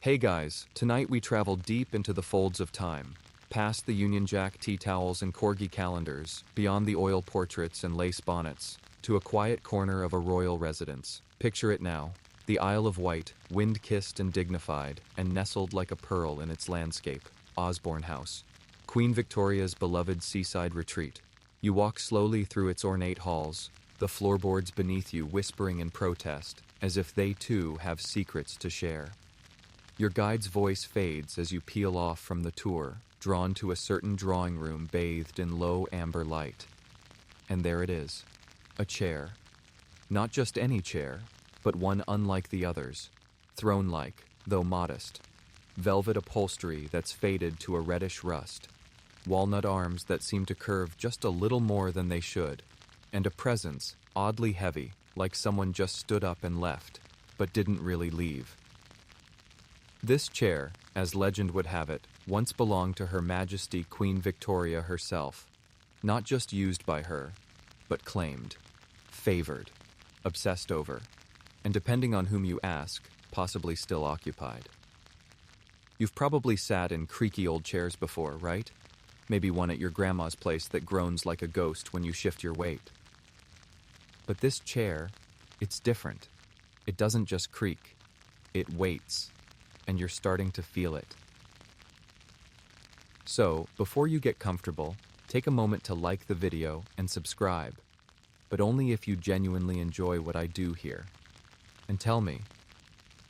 Hey guys, tonight we travel deep into the folds of time, past the Union Jack tea towels and corgi calendars, beyond the oil portraits and lace bonnets, to a quiet corner of a royal residence. Picture it now, the Isle of Wight, wind-kissed and dignified, and nestled like a pearl in its landscape, Osborne House, Queen Victoria's beloved seaside retreat. You walk slowly through its ornate halls, the floorboards beneath you whispering in protest, as if they too have secrets to share. Your guide's voice fades as you peel off from the tour, drawn to a certain drawing room bathed in low amber light. And there it is, a chair. Not just any chair, but one unlike the others, throne-like, though modest. Velvet upholstery that's faded to a reddish rust, walnut arms that seem to curve just a little more than they should, and a presence oddly heavy, like someone just stood up and left, but didn't really leave. This chair, as legend would have it, once belonged to Her Majesty Queen Victoria herself. Not just used by her, but claimed, favored, obsessed over, and depending on whom you ask, possibly still occupied. You've probably sat in creaky old chairs before, right? Maybe one at your grandma's place that groans like a ghost when you shift your weight. But this chair, it's different. It doesn't just creak, it waits. And you're starting to feel it. So, before you get comfortable, take a moment to like the video and subscribe, but only if you genuinely enjoy what I do here. And tell me,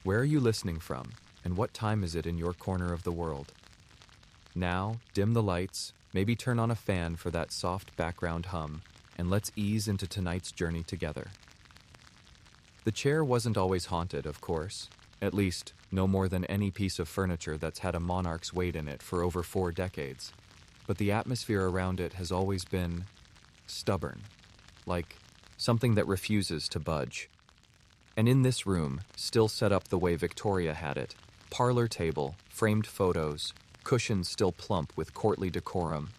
where are you listening from, and what time is it in your corner of the world? Now, dim the lights, maybe turn on a fan for that soft background hum, and let's ease into tonight's journey together. The chair wasn't always haunted, of course. At least, no more than any piece of furniture that's had a monarch's weight in it for over 4 decades. But the atmosphere around it has always been stubborn, like something that refuses to budge. And in this room, still set up the way Victoria had it, parlor table, framed photos, cushions still plump with courtly decorum,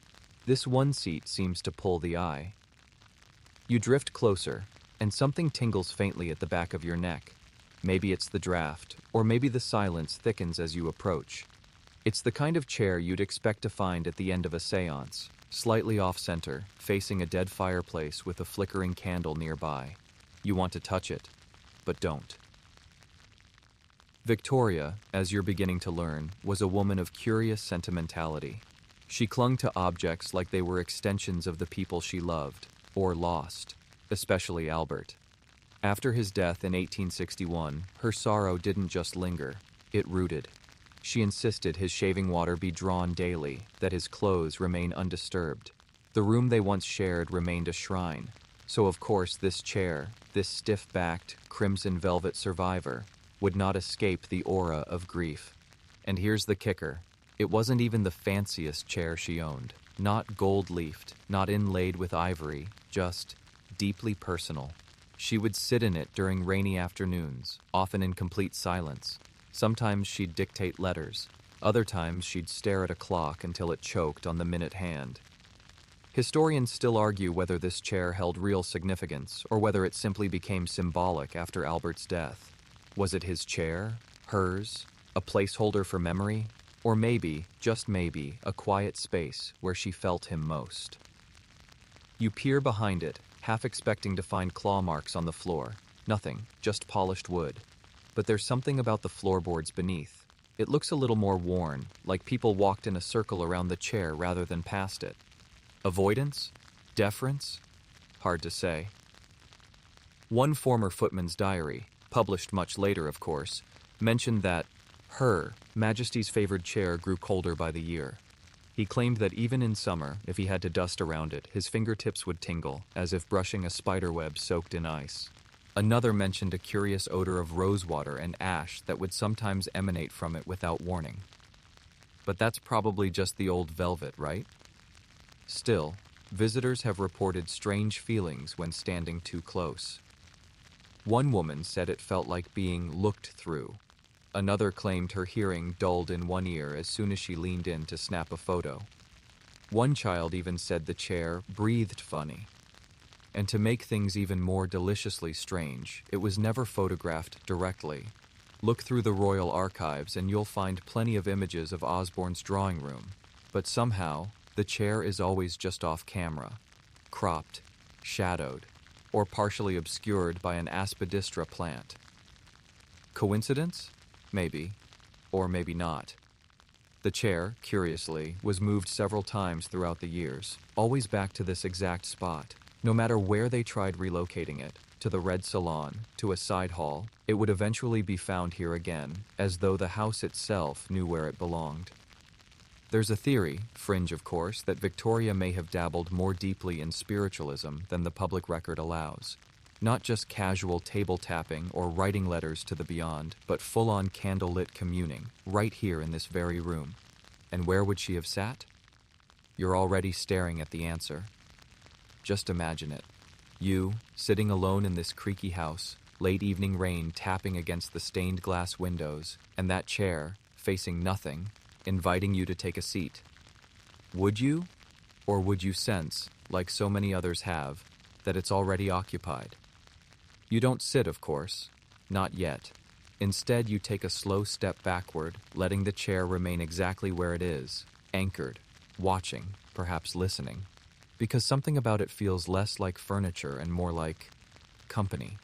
this one seat seems to pull the eye. You drift closer, and something tingles faintly at the back of your neck. Maybe it's the draft, or maybe the silence thickens as you approach. It's the kind of chair you'd expect to find at the end of a seance, slightly off-center, facing a dead fireplace with a flickering candle nearby. You want to touch it, but don't. Victoria, as you're beginning to learn, was a woman of curious sentimentality. She clung to objects like they were extensions of the people she loved, or lost, especially Albert. After his death in 1861, her sorrow didn't just linger, it rooted. She insisted his shaving water be drawn daily, that his clothes remain undisturbed. The room they once shared remained a shrine, so of course this chair, this stiff-backed, crimson velvet survivor, would not escape the aura of grief. And here's the kicker. It wasn't even the fanciest chair she owned. Not gold-leafed, not inlaid with ivory, just deeply personal. She would sit in it during rainy afternoons, often in complete silence. Sometimes she'd dictate letters. Other times she'd stare at a clock until it choked on the minute hand. Historians still argue whether this chair held real significance or whether it simply became symbolic after Albert's death. Was it his chair? Hers? A placeholder for memory? Or maybe, just maybe, a quiet space where she felt him most? You peer behind it, half expecting to find claw marks on the floor. Nothing, just polished wood. But there's something about the floorboards beneath. It looks a little more worn, like people walked in a circle around the chair rather than past it. Avoidance? Deference? Hard to say. One former footman's diary, published much later of course, mentioned that Her Majesty's favored chair grew colder by the year. He claimed that even in summer, if he had to dust around it, his fingertips would tingle, as if brushing a spiderweb soaked in ice. Another mentioned a curious odor of rosewater and ash that would sometimes emanate from it without warning. But that's probably just the old velvet, right? Still, visitors have reported strange feelings when standing too close. One woman said it felt like being looked through. Another claimed her hearing dulled in one ear as soon as she leaned in to snap a photo. One child even said the chair breathed funny. And to make things even more deliciously strange, it was never photographed directly. Look through the royal archives and you'll find plenty of images of Osborne's drawing room, but somehow, the chair is always just off camera, cropped, shadowed, or partially obscured by an aspidistra plant. Coincidence? Maybe, or maybe not. The chair, curiously, was moved several times throughout the years, always back to this exact spot. No matter where they tried relocating it, to the Red Salon, to a side hall, it would eventually be found here again, as though the house itself knew where it belonged. There's a theory, fringe of course, that Victoria may have dabbled more deeply in spiritualism than the public record allows. Not just casual table tapping or writing letters to the beyond, but full-on candlelit communing, right here in this very room. And where would she have sat? You're already staring at the answer. Just imagine it. You, sitting alone in this creaky house, late evening rain tapping against the stained glass windows, and that chair, facing nothing, inviting you to take a seat. Would you? Or would you sense, like so many others have, that it's already occupied? You don't sit, of course. Not yet. Instead, you take a slow step backward, letting the chair remain exactly where it is, anchored, watching, perhaps listening. Because something about it feels less like furniture and more like company.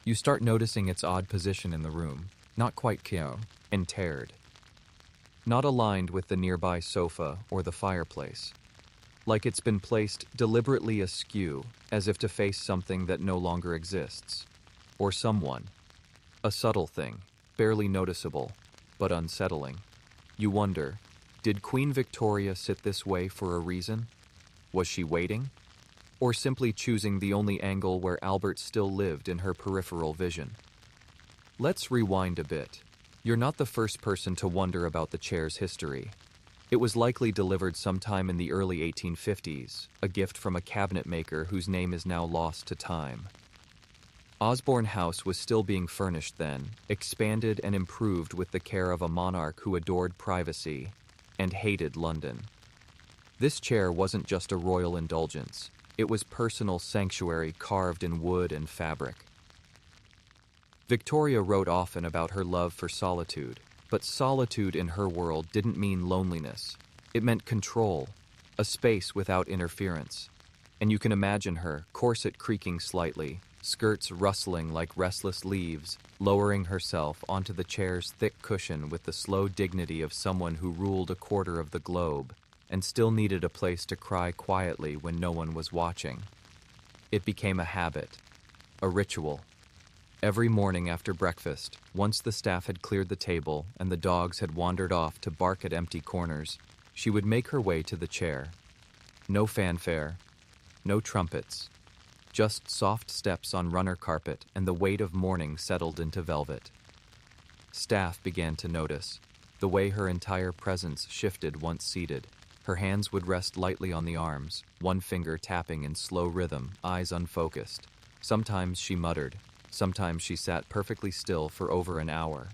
You start noticing its odd position in the room, not quite entered, not aligned with the nearby sofa or the fireplace. Like it's been placed deliberately askew, as if to face something that no longer exists. Or someone. A subtle thing, barely noticeable, but unsettling. You wonder, did Queen Victoria sit this way for a reason? Was she waiting? Or simply choosing the only angle where Albert still lived in her peripheral vision? Let's rewind a bit. You're not the first person to wonder about the chair's history. It was likely delivered sometime in the early 1850s, a gift from a cabinet maker whose name is now lost to time. Osborne House was still being furnished then, expanded and improved with the care of a monarch who adored privacy and hated London. This chair wasn't just a royal indulgence, it was personal sanctuary carved in wood and fabric. Victoria wrote often about her love for solitude, but solitude in her world didn't mean loneliness. It meant control, a space without interference. And you can imagine her, corset creaking slightly, skirts rustling like restless leaves, lowering herself onto the chair's thick cushion with the slow dignity of someone who ruled a quarter of the globe and still needed a place to cry quietly when no one was watching. It became a habit, a ritual. Every morning after breakfast, once the staff had cleared the table and the dogs had wandered off to bark at empty corners, she would make her way to the chair. No fanfare, no trumpets, just soft steps on runner carpet and the weight of morning settled into velvet. Staff began to notice the way her entire presence shifted once seated. Her hands would rest lightly on the arms, one finger tapping in slow rhythm, eyes unfocused. Sometimes she muttered. Sometimes she sat perfectly still for over an hour.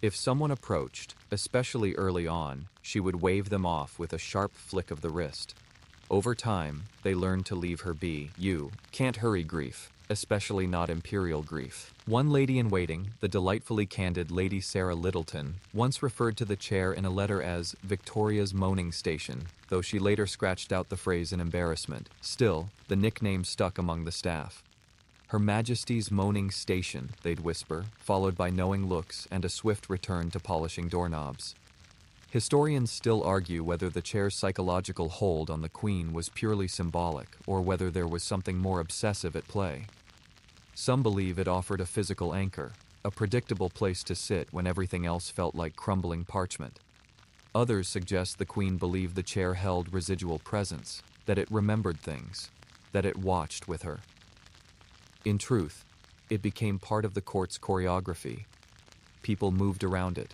If someone approached, especially early on, she would wave them off with a sharp flick of the wrist. Over time, they learned to leave her be. You can't hurry grief, especially not imperial grief. One lady-in-waiting, the delightfully candid Lady Sarah Littleton, once referred to the chair in a letter as Victoria's moaning station, though she later scratched out the phrase in embarrassment. Still, the nickname stuck among the staff. Her Majesty's moaning station, they'd whisper, followed by knowing looks and a swift return to polishing doorknobs. Historians still argue whether the chair's psychological hold on the Queen was purely symbolic or whether there was something more obsessive at play. Some believe it offered a physical anchor, a predictable place to sit when everything else felt like crumbling parchment. Others suggest the Queen believed the chair held residual presence, that it remembered things, that it watched with her. In truth, it became part of the court's choreography. People moved around it,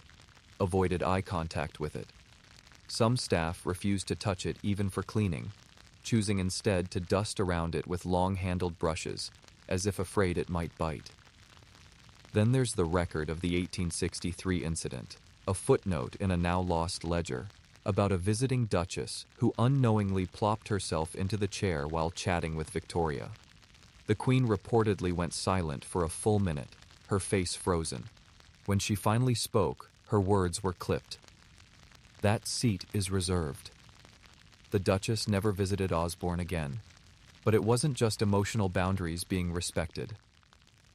avoided eye contact with it. Some staff refused to touch it even for cleaning, choosing instead to dust around it with long-handled brushes, as if afraid it might bite. Then there's the record of the 1863 incident, a footnote in a now-lost ledger, about a visiting duchess who unknowingly plopped herself into the chair while chatting with Victoria. The Queen reportedly went silent for a full minute, her face frozen, When she finally spoke, her words were clipped. "That seat is reserved." The Duchess never visited Osborne again, but it wasn't just emotional boundaries being respected.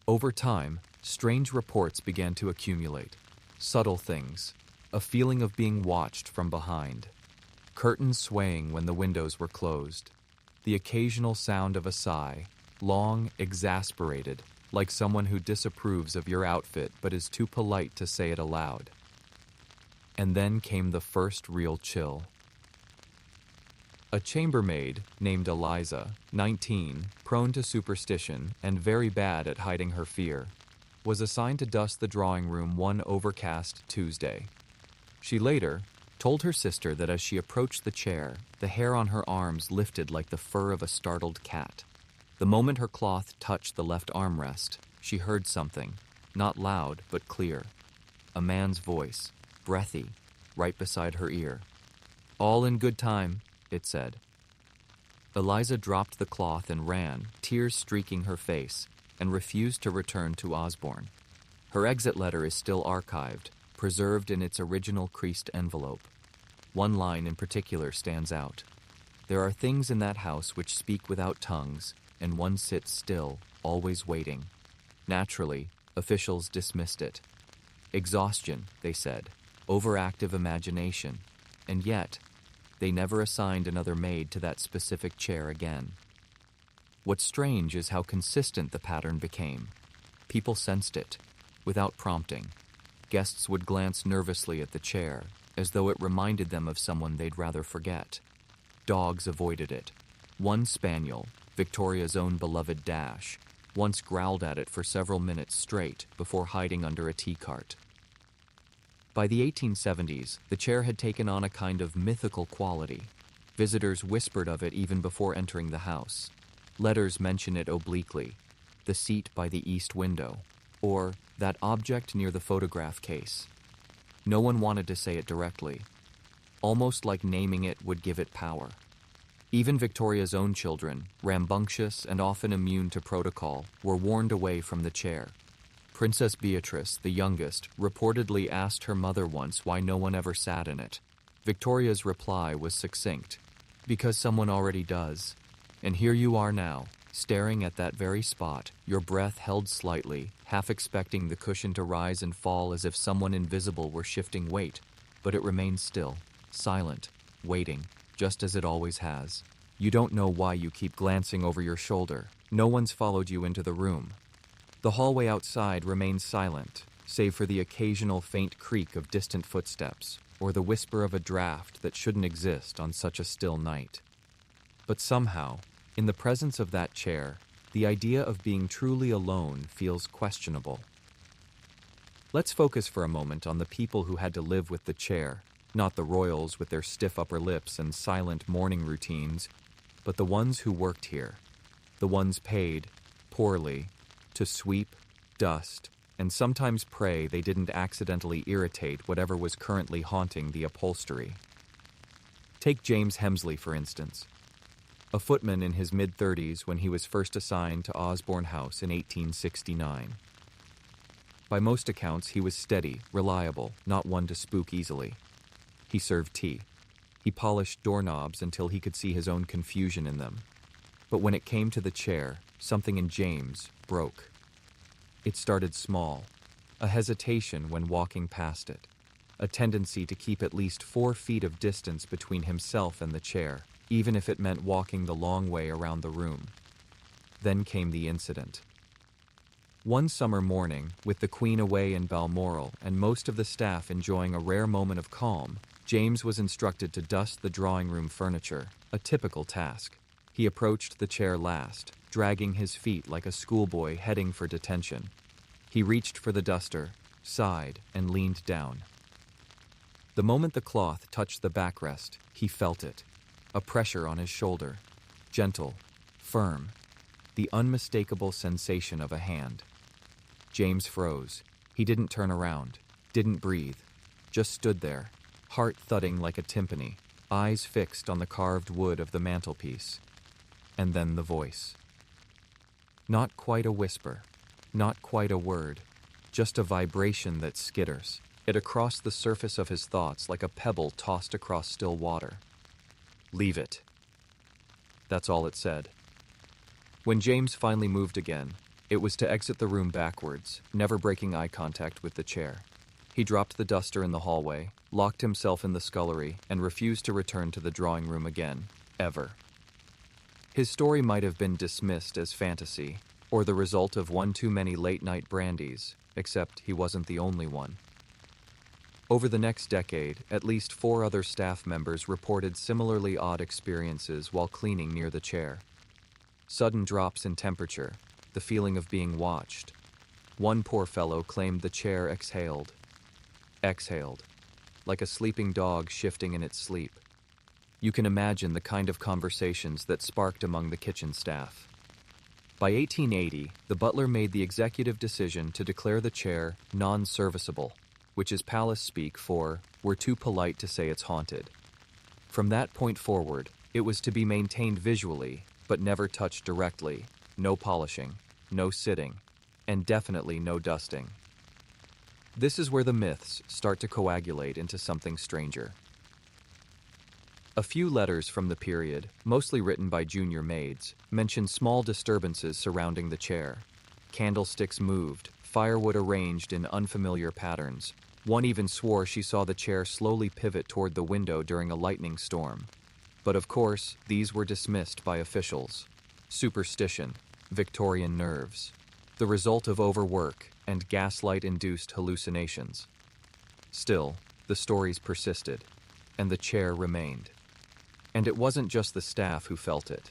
Over time, strange reports began to accumulate. Subtle things, a feeling of being watched from behind, curtains swaying when the windows were closed, the occasional sound of a sigh, long, exasperated, like someone who disapproves of your outfit but is too polite to say it aloud. And then came the first real chill. A chambermaid named Eliza, 19, prone to superstition and very bad at hiding her fear, was assigned to dust the drawing room one overcast Tuesday. She later told her sister that as she approached the chair, the hair on her arms lifted like the fur of a startled cat. The moment her cloth touched the left armrest, she heard something, not loud but clear. A man's voice, breathy, right beside her ear. "All in good time," it said. Eliza dropped the cloth and ran, tears streaking her face, and refused to return to Osborne. Her exit letter is still archived, preserved in its original creased envelope. One line in particular stands out. "There are things in that house which speak without tongues, and one sits still, always waiting." Naturally, officials dismissed it. Exhaustion, they said, overactive imagination, and yet, they never assigned another maid to that specific chair again. What's strange is how consistent the pattern became. People sensed it, without prompting. Guests would glance nervously at the chair, as though it reminded them of someone they'd rather forget. Dogs avoided it. One spaniel, Victoria's own beloved Dash, once growled at it for several minutes straight before hiding under a tea cart. By the 1870s, the chair had taken on a kind of mythical quality. Visitors whispered of it even before entering the house. Letters mention it obliquely: the seat by the east window, or that object near the photograph case. No one wanted to say it directly, almost like naming it would give it power. Even Victoria's own children, rambunctious and often immune to protocol, were warned away from the chair. Princess Beatrice, the youngest, reportedly asked her mother once why no one ever sat in it. Victoria's reply was succinct: "Because someone already does. And here you are now, staring at that very spot, your breath held slightly, half expecting the cushion to rise and fall as if someone invisible were shifting weight. But it remains still, silent, waiting, just as it always has. You don't know why you keep glancing over your shoulder. No one's followed you into the room. The hallway outside remains silent, save for the occasional faint creak of distant footsteps, or the whisper of a draft that shouldn't exist on such a still night. But somehow, in the presence of that chair, the idea of being truly alone feels questionable." Let's focus for a moment on the people who had to live with the chair, not the royals with their stiff upper lips and silent morning routines, but the ones who worked here, the ones paid, poorly, to sweep, dust, and sometimes pray they didn't accidentally irritate whatever was currently haunting the upholstery. Take James Hemsley, for instance. A footman in his mid-30s when he was first assigned to Osborne House in 1869. By most accounts, he was steady, reliable, not one to spook easily. He served tea. He polished doorknobs until he could see his own confusion in them. But when it came to the chair, something in James broke. It started small, a hesitation when walking past it, a tendency to keep at least 4 feet of distance between himself and the chair, even if it meant walking the long way around the room. Then came the incident. One summer morning, with the Queen away in Balmoral and most of the staff enjoying a rare moment of calm, James was instructed to dust the drawing room furniture, a typical task. He approached the chair last, dragging his feet like a schoolboy heading for detention. He reached for the duster, sighed, and leaned down. The moment the cloth touched the backrest, he felt it. A pressure on his shoulder. Gentle, firm. The unmistakable sensation of a hand. James froze. He didn't turn around, didn't breathe. Just stood there, heart thudding like a timpani, eyes fixed on the carved wood of the mantelpiece. And then the voice. Not quite a whisper, not quite a word, just a vibration that skitters it across the surface of his thoughts like a pebble tossed across still water. "Leave it." That's all it said. When James finally moved again, it was to exit the room backwards, never breaking eye contact with the chair. He dropped the duster in the hallway, locked himself in the scullery, and refused to return to the drawing room again, ever. His story might have been dismissed as fantasy, or the result of one too many late-night brandies, except he wasn't the only one. Over the next decade, at least 4 other staff members reported similarly odd experiences while cleaning near the chair. Sudden drops in temperature, the feeling of being watched. One poor fellow claimed the chair exhaled, like a sleeping dog shifting in its sleep. You can imagine the kind of conversations that sparked among the kitchen staff. By 1880, the butler made the executive decision to declare the chair non-serviceable, which is palace speak for, "We're too polite to say it's haunted." From that point forward, it was to be maintained visually, but never touched directly, no polishing, no sitting, and definitely no dusting. This is where the myths start to coagulate into something stranger. A few letters from the period, mostly written by junior maids, mention small disturbances surrounding the chair. Candlesticks moved, firewood arranged in unfamiliar patterns. One even swore she saw the chair slowly pivot toward the window during a lightning storm. But of course, these were dismissed by officials. Superstition, Victorian nerves, the result of overwork and gaslight-induced hallucinations. Still, the stories persisted, and the chair remained. And it wasn't just the staff who felt it.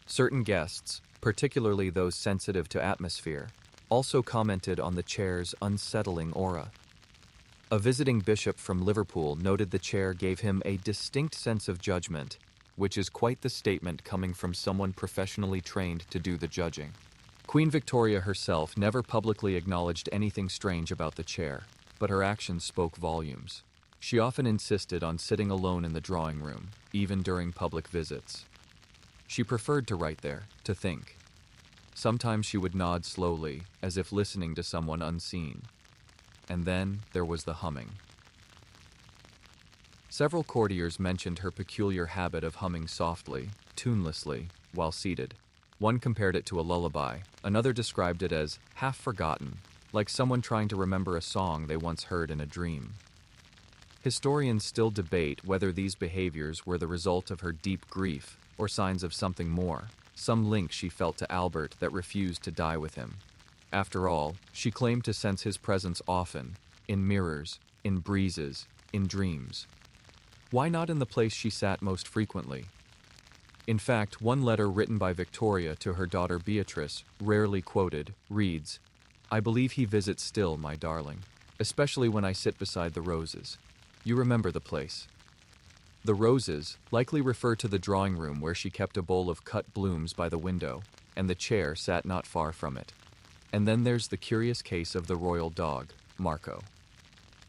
Certain guests, particularly those sensitive to atmosphere, also commented on the chair's unsettling aura. A visiting bishop from Liverpool noted the chair gave him a distinct sense of judgment, which is quite the statement coming from someone professionally trained to do the judging. Queen Victoria herself never publicly acknowledged anything strange about the chair, but her actions spoke volumes. She often insisted on sitting alone in the drawing room, even during public visits. She preferred to write there, to think. Sometimes she would nod slowly, as if listening to someone unseen. And then there was the humming. Several courtiers mentioned her peculiar habit of humming softly, tunelessly, while seated. One compared it to a lullaby, another described it as half-forgotten, like someone trying to remember a song they once heard in a dream. Historians still debate whether these behaviors were the result of her deep grief or signs of something more, some link she felt to Albert that refused to die with him. After all, she claimed to sense his presence often, in mirrors, in breezes, in dreams. Why not in the place she sat most frequently? In fact, one letter written by Victoria to her daughter Beatrice, rarely quoted, reads, "I believe he visits still, my darling, especially when I sit beside the roses. You remember the place." The roses likely refer to the drawing room where she kept a bowl of cut blooms by the window, and the chair sat not far from it. And then there's the curious case of the royal dog, Marco.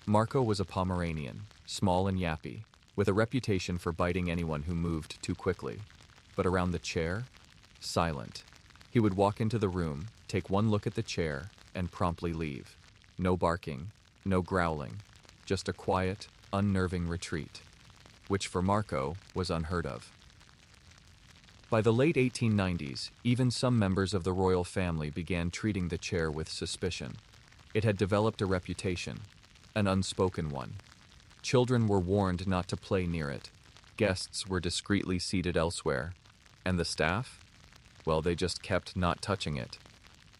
Marco was a Pomeranian, small and yappy, with a reputation for biting anyone who moved too quickly. But around the chair, silent. He would walk into the room, take one look at the chair, and promptly leave. No barking, no growling, just a quiet, unnerving retreat, which for Marco was unheard of. By the late 1890s, even some members of the royal family began treating the chair with suspicion. It had developed a reputation, an unspoken one. Children were warned not to play near it. Guests were discreetly seated elsewhere. And the staff? Well, they just kept not touching it.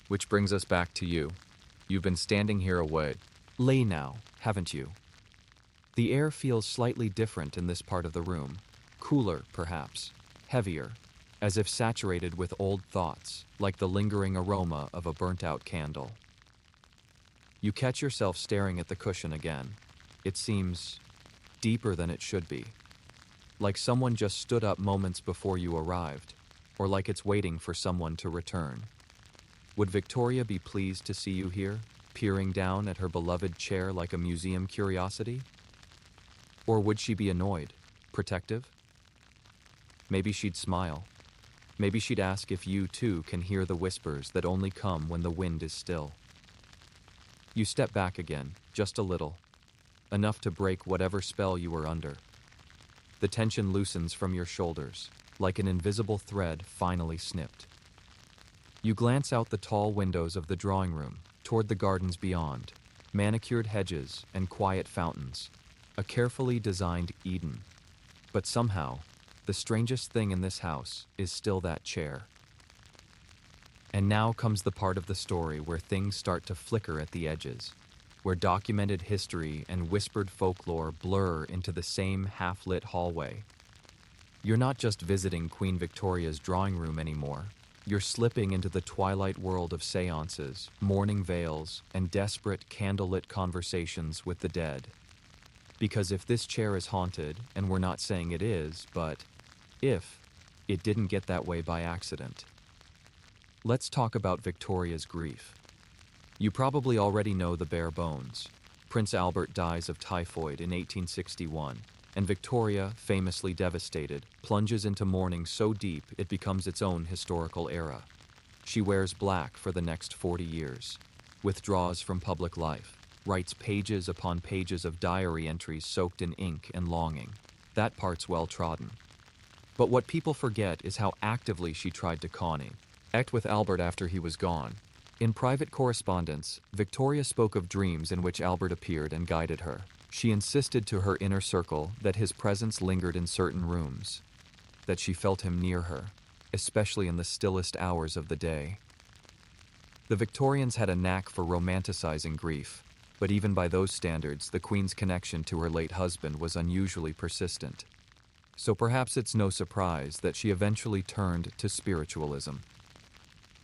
Which brings us back to you. You've been standing here away. Lay now, haven't you? The air feels slightly different in this part of the room. Cooler, perhaps. Heavier. As if saturated with old thoughts, like the lingering aroma of a burnt-out candle. You catch yourself staring at the cushion again. It seems deeper than it should be. Like someone just stood up moments before you arrived, or like it's waiting for someone to return. Would Victoria be pleased to see you here, peering down at her beloved chair like a museum curiosity? Or would she be annoyed, protective? Maybe she'd smile. Maybe she'd ask if you too can hear the whispers that only come when the wind is still. You step back again, just a little, enough to break whatever spell you were under. The tension loosens from your shoulders, like an invisible thread finally snipped. You glance out the tall windows of the drawing room, toward the gardens beyond, manicured hedges and quiet fountains, a carefully designed Eden. But somehow, the strangest thing in this house is still that chair. And now comes the part of the story where things start to flicker at the edges, where documented history and whispered folklore blur into the same half-lit hallway. You're not just visiting Queen Victoria's drawing room anymore. You're slipping into the twilight world of seances, mourning veils, and desperate candlelit conversations with the dead. Because if this chair is haunted, and we're not saying it is, but if, it didn't get that way by accident. Let's talk about Victoria's grief. You probably already know the bare bones. Prince Albert dies of typhoid in 1861, and Victoria, famously devastated, plunges into mourning so deep it becomes its own historical era. She wears black for the next 40 years, withdraws from public life, writes pages upon pages of diary entries soaked in ink and longing. That part's well trodden. But what people forget is how actively she tried to connect with Albert after he was gone. In private correspondence, Victoria spoke of dreams in which Albert appeared and guided her. She insisted to her inner circle that his presence lingered in certain rooms, that she felt him near her, especially in the stillest hours of the day. The Victorians had a knack for romanticizing grief, but even by those standards, the Queen's connection to her late husband was unusually persistent. So perhaps it's no surprise that she eventually turned to spiritualism.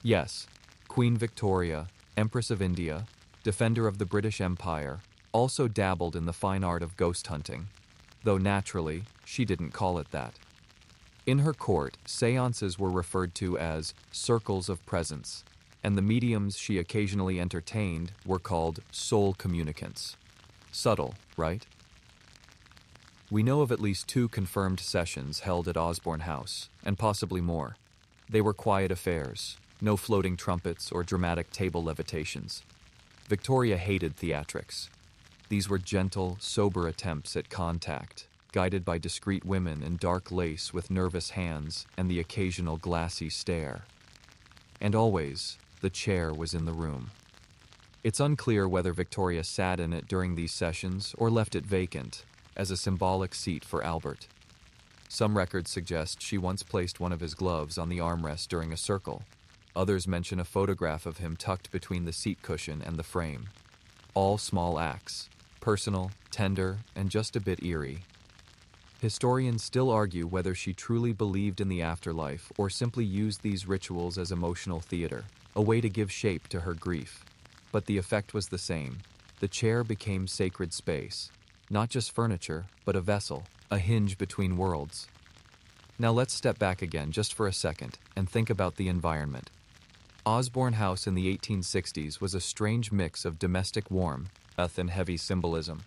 Yes, Queen Victoria, Empress of India, defender of the British Empire, also dabbled in the fine art of ghost hunting, though naturally, she didn't call it that. In her court, seances were referred to as circles of presence, and the mediums she occasionally entertained were called soul communicants. Subtle, right? We know of at least 2 confirmed sessions held at Osborne House, and possibly more. They were quiet affairs, no floating trumpets or dramatic table levitations. Victoria hated theatrics. These were gentle, sober attempts at contact, guided by discreet women in dark lace with nervous hands and the occasional glassy stare. And always, the chair was in the room. It's unclear whether Victoria sat in it during these sessions or left it vacant, as a symbolic seat for Albert. Some records suggest she once placed one of his gloves on the armrest during a circle. Others mention a photograph of him tucked between the seat cushion and the frame. All small acts, personal, tender, and just a bit eerie. Historians still argue whether she truly believed in the afterlife or simply used these rituals as emotional theater, a way to give shape to her grief. But the effect was the same. The chair became sacred space, not just furniture, but a vessel, a hinge between worlds. Now let's step back again just for a second and think about the environment. Osborne House in the 1860s was a strange mix of domestic warmth and heavy symbolism.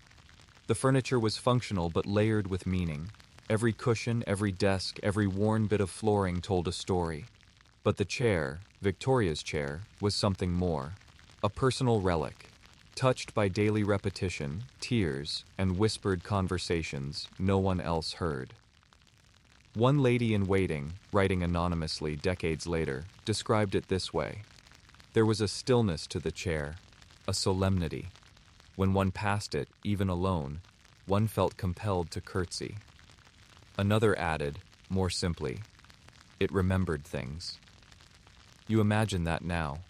The furniture was functional but layered with meaning. Every cushion, every desk, every worn bit of flooring told a story. But the chair, Victoria's chair, was something more. A personal relic, touched by daily repetition, tears, and whispered conversations no one else heard. One lady in waiting, writing anonymously decades later, described it this way. There was a stillness to the chair, a solemnity. When one passed it, even alone, one felt compelled to curtsy. Another added, more simply, it remembered things. You imagine that now.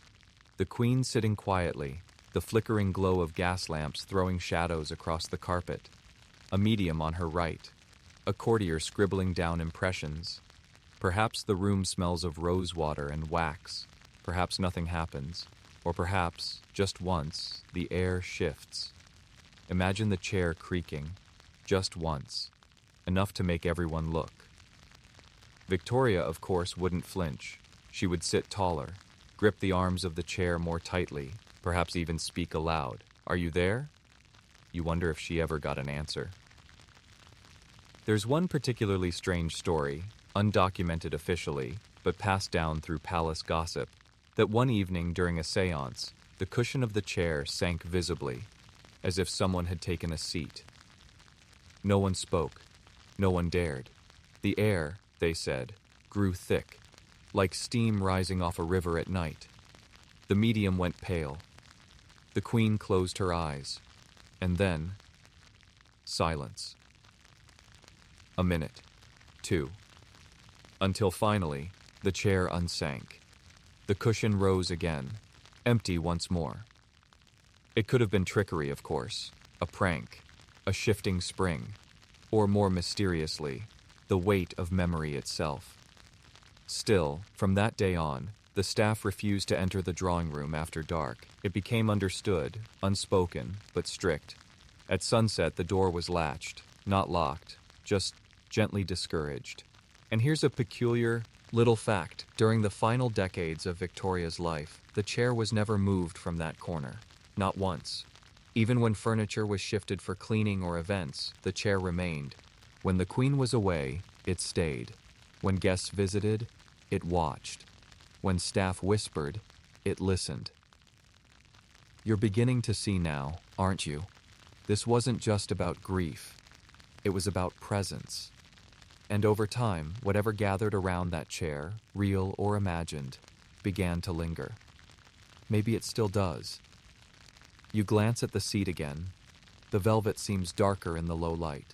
The Queen sitting quietly, the flickering glow of gas lamps throwing shadows across the carpet, a medium on her right, a courtier scribbling down impressions. Perhaps the room smells of rose water and wax. Perhaps nothing happens. Or perhaps, just once, the air shifts. Imagine the chair creaking, just once, enough to make everyone look. Victoria, of course, wouldn't flinch. She would sit taller, grip the arms of the chair more tightly, perhaps even speak aloud. Are you there? You wonder if she ever got an answer. There's one particularly strange story, undocumented officially, but passed down through palace gossip, that one evening during a séance, The cushion of the chair sank visibly, as if someone had taken a seat. No one spoke. No one dared. The air, they said, grew thick, like steam rising off a river at night. The medium went pale. The queen closed her eyes. And then, silence. A minute. 2. Until finally, the chair unsank. The cushion rose again, empty once more. It could have been trickery, of course, a prank, a shifting spring, or more mysteriously, the weight of memory itself. Still, from that day on, the staff refused to enter the drawing room after dark. It became understood, unspoken, but strict. At sunset, the door was latched, not locked, just gently discouraged. And here's a peculiar little fact. During the final decades of Victoria's life, the chair was never moved from that corner. Not once. Even when furniture was shifted for cleaning or events, the chair remained. When the Queen was away, it stayed. When guests visited, it watched. When staff whispered, it listened. You're beginning to see now, aren't you? This wasn't just about grief. It was about presence. And over time, whatever gathered around that chair, real or imagined, began to linger. Maybe it still does. You glance at the seat again. The velvet seems darker in the low light.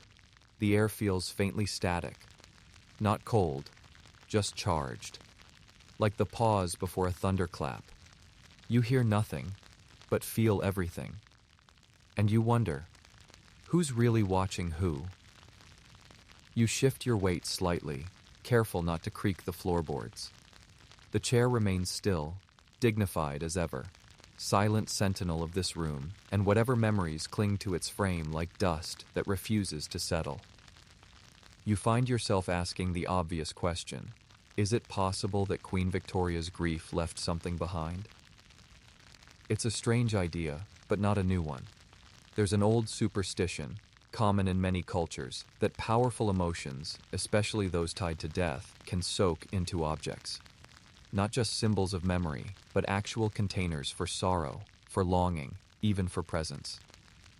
The air feels faintly static. Not cold, just charged. Like the pause before a thunderclap. You hear nothing, but feel everything. And you wonder, who's really watching who? You shift your weight slightly, careful not to creak the floorboards. The chair remains still, dignified as ever, silent sentinel of this room, and whatever memories cling to its frame like dust that refuses to settle. You find yourself asking the obvious question, is it possible that Queen Victoria's grief left something behind? It's a strange idea, but not a new one. There's an old superstition, common in many cultures, that powerful emotions, especially those tied to death, can soak into objects. Not just symbols of memory, but actual containers for sorrow, for longing, even for presence.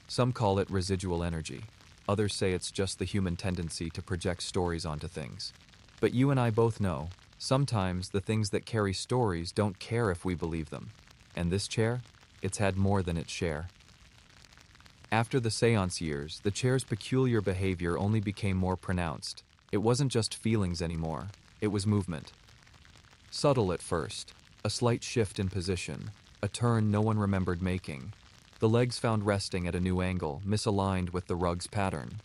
Some call it residual energy. Others say it's just the human tendency to project stories onto things. But you and I both know, sometimes the things that carry stories don't care if we believe them. And this chair? It's had more than its share. After the seance years, the chair's peculiar behavior only became more pronounced. It wasn't just feelings anymore, it was movement. Subtle at first, a slight shift in position, a turn no one remembered making. The legs found resting at a new angle, misaligned with the rug's pattern.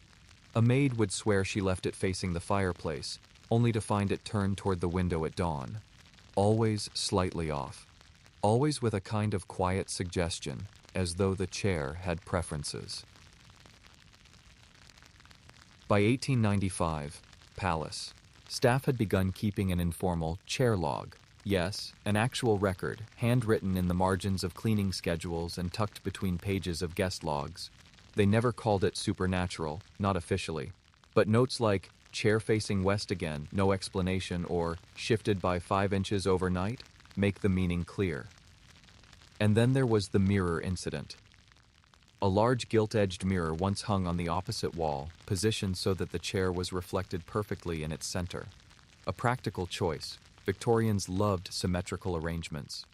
A maid would swear she left it facing the fireplace, only to find it turned toward the window at dawn. Always slightly off. Always with a kind of quiet suggestion, as though the chair had preferences. By 1895, Palace. Staff had begun keeping an informal chair log. Yes, an actual record, handwritten in the margins of cleaning schedules and tucked between pages of guest logs. They never called it supernatural, not officially. But notes like, chair facing west again, no explanation, or shifted by 5 inches overnight, make the meaning clear. And then there was the mirror incident. A large gilt-edged mirror once hung on the opposite wall, positioned so that the chair was reflected perfectly in its center. A practical choice. Victorians loved symmetrical arrangements.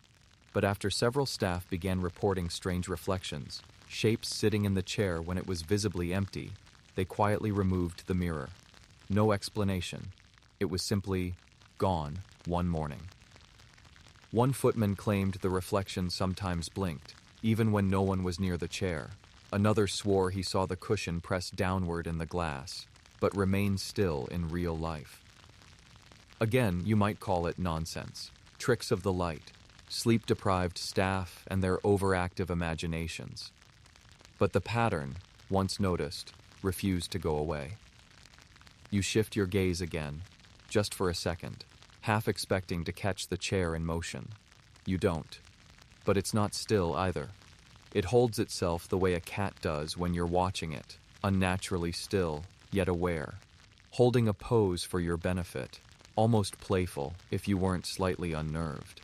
But after several staff began reporting strange reflections, shapes sitting in the chair when it was visibly empty, they quietly removed the mirror. No explanation. It was simply gone one morning. One footman claimed the reflection sometimes blinked, even when no one was near the chair. Another swore he saw the cushion press downward in the glass, but remain still in real life. Again, you might call it nonsense, tricks of the light, sleep-deprived staff and their overactive imaginations. But the pattern, once noticed, refused to go away. You shift your gaze again, just for a second, half expecting to catch the chair in motion. You don't. But it's not still either. It holds itself the way a cat does when you're watching it, unnaturally still, yet aware, holding a pose for your benefit, almost playful if you weren't slightly unnerved.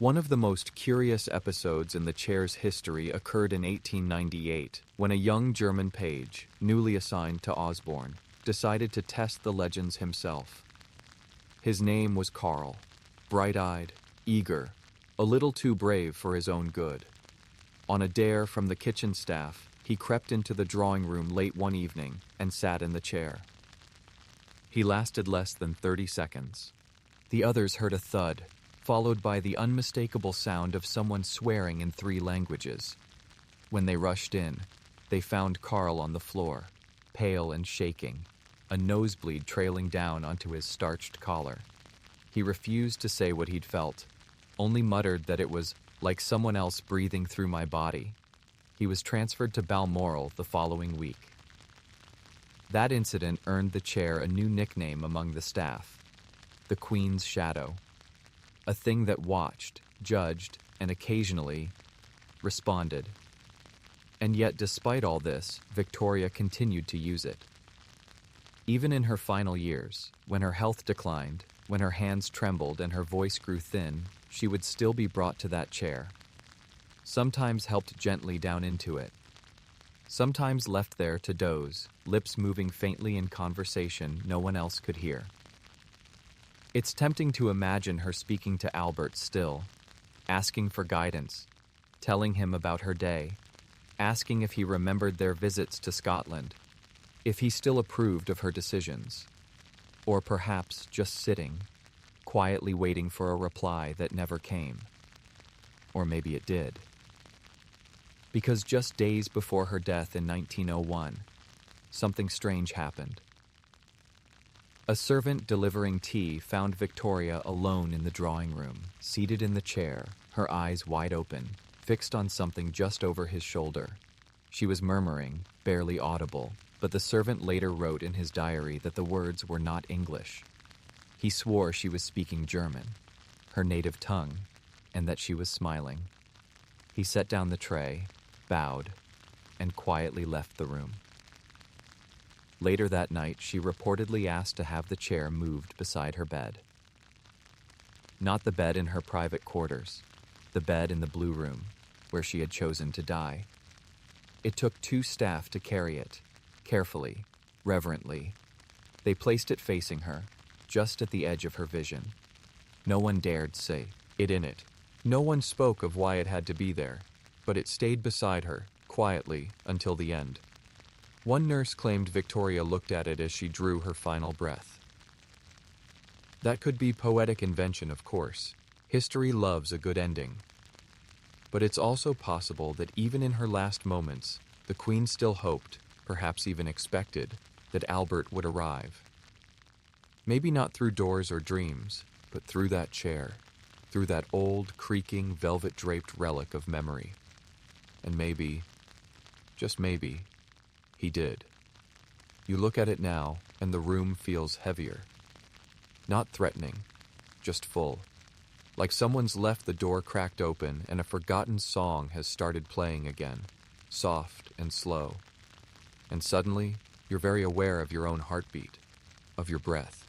One of the most curious episodes in the chair's history occurred in 1898, when a young German page, newly assigned to Osborne, decided to test the legends himself. His name was Karl, bright-eyed, eager, a little too brave for his own good. On a dare from the kitchen staff, he crept into the drawing room late one evening and sat in the chair. He lasted less than 30 seconds. The others heard a thud, followed by the unmistakable sound of someone swearing in 3 languages. When they rushed in, they found Karl on the floor, pale and shaking, a nosebleed trailing down onto his starched collar. He refused to say what he'd felt, only muttered that it was like someone else breathing through my body. He was transferred to Balmoral the following week. That incident earned the chair a new nickname among the staff, the Queen's Shadow, a thing that watched, judged, and occasionally responded. And yet, despite all this, Victoria continued to use it. Even in her final years, when her health declined, when her hands trembled and her voice grew thin, she would still be brought to that chair. Sometimes helped gently down into it. Sometimes left there to doze, lips moving faintly in conversation no one else could hear. It's tempting to imagine her speaking to Albert still, asking for guidance, telling him about her day, asking if he remembered their visits to Scotland, if he still approved of her decisions, or perhaps just sitting, quietly waiting for a reply that never came. Or maybe it did. Because just days before her death in 1901, something strange happened. A servant delivering tea found Victoria alone in the drawing room, seated in the chair, her eyes wide open, fixed on something just over his shoulder. She was murmuring, barely audible, but the servant later wrote in his diary that the words were not English. He swore she was speaking German, her native tongue, and that she was smiling. He set down the tray, bowed, and quietly left the room. Later that night, she reportedly asked to have the chair moved beside her bed. Not the bed in her private quarters, the bed in the blue room, where she had chosen to die. It took 2 staff to carry it, carefully, reverently. They placed it facing her, just at the edge of her vision. No one dared say it in it. No one spoke of why it had to be there, but it stayed beside her, quietly, until the end. One nurse claimed Victoria looked at it as she drew her final breath. That could be poetic invention, of course. History loves a good ending. But it's also possible that even in her last moments, the Queen still hoped, perhaps even expected, that Albert would arrive. Maybe not through doors or dreams, but through that chair, through that old, creaking, velvet-draped relic of memory. And maybe, just maybe, he did. You look at it now, and the room feels heavier. Not threatening, just full. Like someone's left the door cracked open and a forgotten song has started playing again, soft and slow. And suddenly, you're very aware of your own heartbeat, of your breath,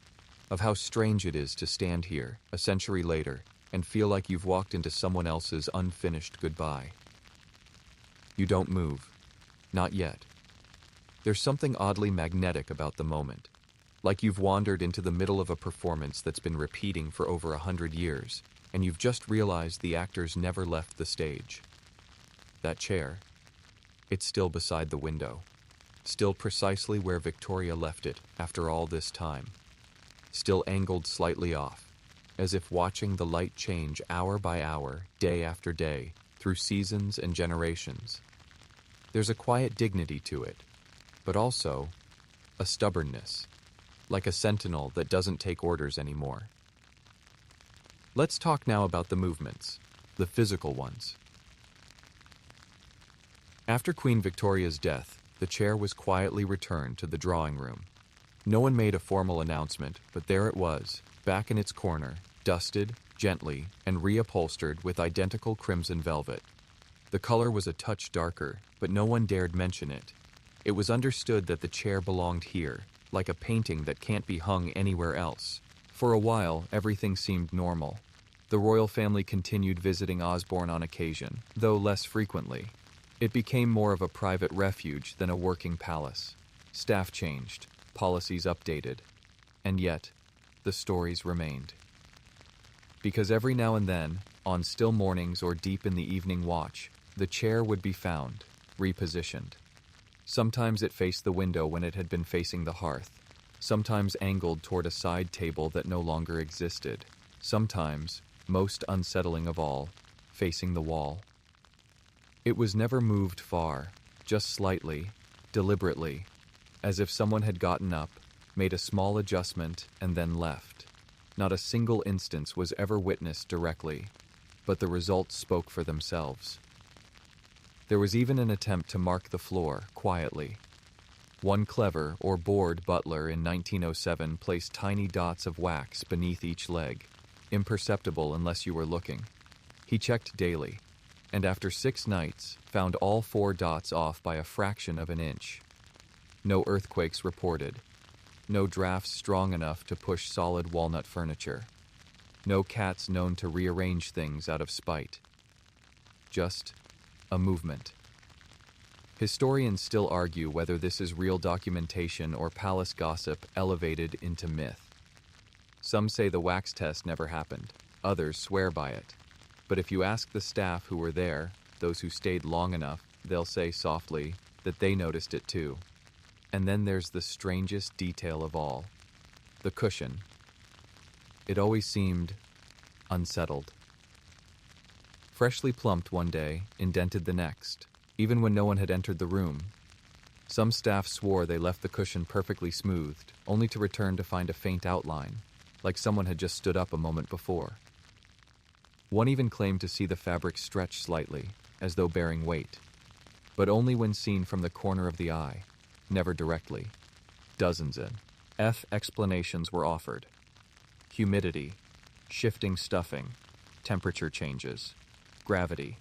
of how strange it is to stand here, a century later, and feel like you've walked into someone else's unfinished goodbye. You don't move. Not yet. There's something oddly magnetic about the moment, like you've wandered into the middle of a performance that's been repeating for over 100 years, and you've just realized the actors never left the stage. That chair, it's still beside the window, still precisely where Victoria left it after all this time, still angled slightly off, as if watching the light change hour by hour, day after day, through seasons and generations. There's a quiet dignity to it, but also a stubbornness, like a sentinel that doesn't take orders anymore. Let's talk now about the movements, the physical ones. After Queen Victoria's death, the chair was quietly returned to the drawing room. No one made a formal announcement, but there it was, back in its corner, dusted, gently, and reupholstered with identical crimson velvet. The color was a touch darker, but no one dared mention it. It was understood that the chair belonged here, like a painting that can't be hung anywhere else. For a while, everything seemed normal. The royal family continued visiting Osborne on occasion, though less frequently. It became more of a private refuge than a working palace. Staff changed, policies updated, and yet, the stories remained. Because every now and then, on still mornings or deep in the evening watch, the chair would be found, repositioned. Sometimes it faced the window when it had been facing the hearth, sometimes angled toward a side table that no longer existed, sometimes, most unsettling of all, facing the wall. It was never moved far, just slightly, deliberately, as if someone had gotten up, made a small adjustment, and then left. Not a single instance was ever witnessed directly, but the results spoke for themselves. There was even an attempt to mark the floor, quietly. One clever or bored butler in 1907 placed tiny dots of wax beneath each leg, imperceptible unless you were looking. He checked daily, and after 6 nights, found all 4 dots off by a fraction of an inch. No earthquakes reported. No drafts strong enough to push solid walnut furniture. No cats known to rearrange things out of spite. Just a movement. Historians still argue whether this is real documentation or palace gossip elevated into myth. Some say the wax test never happened. Others swear by it. But if you ask the staff who were there, those who stayed long enough, they'll say softly that they noticed it too. And then there's the strangest detail of all. The cushion. It always seemed unsettled. Freshly plumped one day, indented the next, even when no one had entered the room. Some staff swore they left the cushion perfectly smoothed, only to return to find a faint outline, like someone had just stood up a moment before. One even claimed to see the fabric stretch slightly, as though bearing weight, but only when seen from the corner of the eye, never directly. Dozens in explanations were offered. Humidity, shifting stuffing, temperature changes, gravity,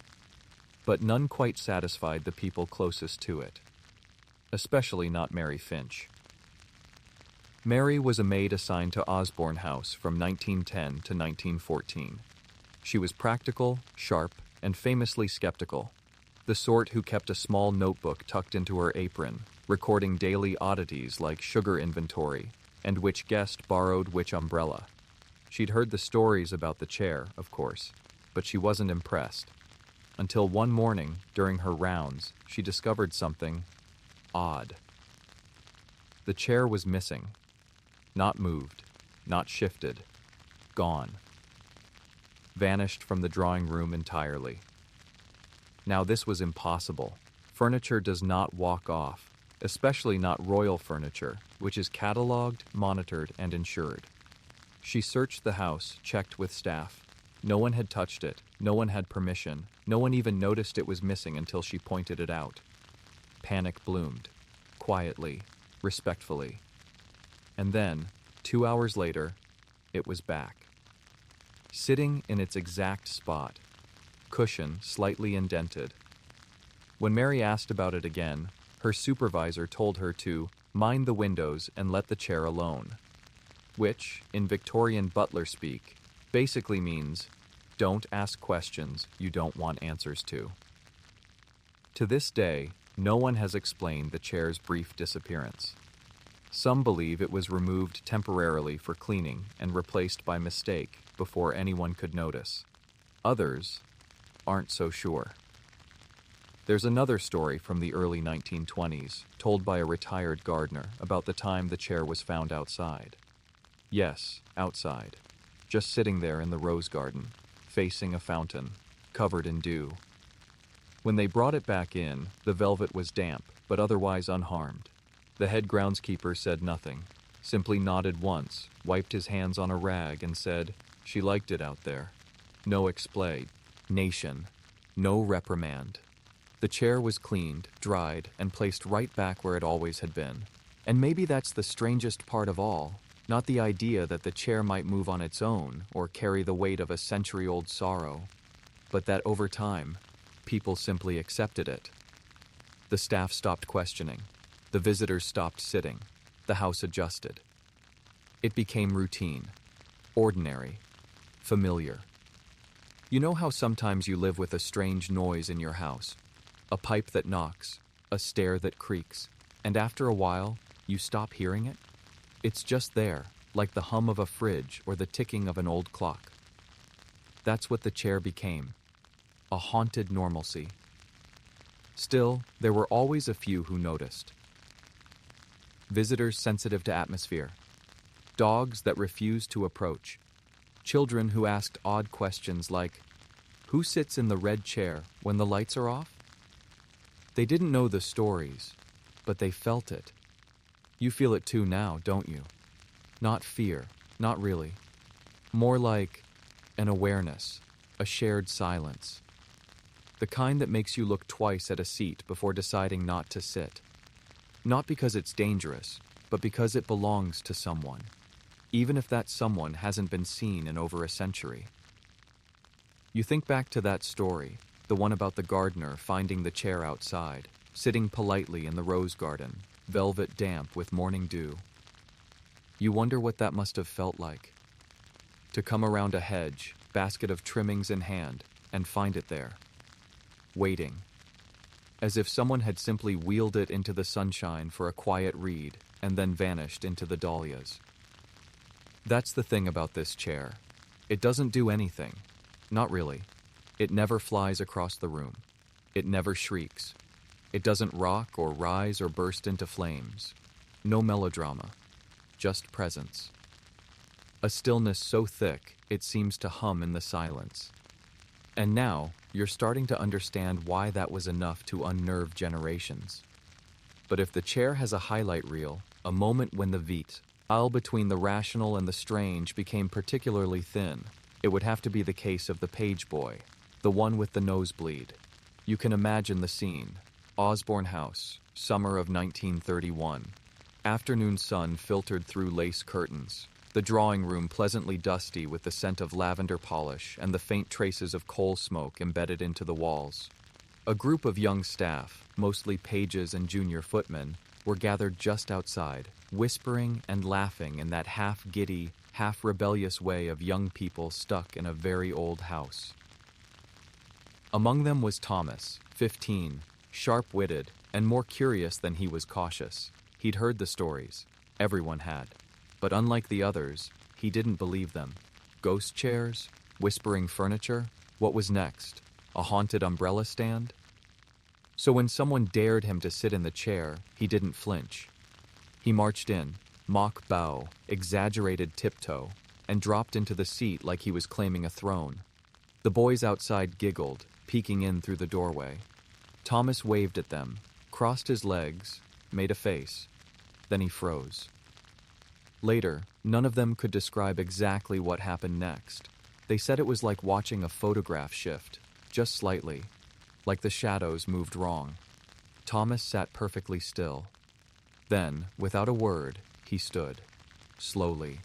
but none quite satisfied the people closest to it, especially not Mary Finch. Mary was a maid assigned to Osborne House from 1910 to 1914. She was practical, sharp, and famously skeptical, the sort who kept a small notebook tucked into her apron, recording daily oddities like sugar inventory and which guest borrowed which umbrella. She'd heard the stories about the chair, of course, but she wasn't impressed. Until one morning, during her rounds, she discovered something odd. The chair was missing. Not moved, not shifted, gone. Vanished from the drawing room entirely. Now this was impossible. Furniture does not walk off, especially not royal furniture, which is catalogued, monitored, and insured. She searched the house, checked with staff. No one had touched it, no one had permission, no one even noticed it was missing until she pointed it out. Panic bloomed, quietly, respectfully. And then, 2 hours later, it was back. Sitting in its exact spot, cushion slightly indented. When Mary asked about it again, her supervisor told her to mind the windows and let the chair alone, which, in Victorian butler speak, basically means don't ask questions you don't want answers to. To this day, no one has explained the chair's brief disappearance. Some believe it was removed temporarily for cleaning and replaced by mistake before anyone could notice. Others aren't so sure. There's another story from the early 1920s, told by a retired gardener, about the time the chair was found outside. Yes, outside. Just sitting there in the rose garden, facing a fountain, covered in dew. When they brought it back in, the velvet was damp, but otherwise unharmed. The head groundskeeper said nothing, simply nodded once, wiped his hands on a rag, and said, "She liked it out there." No explanation, no reprimand. The chair was cleaned, dried, and placed right back where it always had been. And maybe that's the strangest part of all, not the idea that the chair might move on its own or carry the weight of a century-old sorrow, but that over time, people simply accepted it. The staff stopped questioning. The visitors stopped sitting. The house adjusted. It became routine, ordinary, familiar. You know how sometimes you live with a strange noise in your house? A pipe that knocks, a stair that creaks, and after a while, you stop hearing it? It's just there, like the hum of a fridge or the ticking of an old clock. That's what the chair became, a haunted normalcy. Still, there were always a few who noticed. Visitors sensitive to atmosphere, dogs that refused to approach, children who asked odd questions like, "Who sits in the red chair when the lights are off?" They didn't know the stories, but they felt it. You feel it too now, don't you? Not fear, not really. More like an awareness, a shared silence. The kind that makes you look twice at a seat before deciding not to sit. Not because it's dangerous, but because it belongs to someone, even if that someone hasn't been seen in over a century. You think back to that story, the one about the gardener finding the chair outside, sitting politely in the rose garden, velvet damp with morning dew. You wonder what that must have felt like. To come around a hedge, basket of trimmings in hand, and find it there, waiting, as if someone had simply wheeled it into the sunshine for a quiet read and then vanished into the dahlias. That's the thing about this chair. It doesn't do anything. Not really. It never flies across the room. It never shrieks. It doesn't rock or rise or burst into flames. No melodrama. Just presence. A stillness so thick, it seems to hum in the silence. And now, you're starting to understand why that was enough to unnerve generations. But if the chair has a highlight reel, a moment when the veil between the rational and the strange became particularly thin, it would have to be the case of the page boy, the one with the nosebleed. You can imagine the scene. Osborne House, summer of 1931. Afternoon sun filtered through lace curtains. The drawing room pleasantly dusty with the scent of lavender polish and the faint traces of coal smoke embedded into the walls. A group of young staff, mostly pages and junior footmen, were gathered just outside, whispering and laughing in that half-giddy, half-rebellious way of young people stuck in a very old house. Among them was Thomas, 15, sharp-witted, and more curious than he was cautious. He'd heard the stories. Everyone had. But unlike the others, he didn't believe them. Ghost chairs? Whispering furniture? What was next? A haunted umbrella stand? So when someone dared him to sit in the chair, he didn't flinch. He marched in, mock bow, exaggerated tiptoe, and dropped into the seat like he was claiming a throne. The boys outside giggled, peeking in through the doorway. Thomas waved at them, crossed his legs, made a face. Then he froze. Later, none of them could describe exactly what happened next. They said it was like watching a photograph shift, just slightly, like the shadows moved wrong. Thomas sat perfectly still. Then, without a word, he stood, slowly,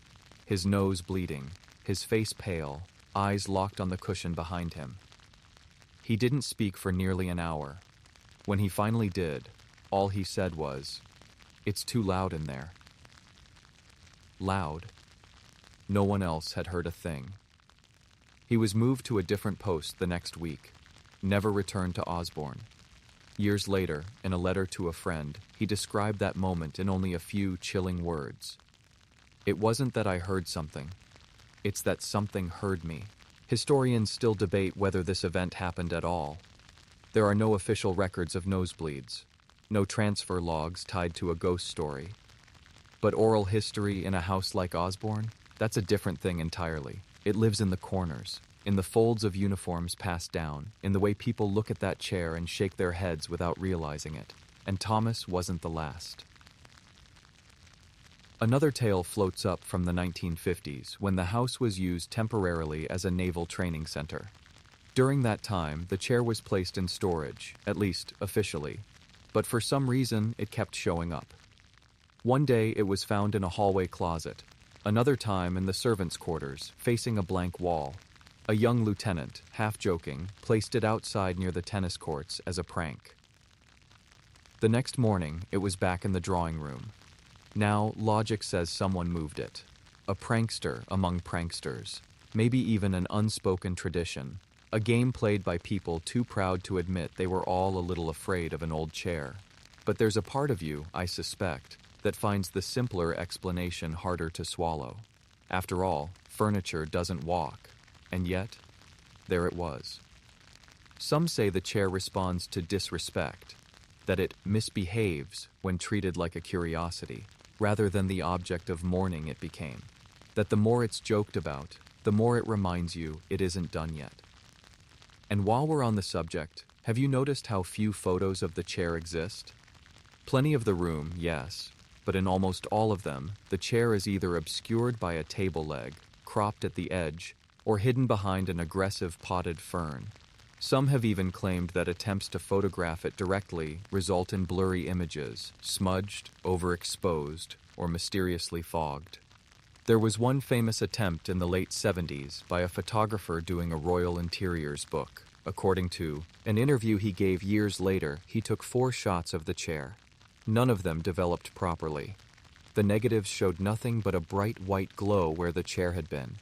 his nose bleeding, his face pale, eyes locked on the cushion behind him. He didn't speak for nearly an hour. When he finally did, all he said was, "It's too loud in there." Loud. No one else had heard a thing. He was moved to a different post the next week, never returned to Osborne. Years later, in a letter to a friend, he described that moment in only a few chilling words. "It wasn't that I heard something. It's that something heard me." Historians still debate whether this event happened at all. There are no official records of nosebleeds, no transfer logs tied to a ghost story. But oral history in a house like Osborne, that's a different thing entirely. It lives in the corners, in the folds of uniforms passed down, in the way people look at that chair and shake their heads without realizing it. And Thomas wasn't the last. Another tale floats up from the 1950s, when the house was used temporarily as a naval training center. During that time, the chair was placed in storage, at least officially, but for some reason it kept showing up. One day it was found in a hallway closet, another time in the servants' quarters, facing a blank wall. A young lieutenant, half joking, placed it outside near the tennis courts as a prank. The next morning, it was back in the drawing room. Now, logic says someone moved it. A prankster among pranksters. Maybe even an unspoken tradition. A game played by people too proud to admit they were all a little afraid of an old chair. But there's a part of you, I suspect, that finds the simpler explanation harder to swallow. After all, furniture doesn't walk, and yet, there it was. Some say the chair responds to disrespect, that it misbehaves when treated like a curiosity, rather than the object of mourning it became. That the more it's joked about, the more it reminds you it isn't done yet. And while we're on the subject, have you noticed how few photos of the chair exist? Plenty of the room, yes, but in almost all of them, the chair is either obscured by a table leg, cropped at the edge, or hidden behind an aggressive potted fern. Some have even claimed that attempts to photograph it directly result in blurry images, smudged, overexposed, or mysteriously fogged. There was one famous attempt in the late 70s by a photographer doing a royal interiors book. According to an interview he gave years later, he took 4 shots of the chair. None of them developed properly. The negatives showed nothing but a bright white glow where the chair had been.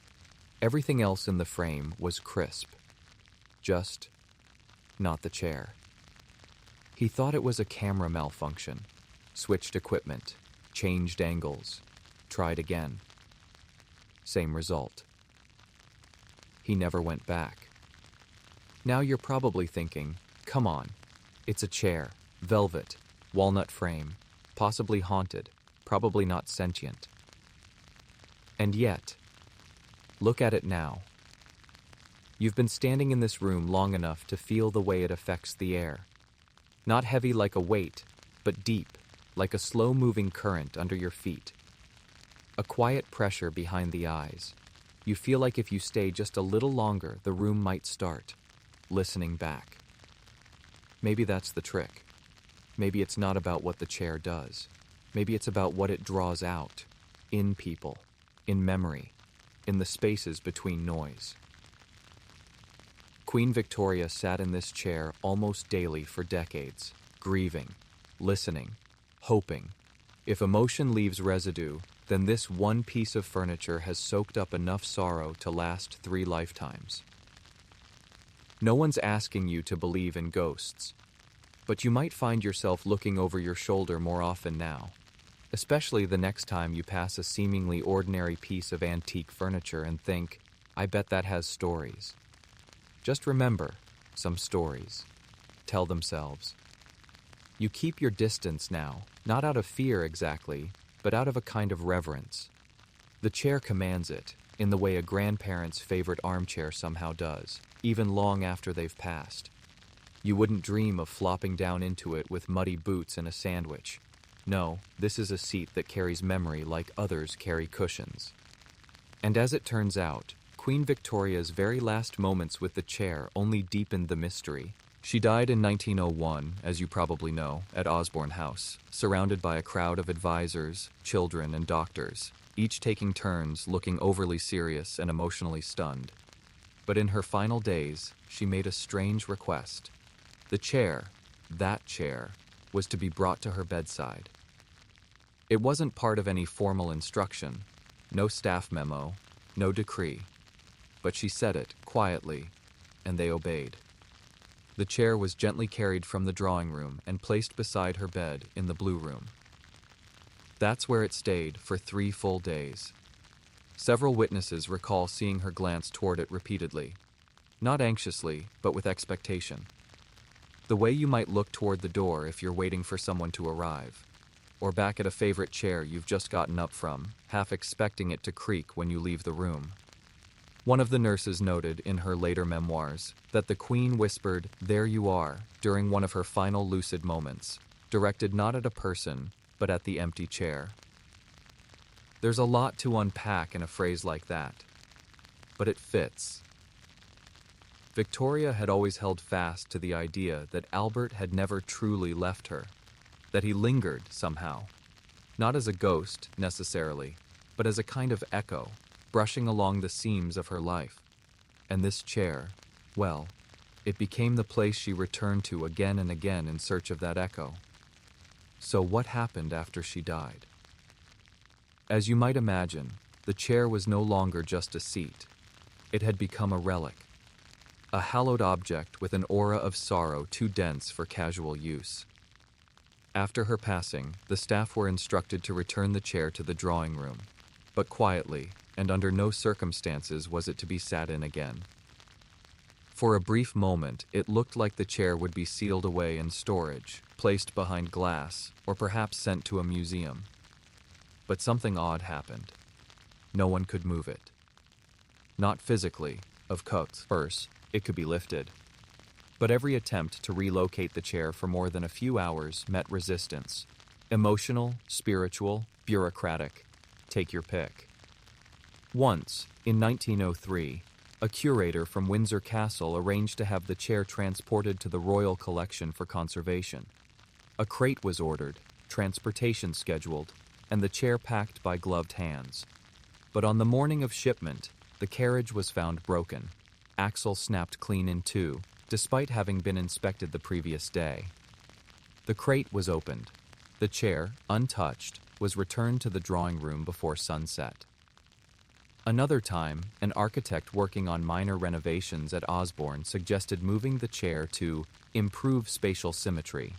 Everything else in the frame was crisp. Just not the chair. He thought it was a camera malfunction. Switched equipment, changed angles, tried again. Same result. He never went back. Now you're probably thinking, come on, it's a chair, velvet, walnut frame, possibly haunted, probably not sentient. And yet, look at it now. You've been standing in this room long enough to feel the way it affects the air. Not heavy like a weight, but deep, like a slow-moving current under your feet. A quiet pressure behind the eyes. You feel like if you stay just a little longer, the room might start, listening back. Maybe that's the trick. Maybe it's not about what the chair does. Maybe it's about what it draws out, in people, in memory, in the spaces between noise. Queen Victoria sat in this chair almost daily for decades, grieving, listening, hoping. If emotion leaves residue, then this one piece of furniture has soaked up enough sorrow to last 3 lifetimes. No one's asking you to believe in ghosts, but you might find yourself looking over your shoulder more often now, especially the next time you pass a seemingly ordinary piece of antique furniture and think, I bet that has stories. Just remember, some stories tell themselves. You keep your distance now, not out of fear exactly, but out of a kind of reverence. The chair commands it, in the way a grandparent's favorite armchair somehow does, even long after they've passed. You wouldn't dream of flopping down into it with muddy boots and a sandwich. No, this is a seat that carries memory like others carry cushions. And as it turns out, Queen Victoria's very last moments with the chair only deepened the mystery. She died in 1901, as you probably know, at Osborne House, surrounded by a crowd of advisors, children, and doctors, each taking turns looking overly serious and emotionally stunned. But in her final days, she made a strange request. The chair, that chair, was to be brought to her bedside. It wasn't part of any formal instruction, no staff memo, no decree. But she said it, quietly, and they obeyed. The chair was gently carried from the drawing room and placed beside her bed in the blue room. That's where it stayed for 3 full days. Several witnesses recall seeing her glance toward it repeatedly, not anxiously, but with expectation. The way you might look toward the door if you're waiting for someone to arrive, or back at a favorite chair you've just gotten up from, half expecting it to creak when you leave the room. One of the nurses noted in her later memoirs that the Queen whispered, "There you are," during one of her final lucid moments, directed not at a person, but at the empty chair. There's a lot to unpack in a phrase like that, but it fits. Victoria had always held fast to the idea that Albert had never truly left her, that he lingered somehow, not as a ghost necessarily, but as a kind of echo, brushing along the seams of her life. And this chair, well, it became the place she returned to again and again in search of that echo. So what happened after she died? As you might imagine, the chair was no longer just a seat. It had become a relic. a hallowed object with an aura of sorrow too dense for casual use. After her passing, the staff were instructed to return the chair to the drawing room, but quietly, and under no circumstances was it to be sat in again. For a brief moment, it looked like the chair would be sealed away in storage, placed behind glass, or perhaps sent to a museum. But something odd happened. No one could move it. Not physically, of course, it could be lifted. But every attempt to relocate the chair for more than a few hours met resistance. Emotional, spiritual, bureaucratic. Take your pick. Once, in 1903, a curator from Windsor Castle arranged to have the chair transported to the Royal Collection for conservation. A crate was ordered, transportation scheduled, and the chair packed by gloved hands. But on the morning of shipment, the carriage was found broken. Axle snapped clean in two, despite having been inspected the previous day. The crate was opened. The chair, untouched, was returned to the drawing room before sunset. Another time, an architect working on minor renovations at Osborne suggested moving the chair to improve spatial symmetry.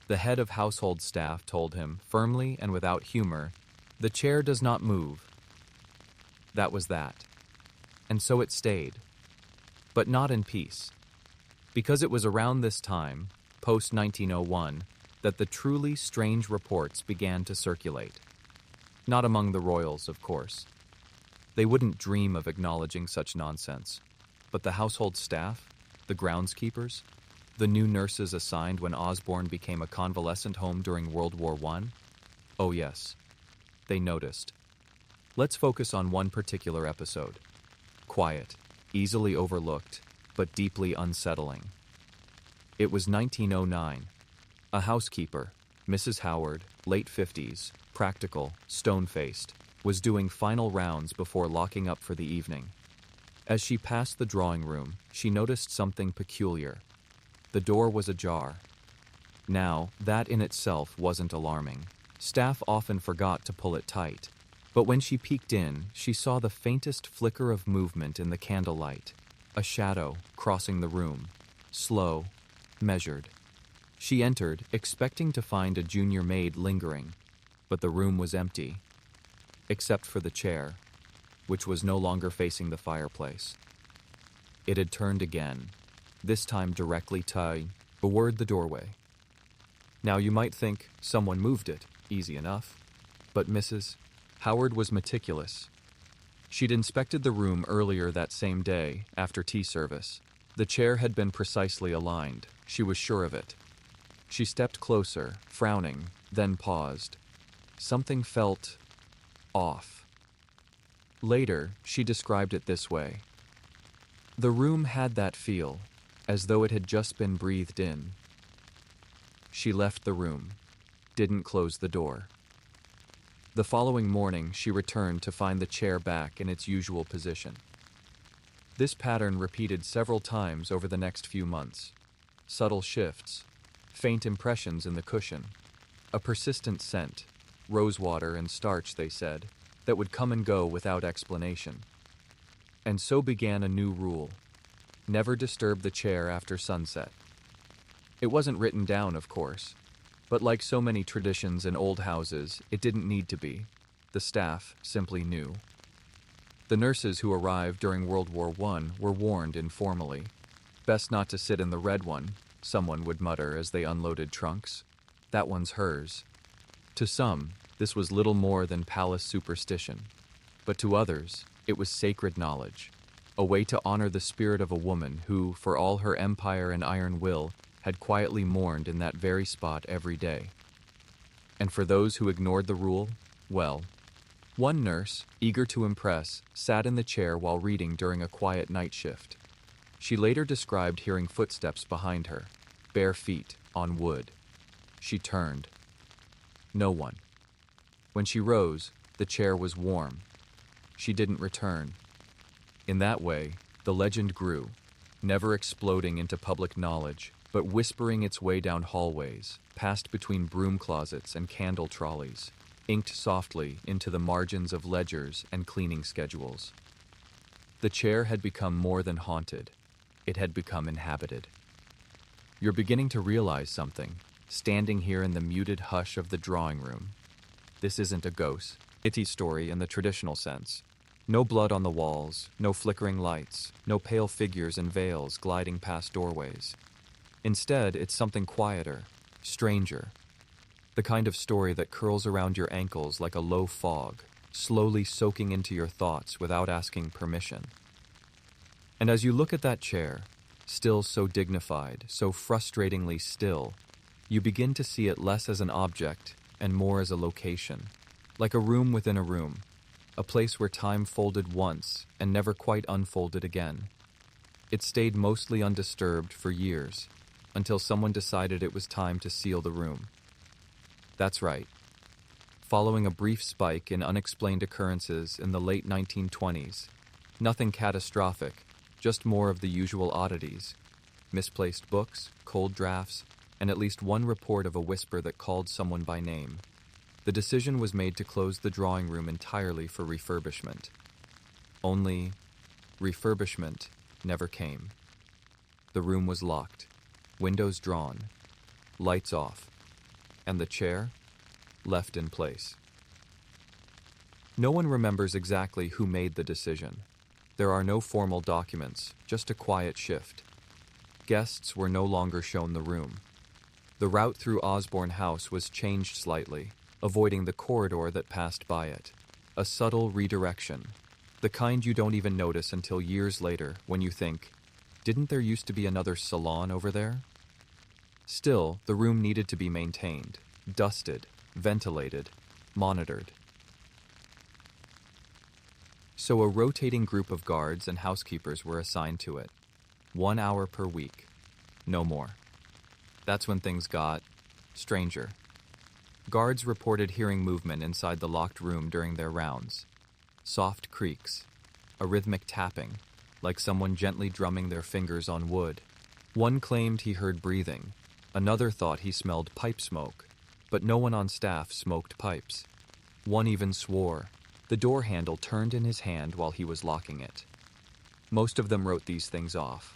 The head of household staff told him, firmly and without humor, "The chair does not move." That was that. And so it stayed. But not in peace. Because it was around this time, post-1901, that the truly strange reports began to circulate. Not among the royals, of course. They wouldn't dream of acknowledging such nonsense. But the household staff, the groundskeepers, the new nurses assigned when Osborne became a convalescent home during World War I? Oh yes, they noticed. Let's focus on one particular episode. Quiet, easily overlooked, but deeply unsettling. It was 1909. A housekeeper, Mrs. Howard, late 50s, practical, stone-faced, was doing final rounds before locking up for the evening. As she passed the drawing room, she noticed something peculiar. The door was ajar. Now, that in itself wasn't alarming. Staff often forgot to pull it tight. But when she peeked in, she saw the faintest flicker of movement in the candlelight. A shadow crossing the room. Slow, measured. She entered, expecting to find a junior maid lingering. But the room was empty. Except for the chair, which was no longer facing the fireplace. It had turned again, this time directly toward the doorway. Now you might think someone moved it, easy enough. But Mrs. Howard was meticulous. She'd inspected the room earlier that same day, after tea service. The chair had been precisely aligned, she was sure of it. She stepped closer, frowning, then paused. Something felt off. Later, she described it this way. The room had that feel, as though it had just been breathed in. She left the room, didn't close the door. The following morning, she returned to find the chair back in its usual position. This pattern repeated several times over the next few months. Subtle shifts, faint impressions in the cushion, a persistent scent, rosewater and starch, they said, that would come and go without explanation. And so began a new rule. Never disturb the chair after sunset. It wasn't written down, of course, but like so many traditions in old houses, it didn't need to be. The staff simply knew. The nurses who arrived during World War I were warned informally. Best not to sit in the red one, someone would mutter as they unloaded trunks. That one's hers. To some, this was little more than palace superstition. But to others, it was sacred knowledge, a way to honor the spirit of a woman who, for all her empire and iron will, had quietly mourned in that very spot every day. And for those who ignored the rule, well, one nurse, eager to impress, sat in the chair while reading during a quiet night shift. She later described hearing footsteps behind her, bare feet, on wood. She turned. No one. When she rose, the chair was warm. She didn't return. In that way, the legend grew, never exploding into public knowledge, but whispering its way down hallways, passed between broom closets and candle trolleys, inked softly into the margins of ledgers and cleaning schedules. The chair had become more than haunted. It had become inhabited. You're beginning to realize something, standing here in the muted hush of the drawing room. This isn't a ghost, itty story in the traditional sense. No blood on the walls, no flickering lights, no pale figures in veils gliding past doorways. Instead, it's something quieter, stranger. The kind of story that curls around your ankles like a low fog, slowly soaking into your thoughts without asking permission. And as you look at that chair, still so dignified, so frustratingly still, you begin to see it less as an object and more as a location, like a room within a room, a place where time folded once and never quite unfolded again. It stayed mostly undisturbed for years, until someone decided it was time to seal the room. That's right. Following a brief spike in unexplained occurrences in the late 1920s, nothing catastrophic, just more of the usual oddities. Misplaced books, cold drafts, and at least one report of a whisper that called someone by name. The decision was made to close the drawing room entirely for refurbishment. Only, refurbishment never came. The room was locked, windows drawn, lights off, and the chair left in place. No one remembers exactly who made the decision. There are no formal documents, just a quiet shift. Guests were no longer shown the room. The route through Osborne House was changed slightly, avoiding the corridor that passed by it. A subtle redirection, the kind you don't even notice until years later when you think, didn't there used to be another salon over there? Still, the room needed to be maintained, dusted, ventilated, monitored. So a rotating group of guards and housekeepers were assigned to it. 1 hour per week. No more. That's when things got stranger. Guards reported hearing movement inside the locked room during their rounds. Soft creaks, a rhythmic tapping, like someone gently drumming their fingers on wood. One claimed he heard breathing. Another thought he smelled pipe smoke, but no one on staff smoked pipes. One even swore. The door handle turned in his hand while he was locking it. Most of them wrote these things off.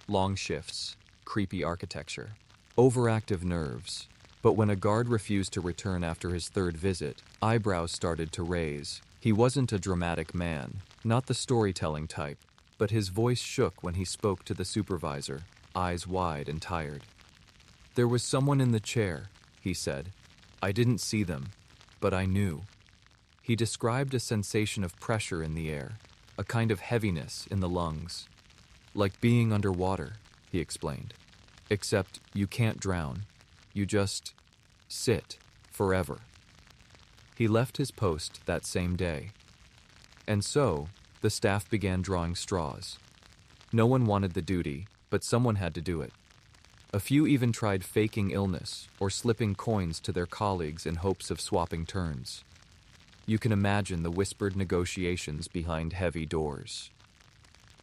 Long shifts, creepy architecture, overactive nerves. But when a guard refused to return after his third visit, eyebrows started to raise. He wasn't a dramatic man, not the storytelling type, but his voice shook when he spoke to the supervisor, eyes wide and tired. "There was someone in the chair," he said. "I didn't see them, but I knew." He described a sensation of pressure in the air, a kind of heaviness in the lungs. "Like being underwater," he explained. "Except you can't drown. You just sit forever." He left his post that same day. And so, the staff began drawing straws. No one wanted the duty, but someone had to do it. A few even tried faking illness or slipping coins to their colleagues in hopes of swapping turns. You can imagine the whispered negotiations behind heavy doors.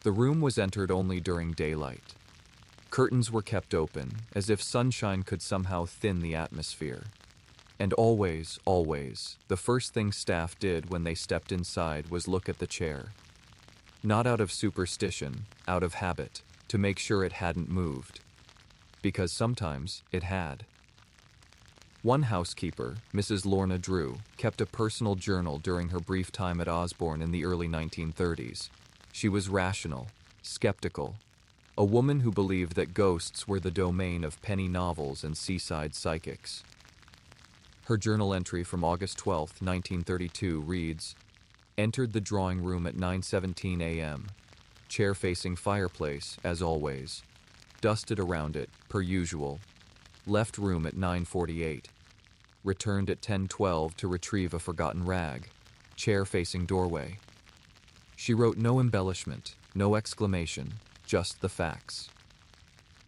The room was entered only during daylight. Curtains were kept open, as if sunshine could somehow thin the atmosphere. And always, the first thing staff did when they stepped inside was look at the chair. Not out of superstition, out of habit, to make sure it hadn't moved. Because sometimes it had. One housekeeper, Mrs. Lorna Drew, kept a personal journal during her brief time at Osborne in the early 1930s. She was rational, skeptical, a woman who believed that ghosts were the domain of penny novels and seaside psychics. Her journal entry from August 12, 1932 reads, "Entered the drawing room at 9:17 a.m. Chair facing fireplace, as always. Dusted around it, per usual. Left room at 9:48. Returned at 10:12 to retrieve a forgotten rag. Chair facing doorway." She wrote no embellishment, no exclamation, just the facts.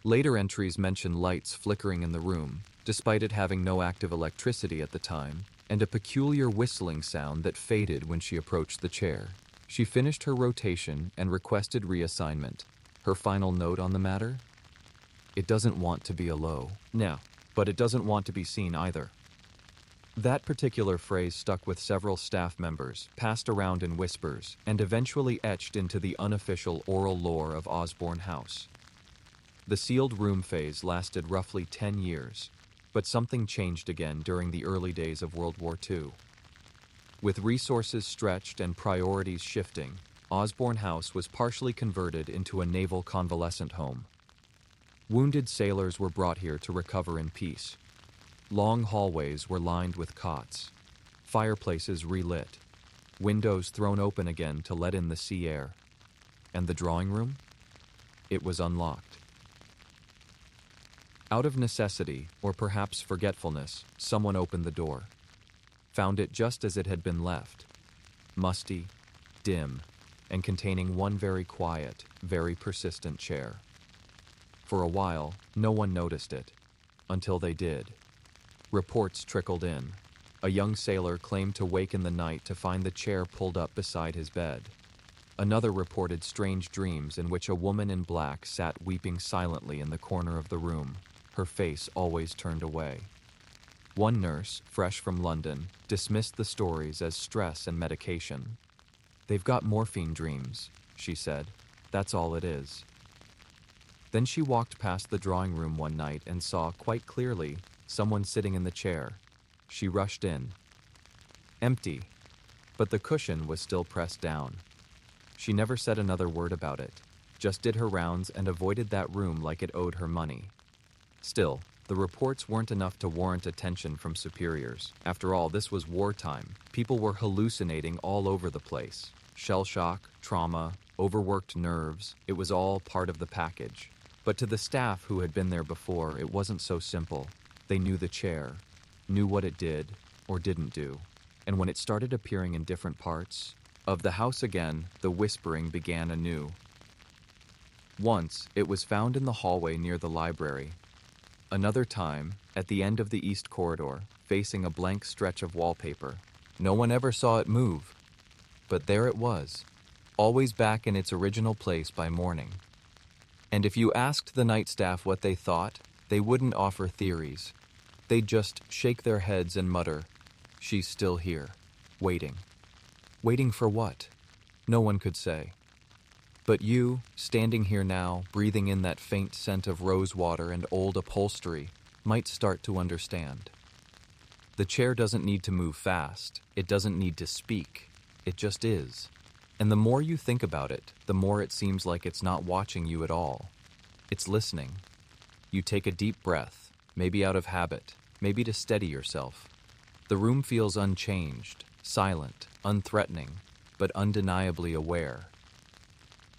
Later entries mention lights flickering in the room, despite it having no active electricity at the time, and a peculiar whistling sound that faded when she approached the chair. She finished her rotation and requested reassignment. Her final note on the matter? "It doesn't want to be a low." No, but it doesn't want to be seen either. That particular phrase stuck with several staff members, passed around in whispers, and eventually etched into the unofficial oral lore of Osborne House. The sealed room phase lasted roughly 10 years, but something changed again during the early days of World War II. With resources stretched and priorities shifting, Osborne House was partially converted into a naval convalescent home. Wounded sailors were brought here to recover in peace. Long hallways were lined with cots, fireplaces relit, windows thrown open again to let in the sea air. And the drawing room? It was unlocked. Out of necessity, or perhaps forgetfulness, someone opened the door. Found it just as it had been left, musty, dim, and containing one very quiet, very persistent chair. For a while, no one noticed it, until they did. Reports trickled in. A young sailor claimed to wake in the night to find the chair pulled up beside his bed. Another reported strange dreams in which a woman in black sat weeping silently in the corner of the room, her face always turned away. One nurse, fresh from London, dismissed the stories as stress and medication. "They've got morphine dreams," she said. "That's all it is." Then she walked past the drawing room one night and saw, quite clearly, someone sitting in the chair. She rushed in. Empty, but the cushion was still pressed down. She never said another word about it, just did her rounds and avoided that room like it owed her money. Still, the reports weren't enough to warrant attention from superiors. After all, this was wartime. People were hallucinating all over the place. Shell shock, trauma, overworked nerves, it was all part of the package. But to the staff who had been there before, it wasn't so simple. They knew the chair, knew what it did or didn't do. And when it started appearing in different parts of the house again, the whispering began anew. Once, it was found in the hallway near the library. Another time, at the end of the east corridor, facing a blank stretch of wallpaper. No one ever saw it move. But there it was, always back in its original place by morning. And if you asked the night staff what they thought, they wouldn't offer theories. They'd just shake their heads and mutter, "She's still here, waiting." Waiting for what? No one could say. But you, standing here now, breathing in that faint scent of rosewater and old upholstery, might start to understand. The chair doesn't need to move fast. It doesn't need to speak. It just is. And the more you think about it, the more it seems like it's not watching you at all. It's listening. You take a deep breath, maybe out of habit, maybe to steady yourself. The room feels unchanged, silent, unthreatening, but undeniably aware.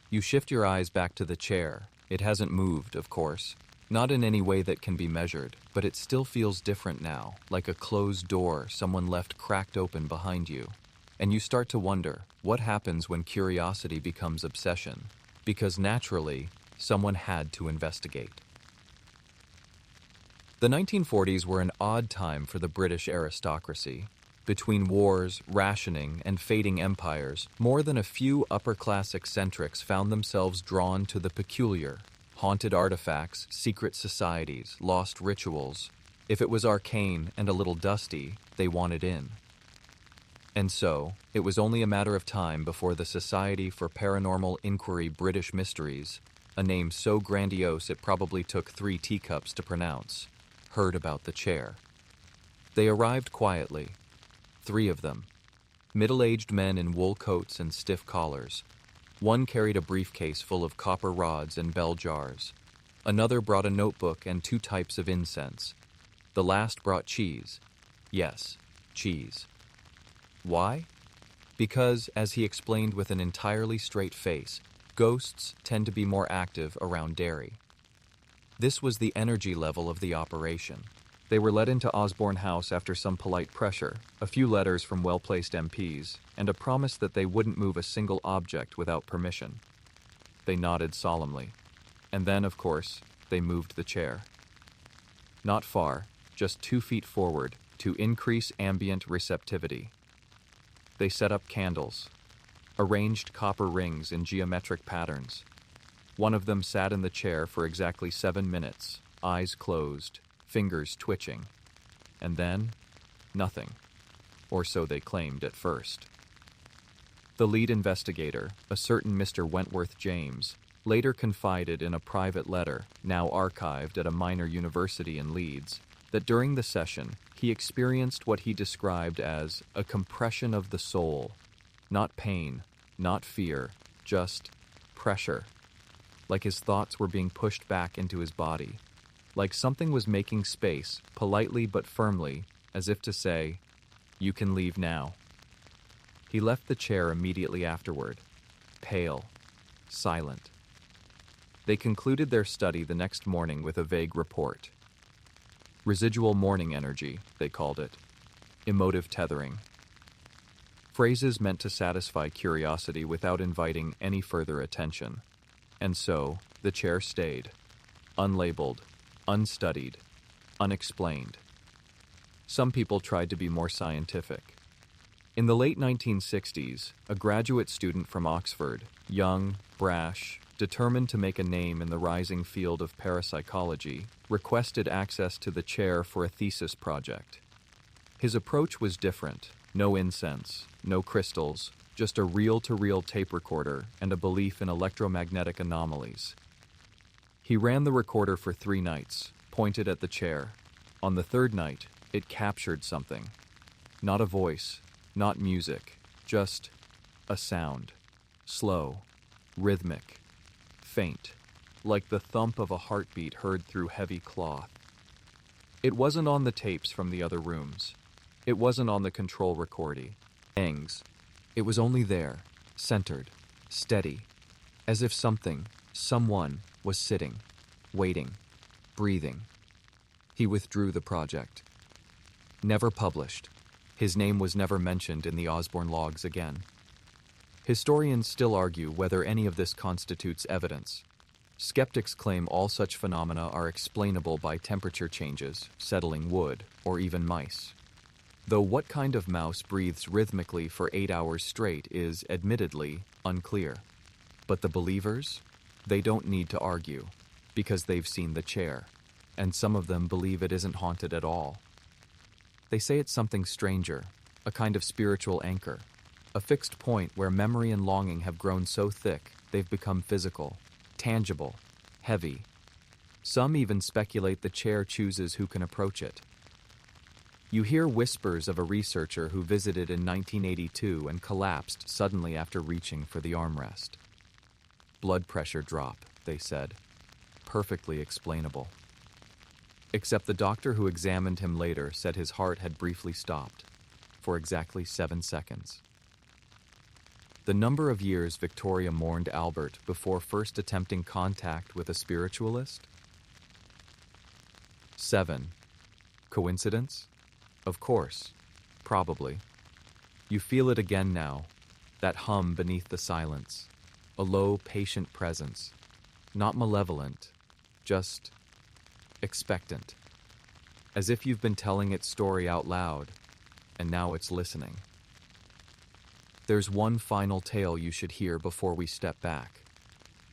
You shift your eyes back to the chair. It hasn't moved, of course. Not in any way that can be measured, but it still feels different now, like a closed door someone left cracked open behind you. And you start to wonder, what happens when curiosity becomes obsession? Because naturally, someone had to investigate. The 1940s were an odd time for the British aristocracy. Between wars, rationing, and fading empires, more than a few upper-class eccentrics found themselves drawn to the peculiar. Haunted artifacts, secret societies, lost rituals. If it was arcane and a little dusty, they wanted in. And so, it was only a matter of time before the Society for Paranormal Inquiry British Mysteries, a name so grandiose it probably took 3 teacups to pronounce, heard about the chair. They arrived quietly. 3 of them, middle-aged men in wool coats and stiff collars. One carried a briefcase full of copper rods and bell jars. Another brought a notebook and 2 types of incense. The last brought cheese. Yes, cheese. Why? Because, as he explained with an entirely straight face, ghosts tend to be more active around dairy. This was the energy level of the operation. They were led into Osborne House after some polite pressure, a few letters from well-placed MPs, and a promise that they wouldn't move a single object without permission. They nodded solemnly. And then, of course, they moved the chair. Not far, just 2 feet forward, to increase ambient receptivity. They set up candles, arranged copper rings in geometric patterns. One of them sat in the chair for exactly 7 minutes, eyes closed, fingers twitching. And then, nothing. Or so they claimed at first. The lead investigator, a certain Mr. Wentworth James, later confided in a private letter, now archived at a minor university in Leeds, that during the session, he experienced what he described as a compression of the soul. Not pain, not fear, just pressure. Like his thoughts were being pushed back into his body. Like something was making space, politely but firmly, as if to say, "You can leave now." He left the chair immediately afterward, pale, silent. They concluded their study the next morning with a vague report. Residual morning energy, they called it. Emotive tethering. Phrases meant to satisfy curiosity without inviting any further attention. And so, the chair stayed. Unlabeled, unstudied, unexplained. Some people tried to be more scientific. In the late 1960s, a graduate student from Oxford, young, brash, determined to make a name in the rising field of parapsychology, requested access to the chair for a thesis project. His approach was different. No incense, no crystals, just a reel-to-reel tape recorder and a belief in electromagnetic anomalies. He ran the recorder for 3 nights, pointed at the chair. On the 3rd night, it captured something. Not a voice, not music, just a sound. Slow, rhythmic, faint, like the thump of a heartbeat heard through heavy cloth. It wasn't on the tapes from the other rooms. It wasn't on the control recording. Bangs. It was only there, centered, steady, as if something, someone, was sitting, waiting, breathing. He withdrew the project. Never published. His name was never mentioned in the Osborne logs again. Historians still argue whether any of this constitutes evidence. Skeptics claim all such phenomena are explainable by temperature changes, settling wood, or even mice. Though what kind of mouse breathes rhythmically for 8 hours straight is, admittedly, unclear. But the believers? They don't need to argue, because they've seen the chair, and some of them believe it isn't haunted at all. They say it's something stranger, a kind of spiritual anchor, a fixed point where memory and longing have grown so thick they've become physical, tangible, heavy. Some even speculate the chair chooses who can approach it. You hear whispers of a researcher who visited in 1982 and collapsed suddenly after reaching for the armrest. Blood pressure drop, they said. Perfectly explainable. Except the doctor who examined him later said his heart had briefly stopped, for exactly 7 seconds. The number of years Victoria mourned Albert before first attempting contact with a spiritualist? 7. Coincidence? Of course. Probably. You feel it again now, that hum beneath the silence, a low, patient presence, not malevolent, just expectant, as if you've been telling its story out loud, and now it's listening. There's one final tale you should hear before we step back.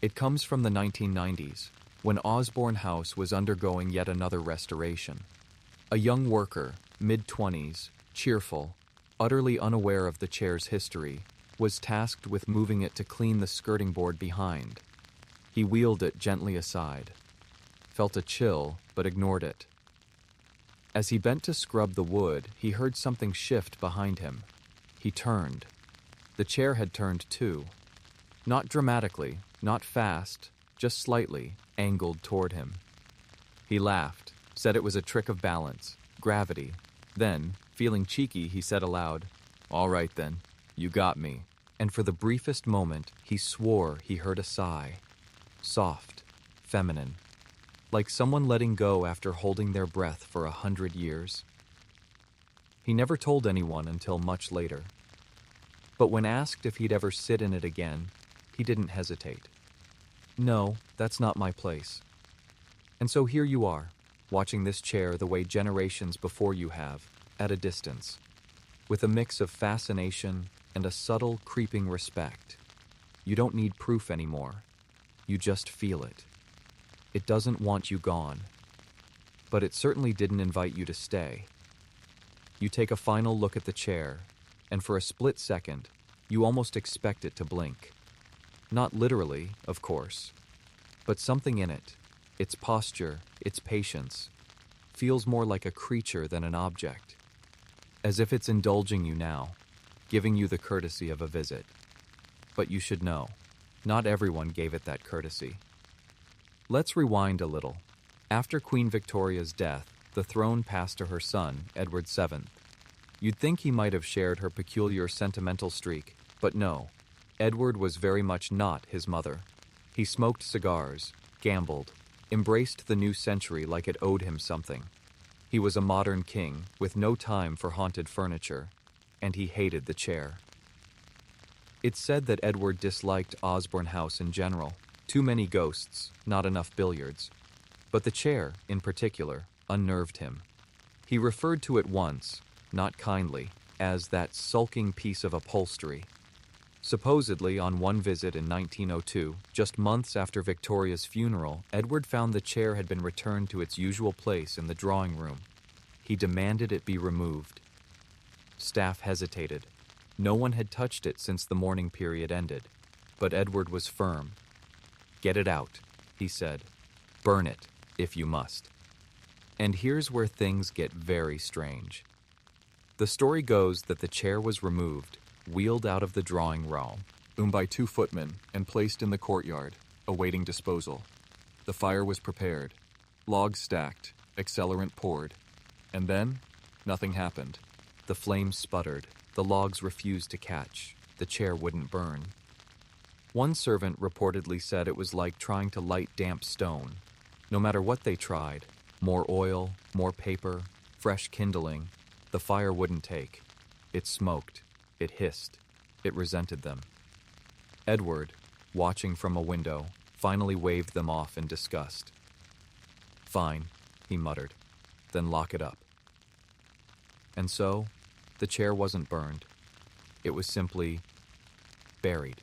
It comes from the 1990s, when Osborne House was undergoing yet another restoration. A young worker, mid-20s, cheerful, utterly unaware of the chair's history, was tasked with moving it to clean the skirting board behind. He wheeled it gently aside, felt a chill, but ignored it. As he bent to scrub the wood, he heard something shift behind him. He turned. The chair had turned too. Not dramatically, not fast, just slightly, angled toward him. He laughed, said it was a trick of balance, gravity. Then, feeling cheeky, he said aloud, "All right then, you got me." And for the briefest moment, he swore he heard a sigh. Soft, feminine, like someone letting go after holding their breath for 100 years. He never told anyone until much later. But when asked if he'd ever sit in it again, he didn't hesitate. "No, that's not my place." And so here you are, watching this chair the way generations before you have, at a distance, with a mix of fascination and a subtle, creeping respect. You don't need proof anymore. You just feel it. It doesn't want you gone. But it certainly didn't invite you to stay. You take a final look at the chair, and for a split second, you almost expect it to blink. Not literally, of course, But something in it, its posture, its patience, feels more like a creature than an object, as if it's indulging you now, giving you the courtesy of a visit. But you should know, not everyone gave it that courtesy. Let's rewind a little. After Queen Victoria's death, the throne passed to her son, Edward VII. You'd think he might have shared her peculiar sentimental streak, but no. Edward was very much not his mother. He smoked cigars, gambled, embraced the new century like it owed him something. He was a modern king with no time for haunted furniture, and he hated the chair. It's said that Edward disliked Osborne House in general. Too many ghosts, not enough billiards. But the chair, in particular, unnerved him. He referred to it once, not kindly, as that sulking piece of upholstery. Supposedly, on one visit in 1902, just months after Victoria's funeral, Edward found the chair had been returned to its usual place in the drawing room. He demanded it be removed. Staff hesitated. No one had touched it since the mourning period ended, but Edward was firm. "Get it out," he said. "Burn it, if you must." And here's where things get very strange. The story goes that the chair was removed, wheeled out of the drawing room by 2 footmen, and placed in the courtyard, awaiting disposal. The fire was prepared, logs stacked, accelerant poured, and then nothing happened. The flames sputtered, the logs refused to catch, the chair wouldn't burn. One servant reportedly said it was like trying to light damp stone. No matter what they tried, more oil, more paper, fresh kindling, the fire wouldn't take. It smoked, it hissed, it resented them. Edward, watching from a window, finally waved them off in disgust. "Fine," he muttered, "then lock it up." And so, the chair wasn't burned. It was simply buried.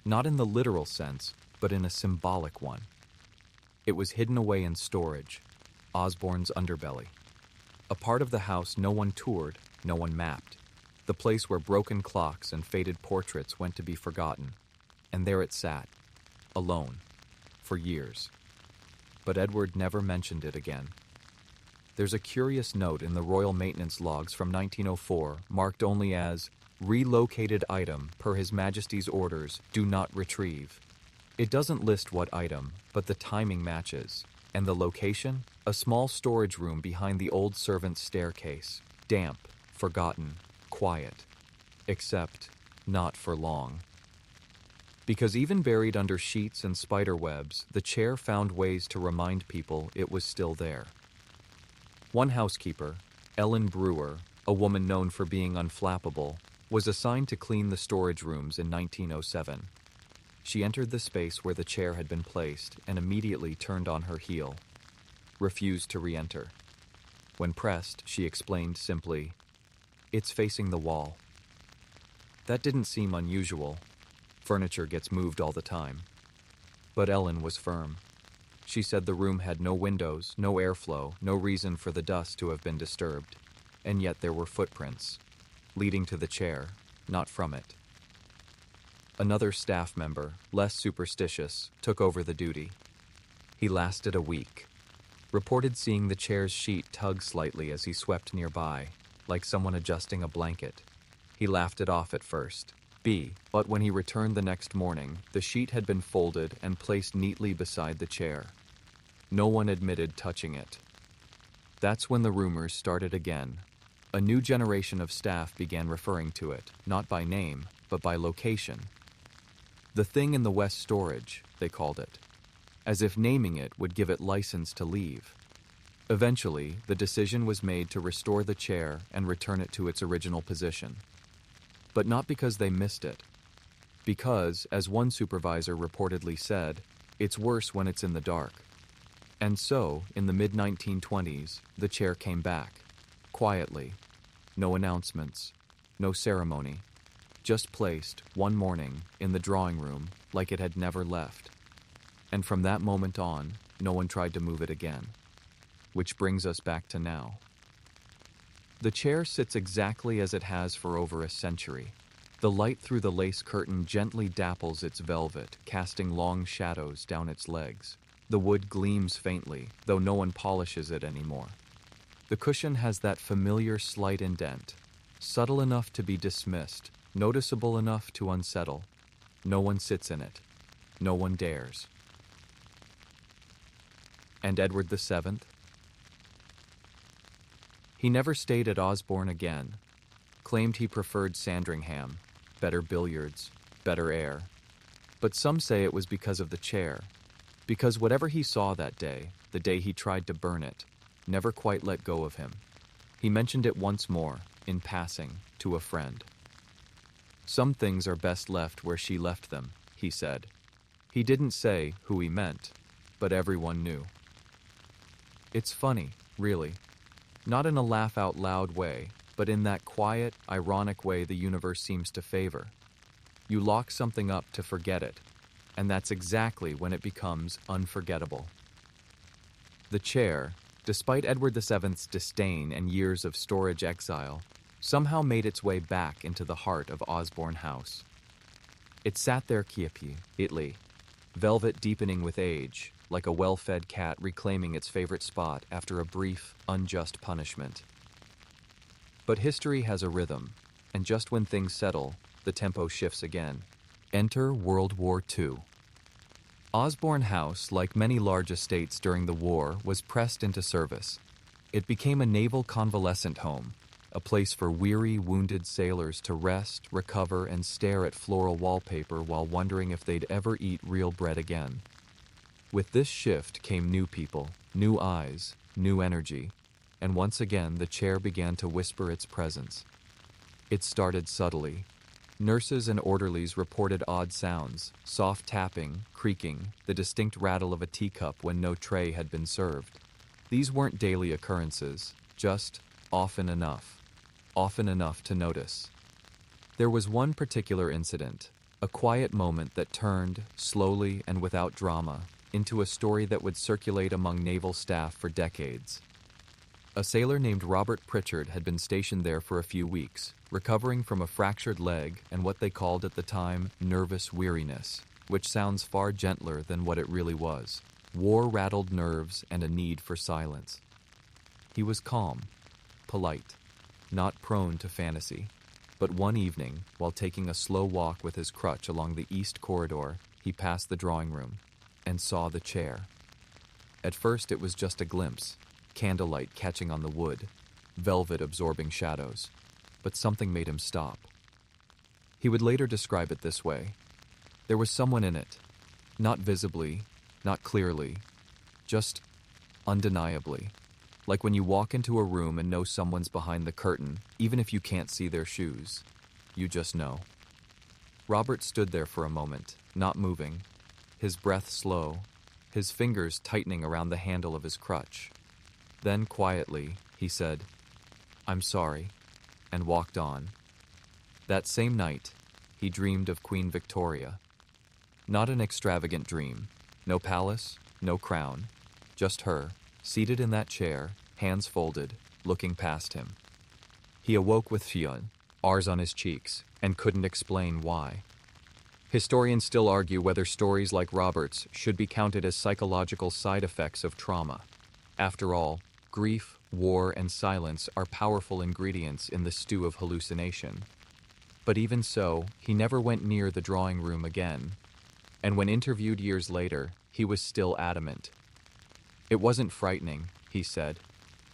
Not in the literal sense, but in a symbolic one. It was hidden away in storage, Osborne's underbelly. A part of the house no one toured, no one mapped. The place where broken clocks and faded portraits went to be forgotten. And there it sat, alone, for years. But Edward never mentioned it again. There's a curious note in the Royal Maintenance logs from 1904, marked only as relocated item per His Majesty's orders, do not retrieve. It doesn't list what item, but the timing matches. And the location? A small storage room behind the old servant's staircase. Damp, forgotten, quiet. Except, not for long. Because even buried under sheets and spider webs, the chair found ways to remind people it was still there. One housekeeper, Ellen Brewer, a woman known for being unflappable, was assigned to clean the storage rooms in 1907. She entered the space where the chair had been placed and immediately turned on her heel, refused to re-enter. When pressed, she explained simply, "It's facing the wall." That didn't seem unusual. Furniture gets moved all the time. But Ellen was firm. She said the room had no windows, no airflow, no reason for the dust to have been disturbed. And yet there were footprints, leading to the chair, not from it. Another staff member, less superstitious, took over the duty. He lasted a week. Reported seeing the chair's sheet tug slightly as he swept nearby, like someone adjusting a blanket. He laughed it off at first. But when he returned the next morning, the sheet had been folded and placed neatly beside the chair. No one admitted touching it. That's when the rumors started again. A new generation of staff began referring to it, not by name, but by location. The thing in the West Storage, they called it, as if naming it would give it license to leave. Eventually, the decision was made to restore the chair and return it to its original position. But not because they missed it. Because, as one supervisor reportedly said, it's worse when it's in the dark. And so, in the mid-1920s, the chair came back. Quietly. No announcements. No ceremony. Just placed, one morning, in the drawing room, like it had never left. And from that moment on, no one tried to move it again. Which brings us back to now. The chair sits exactly as it has for over a century. The light through the lace curtain gently dapples its velvet, casting long shadows down its legs. The wood gleams faintly, though no one polishes it anymore. The cushion has that familiar slight indent, subtle enough to be dismissed, noticeable enough to unsettle. No one sits in it. No one dares. And Edward VII? He never stayed at Osborne again. Claimed he preferred Sandringham, better billiards, better air. But some say it was because of the chair. Because whatever he saw that day, the day he tried to burn it, never quite let go of him. He mentioned it once more, in passing, to a friend. Some things are best left where she left them, he said. He didn't say who he meant, but everyone knew. It's funny, really. Not in a laugh-out-loud way, but in that quiet, ironic way the universe seems to favor. You lock something up to forget it, and that's exactly when it becomes unforgettable. The chair, despite Edward VII's disdain and years of storage exile, somehow made its way back into the heart of Osborne House. It sat there quietly, velvet deepening with age, like a well-fed cat reclaiming its favorite spot after a brief, unjust punishment. But history has a rhythm, and just when things settle, the tempo shifts again. Enter World War II. Osborne House, like many large estates during the war, was pressed into service. It became a naval convalescent home, a place for weary, wounded sailors to rest, recover, and stare at floral wallpaper while wondering if they'd ever eat real bread again. With this shift came new people, new eyes, new energy, and once again the chair began to whisper its presence. It started subtly. Nurses and orderlies reported odd sounds, soft tapping, creaking, the distinct rattle of a teacup when no tray had been served. These weren't daily occurrences, just often enough to notice. There was one particular incident, a quiet moment that turned, slowly and without drama, into a story that would circulate among naval staff for decades. A sailor named Robert Pritchard had been stationed there for a few weeks, recovering from a fractured leg and what they called at the time nervous weariness, which sounds far gentler than what it really was. War-rattled nerves and a need for silence. He was calm, polite, not prone to fantasy. But one evening, while taking a slow walk with his crutch along the east corridor, he passed the drawing room and saw the chair. At first it was just a glimpse, candlelight catching on the wood, velvet absorbing shadows, but something made him stop. He would later describe it this way. There was someone in it, not visibly, not clearly, just undeniably. Like when you walk into a room and know someone's behind the curtain, even if you can't see their shoes. You just know. Robert stood there for a moment, not moving, his breath slow, his fingers tightening around the handle of his crutch. Then, quietly, he said, "I'm sorry," and walked on. That same night, he dreamed of Queen Victoria. Not an extravagant dream. No palace, no crown. Just her, seated in that chair, hands folded, looking past him. He awoke with fionn, R's on his cheeks, and couldn't explain why. Historians still argue whether stories like Robert's should be counted as psychological side effects of trauma. After all, grief, war, and silence are powerful ingredients in the stew of hallucination. But even so, he never went near the drawing room again. And when interviewed years later, he was still adamant. It wasn't frightening, he said.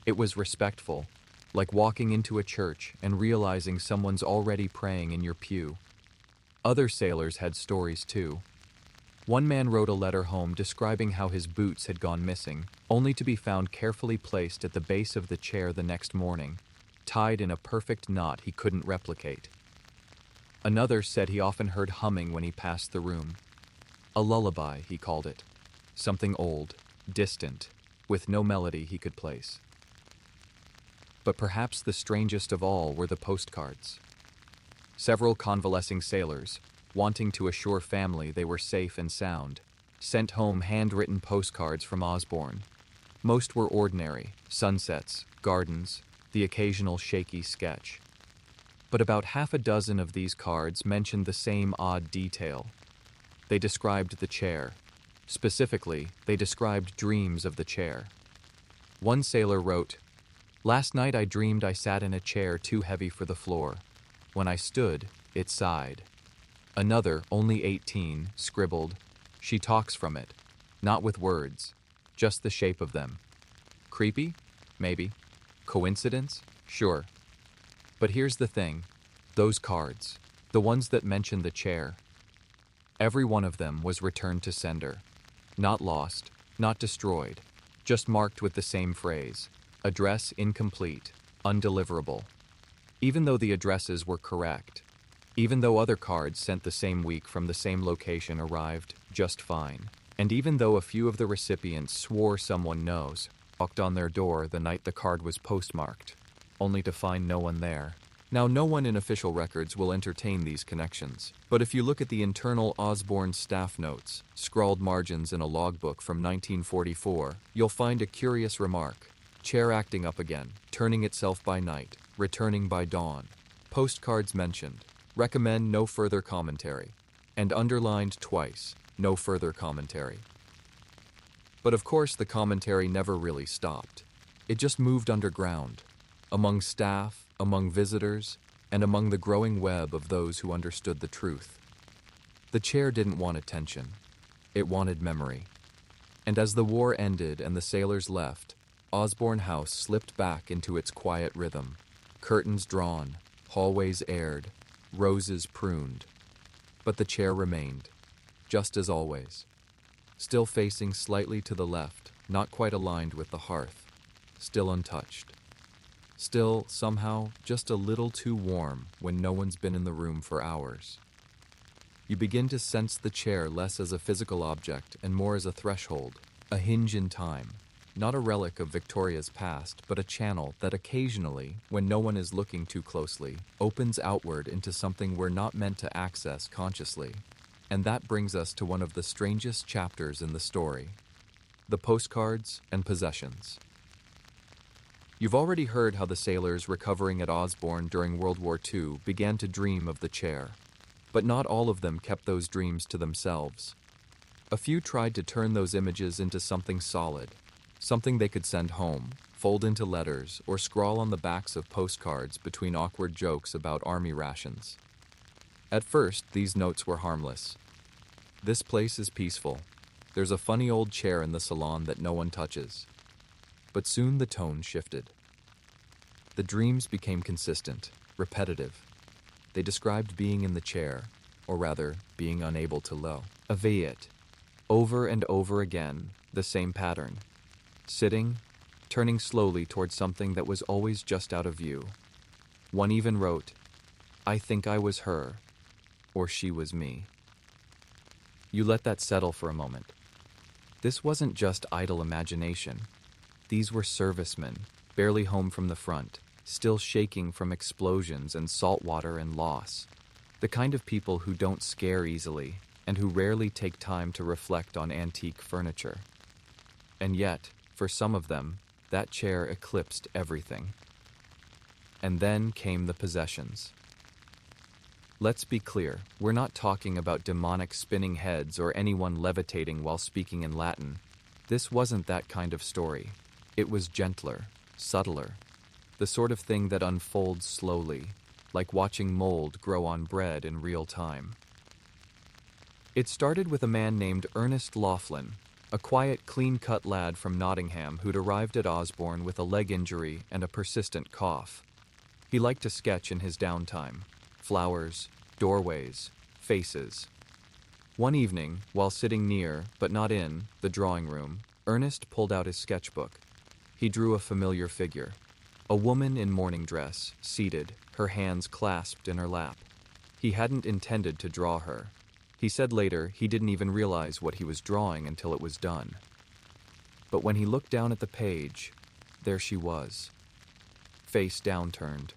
It was respectful, like walking into a church and realizing someone's already praying in your pew. Other sailors had stories too. One man wrote a letter home describing how his boots had gone missing, only to be found carefully placed at the base of the chair the next morning, tied in a perfect knot he couldn't replicate. Another said he often heard humming when he passed the room. A lullaby, he called it. Something old, distant, with no melody he could place. But perhaps the strangest of all were the postcards. Several convalescing sailors, wanting to assure family they were safe and sound, sent home handwritten postcards from Osborne. Most were ordinary, sunsets, gardens, the occasional shaky sketch. But about half a dozen of these cards mentioned the same odd detail. They described the chair. Specifically, they described dreams of the chair. One sailor wrote, "Last night I dreamed I sat in a chair too heavy for the floor. When I stood, it sighed." Another, only 18, scribbled, "She talks from it. Not with words, just the shape of them." Creepy? Maybe. Coincidence? Sure. But here's the thing. Those cards, the ones that mention the chair, every one of them was returned to sender. Not lost, not destroyed, just marked with the same phrase. Address incomplete, undeliverable. Even though the addresses were correct, even though other cards sent the same week from the same location arrived just fine, and even though a few of the recipients swore someone knocked on their door the night the card was postmarked, only to find no one there. Now, no one in official records will entertain these connections, but if you look at the internal Osborne staff notes, scrawled margins in a logbook from 1944, you'll find a curious remark. Chair acting up again, turning itself by night, returning by dawn. Postcards mentioned. Recommend no further commentary. And underlined twice, no further commentary. But of course the commentary never really stopped. It just moved underground, among staff, among visitors, and among the growing web of those who understood the truth. The chair didn't want attention. It wanted memory. And as the war ended and the sailors left, Osborne House slipped back into its quiet rhythm. Curtains drawn, hallways aired, roses pruned. But the chair remained, just as always. Still facing slightly to the left, not quite aligned with the hearth. Still untouched. Still, somehow, just a little too warm when no one's been in the room for hours. You begin to sense the chair less as a physical object and more as a threshold, a hinge in time. Not a relic of Victoria's past, but a channel that occasionally, when no one is looking too closely, opens outward into something we're not meant to access consciously. And that brings us to one of the strangest chapters in the story: the postcards and possessions. You've already heard how the sailors recovering at Osborne during World War II began to dream of the chair. But not all of them kept those dreams to themselves. A few tried to turn those images into something solid, something they could send home, fold into letters, or scrawl on the backs of postcards between awkward jokes about army rations. At first, these notes were harmless. "This place is peaceful. There's a funny old chair in the salon that no one touches." But soon the tone shifted. The dreams became consistent, repetitive. They described being in the chair, or rather, being unable to evade it. Over and over again, the same pattern. Sitting, turning slowly towards something that was always just out of view. One even wrote, "I think I was her, or she was me." You let that settle for a moment. This wasn't just idle imagination. These were servicemen, barely home from the front, still shaking from explosions and salt water and loss. The kind of people who don't scare easily, and who rarely take time to reflect on antique furniture. And yet, for some of them, that chair eclipsed everything. And then came the possessions. Let's be clear, we're not talking about demonic spinning heads or anyone levitating while speaking in Latin. This wasn't that kind of story. It was gentler, subtler, the sort of thing that unfolds slowly, like watching mold grow on bread in real time. It started with a man named Ernest Laughlin, a quiet, clean-cut lad from Nottingham who'd arrived at Osborne with a leg injury and a persistent cough. He liked to sketch in his downtime. Flowers, doorways, faces. One evening, while sitting near, but not in, the drawing room, Ernest pulled out his sketchbook. He drew a familiar figure. A woman in morning dress, seated, her hands clasped in her lap. He hadn't intended to draw her. He said later he didn't even realize what he was drawing until it was done. But when he looked down at the page, there she was. Face downturned,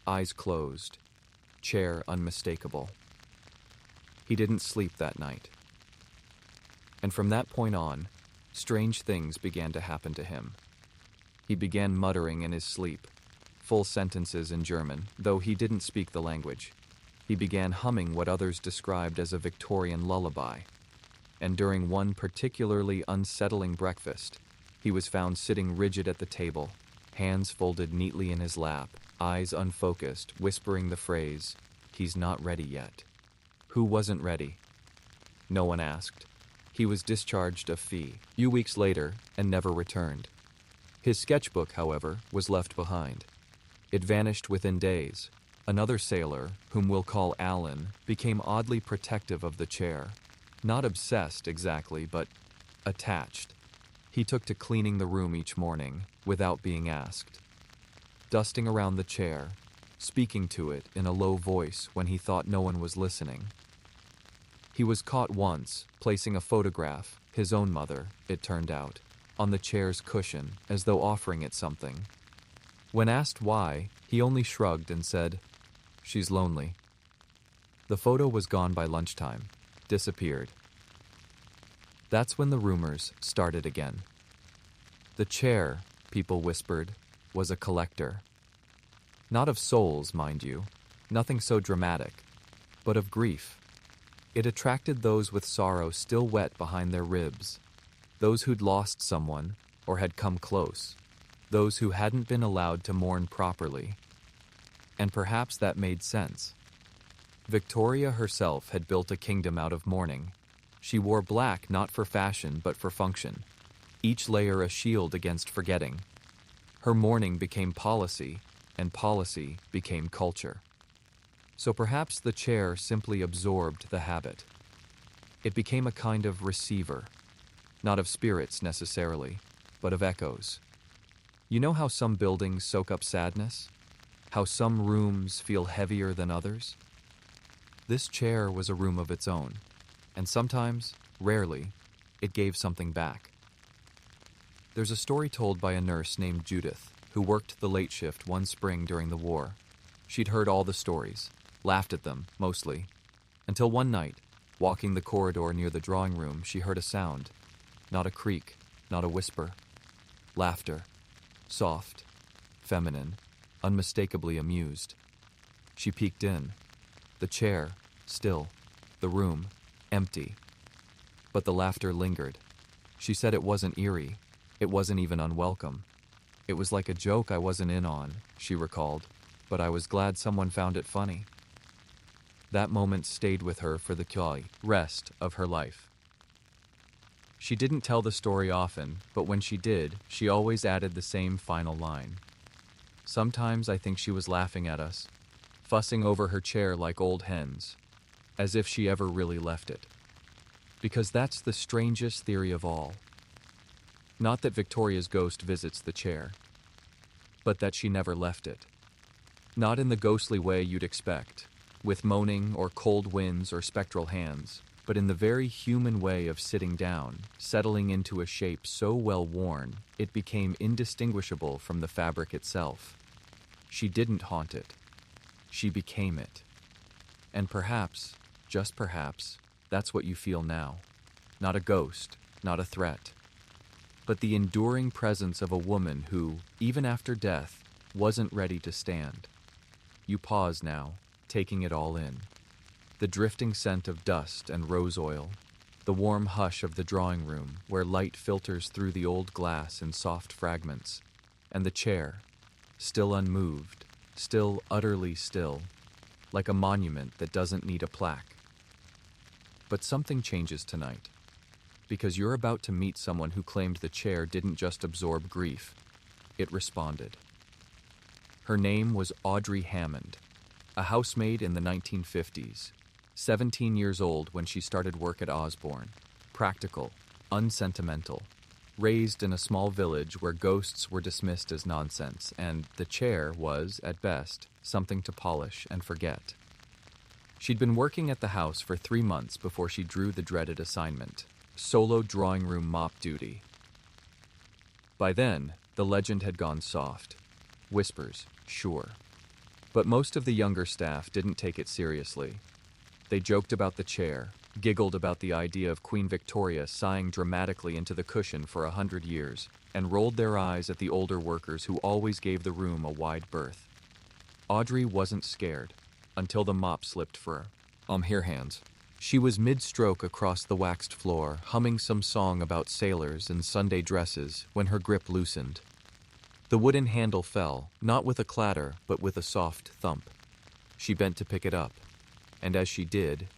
eyes closed, chair unmistakable. He didn't sleep that night. And from that point on, strange things began to happen to him. He began muttering in his sleep, full sentences in German, though he didn't speak the language. He began humming what others described as a Victorian lullaby. And during one particularly unsettling breakfast, he was found sitting rigid at the table, hands folded neatly in his lap, eyes unfocused, whispering the phrase, "He's not ready yet." Who wasn't ready? No one asked. He was discharged a fee, a few weeks later, and never returned. His sketchbook, however, was left behind. It vanished within days. Another sailor, whom we'll call Alan, became oddly protective of the chair. Not obsessed exactly, but attached. He took to cleaning the room each morning, without being asked. Dusting around the chair, speaking to it in a low voice when he thought no one was listening. He was caught once, placing a photograph, his own mother, it turned out, on the chair's cushion, as though offering it something. When asked why, he only shrugged and said, "She's lonely." The photo was gone by lunchtime, disappeared. That's when the rumors started again. The chair, people whispered, was a collector. Not of souls, mind you, nothing so dramatic, but of grief. It attracted those with sorrow still wet behind their ribs, those who'd lost someone or had come close, those who hadn't been allowed to mourn properly. And perhaps that made sense. Victoria herself had built a kingdom out of mourning. She wore black not for fashion but for function, each layer a shield against forgetting. Her mourning became policy, and policy became culture. So perhaps the chair simply absorbed the habit. It became a kind of receiver, not of spirits necessarily, but of echoes. You know how some buildings soak up sadness? How some rooms feel heavier than others? This chair was a room of its own, and sometimes, rarely, it gave something back. There's a story told by a nurse named Judith, who worked the late shift one spring during the war. She'd heard all the stories, laughed at them, mostly, until one night, walking the corridor near the drawing room, she heard a sound. Not a creak, not a whisper. Laughter. Soft, feminine, unmistakably amused. She peeked in. The chair, still. The room, empty. But the laughter lingered. She said it wasn't eerie. It wasn't even unwelcome. It was like a joke I wasn't in on, she recalled, but I was glad someone found it funny. That moment stayed with her for the rest of her life. She didn't tell the story often, but when she did, she always added the same final line. Sometimes I think she was laughing at us, fussing over her chair like old hens, as if she ever really left it. Because that's the strangest theory of all. Not that Victoria's ghost visits the chair, but that she never left it. Not in the ghostly way you'd expect, with moaning or cold winds or spectral hands, but in the very human way of sitting down, settling into a shape so well worn, it became indistinguishable from the fabric itself. She didn't haunt it. She became it. And perhaps, just perhaps, that's what you feel now. Not a ghost, not a threat, but the enduring presence of a woman who, even after death, wasn't ready to stand. You pause now, taking it all in. The drifting scent of dust and rose oil, the warm hush of the drawing room where light filters through the old glass in soft fragments, and the chair, still unmoved, still utterly still, like a monument that doesn't need a plaque. But something changes tonight, because you're about to meet someone who claimed the chair didn't just absorb grief, it responded. Her name was Audrey Hammond, a housemaid in the 1950s, 17 years old when she started work at Osborne, practical, unsentimental, raised in a small village where ghosts were dismissed as nonsense, and the chair was, at best, something to polish and forget. She'd been working at the house for 3 months before she drew the dreaded assignment, solo drawing room mop duty. By then, the legend had gone soft. Whispers, sure. But most of the younger staff didn't take it seriously. They joked about the chair, giggled about the idea of Queen Victoria sighing dramatically into the cushion for 100 years, and rolled their eyes at the older workers who always gave the room a wide berth. Audrey wasn't scared, until the mop slipped for her. Here, hands. She was mid-stroke across the waxed floor, humming some song about sailors and Sunday dresses, when her grip loosened. The wooden handle fell, not with a clatter, but with a soft thump. She bent to pick it up, and as she did,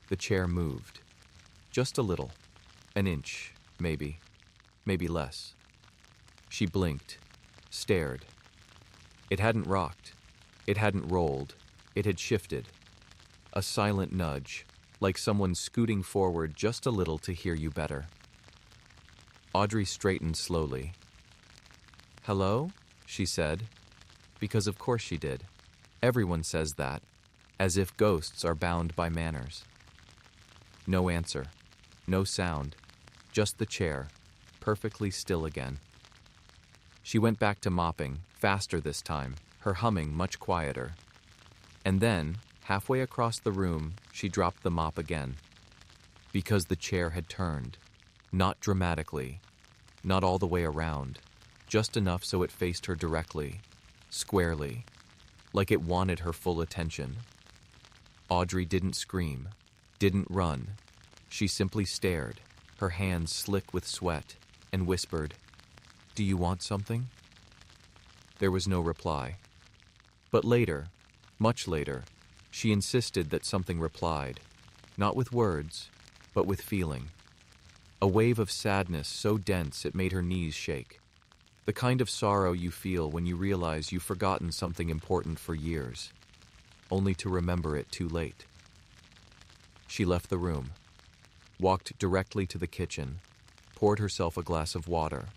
the chair moved. Just a little. An inch, maybe. Maybe less. She blinked, stared. It hadn't rocked. It hadn't rolled. It had shifted. A silent nudge, like someone scooting forward just a little to hear you better. Audrey straightened slowly. "Hello?" she said. Because of course she did. Everyone says that, as if ghosts are bound by manners. No answer. No sound. Just the chair, perfectly still again. She went back to mopping, faster this time, her humming much quieter. And then, halfway across the room, she dropped the mop again. Because the chair had turned. Not dramatically. Not all the way around. Just enough so it faced her directly. Squarely. Like it wanted her full attention. Audrey didn't scream. Didn't run. She simply stared, her hands slick with sweat, and whispered, "Do you want something?" There was no reply. But later, much later, she insisted that something replied, not with words, but with feeling. A wave of sadness so dense it made her knees shake. The kind of sorrow you feel when you realize you've forgotten something important for years, only to remember it too late. She left the room, walked directly to the kitchen, poured herself a glass of water,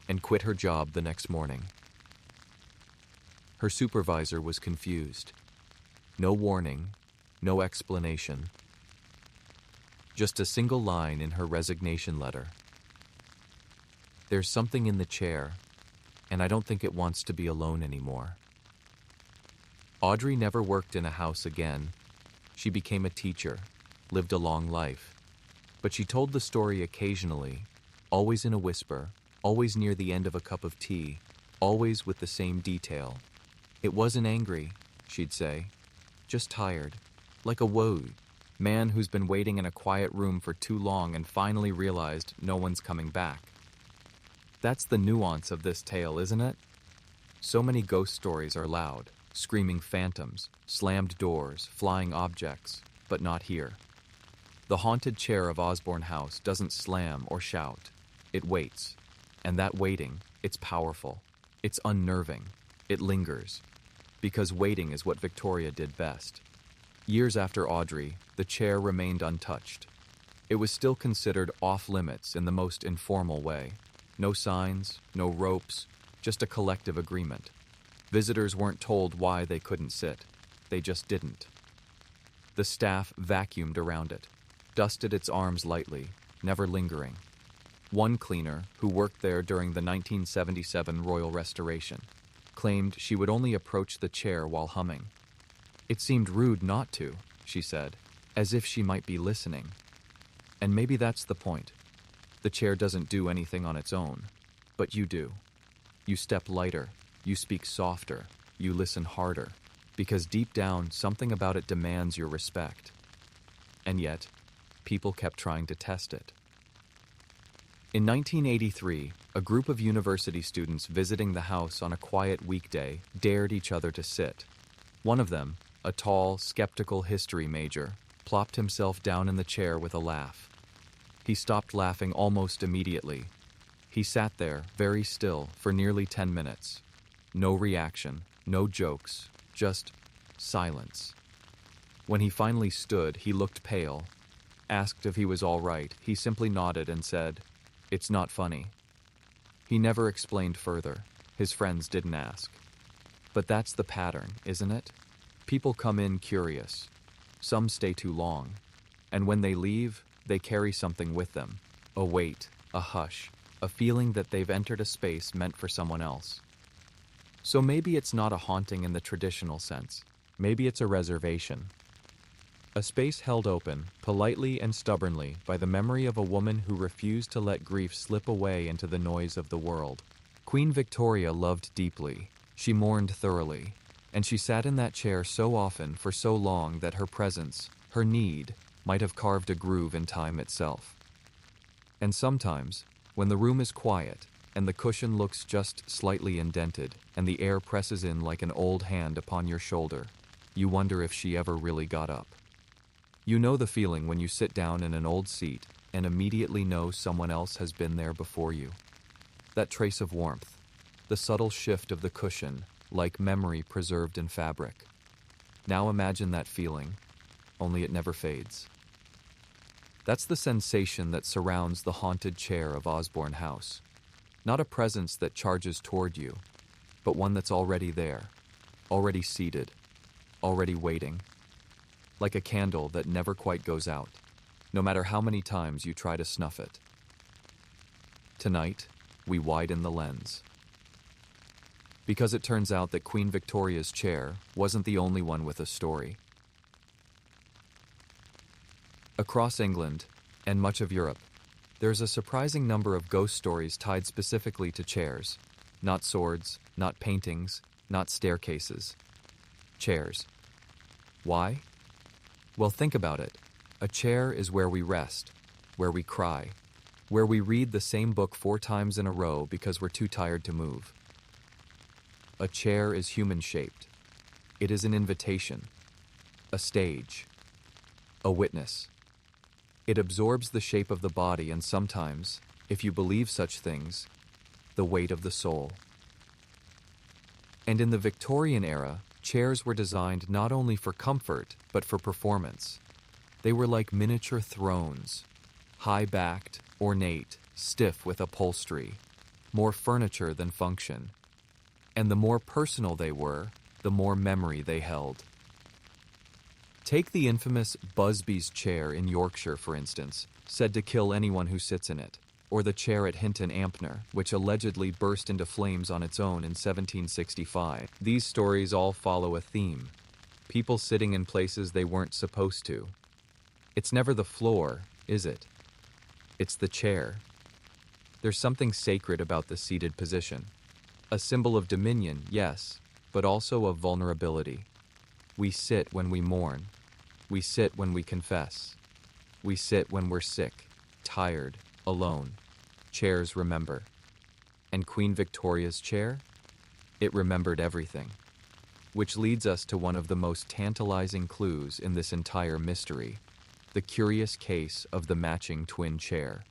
and quit her job the next morning. Her supervisor was confused. No warning, no explanation. Just a single line in her resignation letter. "There's something in the chair, and I don't think it wants to be alone anymore." Audrey never worked in a house again. She became a teacher, lived a long life. But she told the story occasionally, always in a whisper, always near the end of a cup of tea, always with the same detail. "It wasn't angry," she'd say, "just tired, like a woe man who's been waiting in a quiet room for too long and finally realized no one's coming back." That's the nuance of this tale, isn't it? So many ghost stories are loud, screaming phantoms, slammed doors, flying objects, but not here. The haunted chair of Osborne House doesn't slam or shout. It waits. And that waiting, it's powerful. It's unnerving. It lingers. Because waiting is what Victoria did best. Years after Audrey, the chair remained untouched. It was still considered off-limits in the most informal way. No signs, no ropes, just a collective agreement. Visitors weren't told why they couldn't sit. They just didn't. The staff vacuumed around it, dusted its arms lightly, never lingering. One cleaner, who worked there during the 1977 Royal Restoration, claimed she would only approach the chair while humming. "It seemed rude not to," she said, as if she might be listening. And maybe that's the point. The chair doesn't do anything on its own, but you do. You step lighter, you speak softer, you listen harder, because deep down, something about it demands your respect. And yet, people kept trying to test it. In 1983, a group of university students visiting the house on a quiet weekday dared each other to sit. One of them, a tall, skeptical history major, plopped himself down in the chair with a laugh. He stopped laughing almost immediately. He sat there, very still, for nearly 10 minutes. No reaction, no jokes, just silence. When he finally stood, he looked pale. Asked if he was all right, he simply nodded and said, "It's not funny." He never explained further. His friends didn't ask. But that's the pattern, isn't it? People come in curious. Some stay too long. And when they leave, they carry something with them. A weight, a hush, a feeling that they've entered a space meant for someone else. So maybe it's not a haunting in the traditional sense. Maybe it's a reservation. A space held open, politely and stubbornly, by the memory of a woman who refused to let grief slip away into the noise of the world. Queen Victoria loved deeply. She mourned thoroughly. And she sat in that chair so often for so long that her presence, her need, might have carved a groove in time itself. And sometimes, when the room is quiet, and the cushion looks just slightly indented, and the air presses in like an old hand upon your shoulder, you wonder if she ever really got up. You know the feeling when you sit down in an old seat and immediately know someone else has been there before you. That trace of warmth, the subtle shift of the cushion, like memory preserved in fabric. Now imagine that feeling, only it never fades. That's the sensation that surrounds the haunted chair of Osborne House. Not a presence that charges toward you, but one that's already there, already seated, already waiting. Like a candle that never quite goes out, no matter how many times you try to snuff it. Tonight, we widen the lens. Because it turns out that Queen Victoria's chair wasn't the only one with a story. Across England, and much of Europe, there's a surprising number of ghost stories tied specifically to chairs. Not swords, not paintings, not staircases. Chairs. Why? Well, think about it. A chair is where we rest, where we cry, where we read the same book 4 times in a row because we're too tired to move. A chair is human-shaped. It is an invitation, a stage, a witness. It absorbs the shape of the body and sometimes, if you believe such things, the weight of the soul. And in the Victorian era, chairs were designed not only for comfort, but for performance. They were like miniature thrones, high-backed, ornate, stiff with upholstery, more furniture than function. And the more personal they were, the more memory they held. Take the infamous Busby's chair in Yorkshire, for instance, said to kill anyone who sits in it, or the chair at Hinton Ampner, which allegedly burst into flames on its own in 1765. These stories all follow a theme. People sitting in places they weren't supposed to. It's never the floor, is it? It's the chair. There's something sacred about the seated position. A symbol of dominion, yes, but also of vulnerability. We sit when we mourn. We sit when we confess. We sit when we're sick, tired, alone. Chairs remember. And Queen Victoria's chair? It remembered everything. Which leads us to one of the most tantalizing clues in this entire mystery, the curious case of the matching twin chair.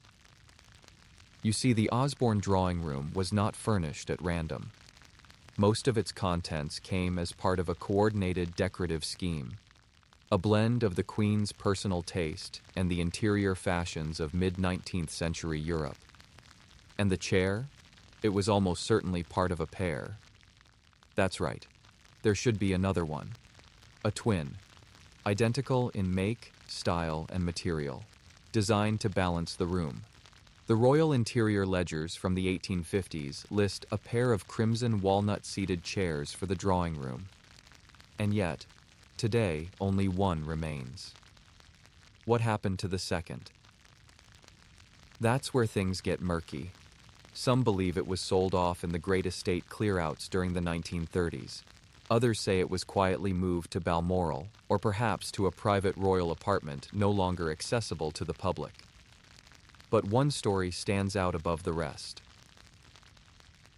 You see, the Osborne drawing room was not furnished at random. Most of its contents came as part of a coordinated decorative scheme, a blend of the Queen's personal taste and the interior fashions of mid-19th century Europe. And the chair? It was almost certainly part of a pair. That's right. There should be another one. A twin. Identical in make, style, and material. Designed to balance the room. The Royal Interior Ledgers from the 1850s list a pair of crimson walnut-seated chairs for the drawing room. And yet, today, only one remains. What happened to the second? That's where things get murky. Some believe it was sold off in the Great Estate clearouts during the 1930s. Others say it was quietly moved to Balmoral, or perhaps to a private royal apartment no longer accessible to the public. But one story stands out above the rest.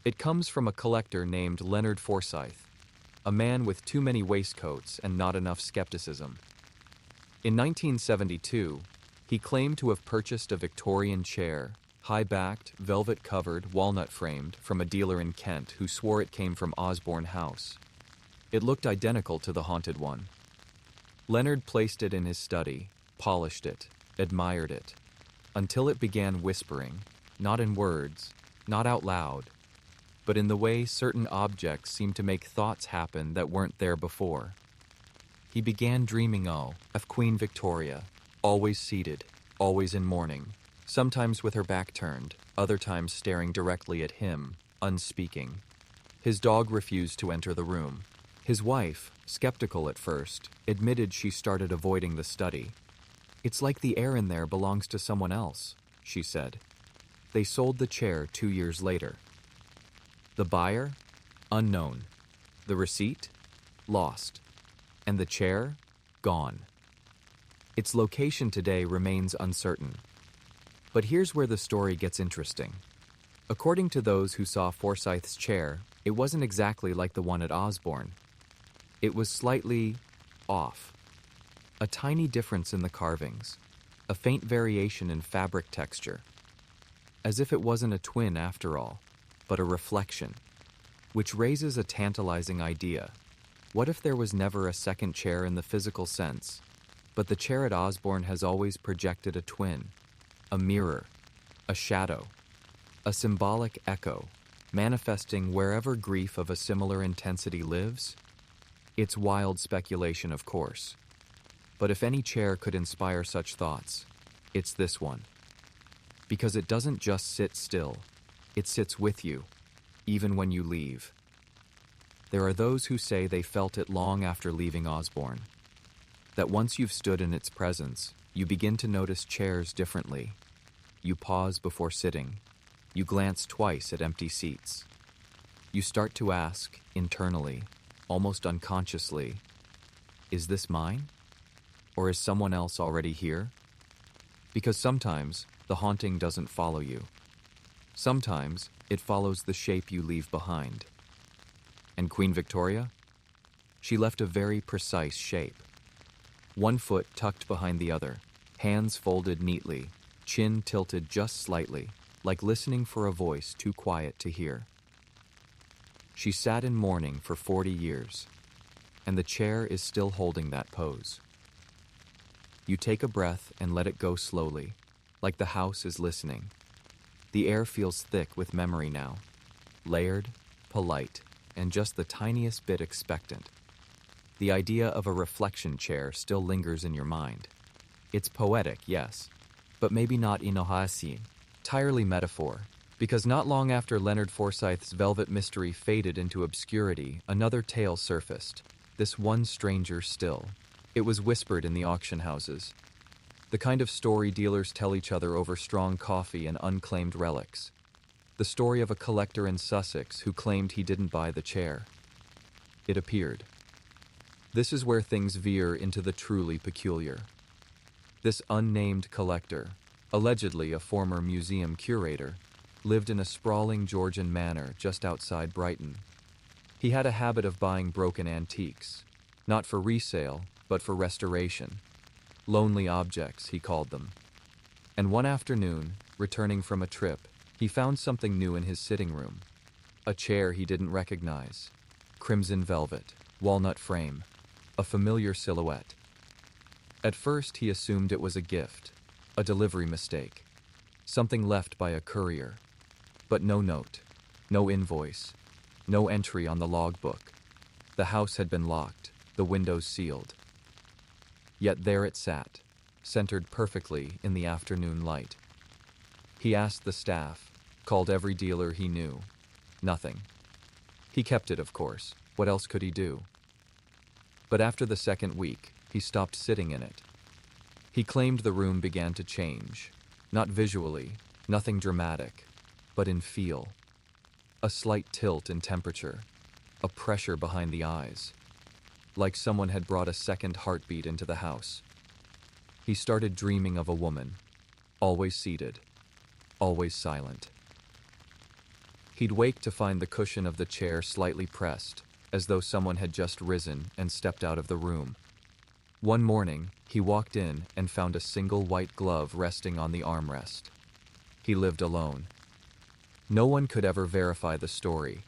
It comes from a collector named Leonard Forsyth, a man with too many waistcoats and not enough skepticism. In 1972, he claimed to have purchased a Victorian chair, high-backed, velvet-covered, walnut-framed, from a dealer in Kent who swore it came from Osborne House. It looked identical to the haunted one. Leonard placed it in his study, polished it, admired it, until it began whispering, not in words, not out loud, but in the way certain objects seem to make thoughts happen that weren't there before. He began dreaming of Queen Victoria, always seated, always in mourning, sometimes with her back turned, other times staring directly at him, unspeaking. His dog refused to enter the room. His wife, skeptical at first, admitted she started avoiding the study. "It's like the air in there belongs to someone else," she said. They sold the chair 2 years later. The buyer? Unknown. The receipt? Lost. And the chair? Gone. Its location today remains uncertain. But here's where the story gets interesting. According to those who saw Forsyth's chair, it wasn't exactly like the one at Osborne. It was slightly off. A tiny difference in the carvings, a faint variation in fabric texture. As if it wasn't a twin after all, but a reflection. Which raises a tantalizing idea. What if there was never a second chair in the physical sense, but the chair at Osborne has always projected a twin, a mirror, a shadow, a symbolic echo, manifesting wherever grief of a similar intensity lives? It's wild speculation, of course. But if any chair could inspire such thoughts, it's this one. Because it doesn't just sit still, it sits with you, even when you leave. There are those who say they felt it long after leaving Osborne. That once you've stood in its presence, you begin to notice chairs differently. You pause before sitting. You glance twice at empty seats. You start to ask, internally, almost unconsciously, is this mine? Or is someone else already here? Because sometimes the haunting doesn't follow you. Sometimes it follows the shape you leave behind. And Queen Victoria? She left a very precise shape. One foot tucked behind the other, hands folded neatly, chin tilted just slightly, like listening for a voice too quiet to hear. She sat in mourning for 40 years, and the chair is still holding that pose. You take a breath and let it go slowly, like the house is listening. The air feels thick with memory now, layered, polite, and just the tiniest bit expectant. The idea of a reflection chair still lingers in your mind. It's poetic, yes, but maybe not inohasi, entirely metaphor, because not long after Leonard Forsyth's Velvet Mystery faded into obscurity, another tale surfaced, this one stranger still. It was whispered in the auction houses. The kind of story dealers tell each other over strong coffee and unclaimed relics. The story of a collector in Sussex who claimed he didn't buy the chair. It appeared. This is where things veer into the truly peculiar. This unnamed collector, allegedly a former museum curator, lived in a sprawling Georgian manor just outside Brighton. He had a habit of buying broken antiques, not for resale, but for restoration. Lonely objects, he called them. And one afternoon, returning from a trip, he found something new in his sitting room. A chair he didn't recognize. Crimson velvet, walnut frame, a familiar silhouette. At first, he assumed it was a gift, a delivery mistake, something left by a courier. But no note, no invoice, no entry on the logbook. The house had been locked, the windows sealed. Yet there it sat, centered perfectly in the afternoon light. He asked the staff, called every dealer he knew. Nothing. He kept it, of course. What else could he do? But after the second week, he stopped sitting in it. He claimed the room began to change, not visually, nothing dramatic, but in feel. A slight tilt in temperature, a pressure behind the eyes, like someone had brought a second heartbeat into the house. He started dreaming of a woman, always seated, always silent. He'd wake to find the cushion of the chair slightly pressed, as though someone had just risen and stepped out of the room. One morning, he walked in and found a single white glove resting on the armrest. He lived alone. No one could ever verify the story,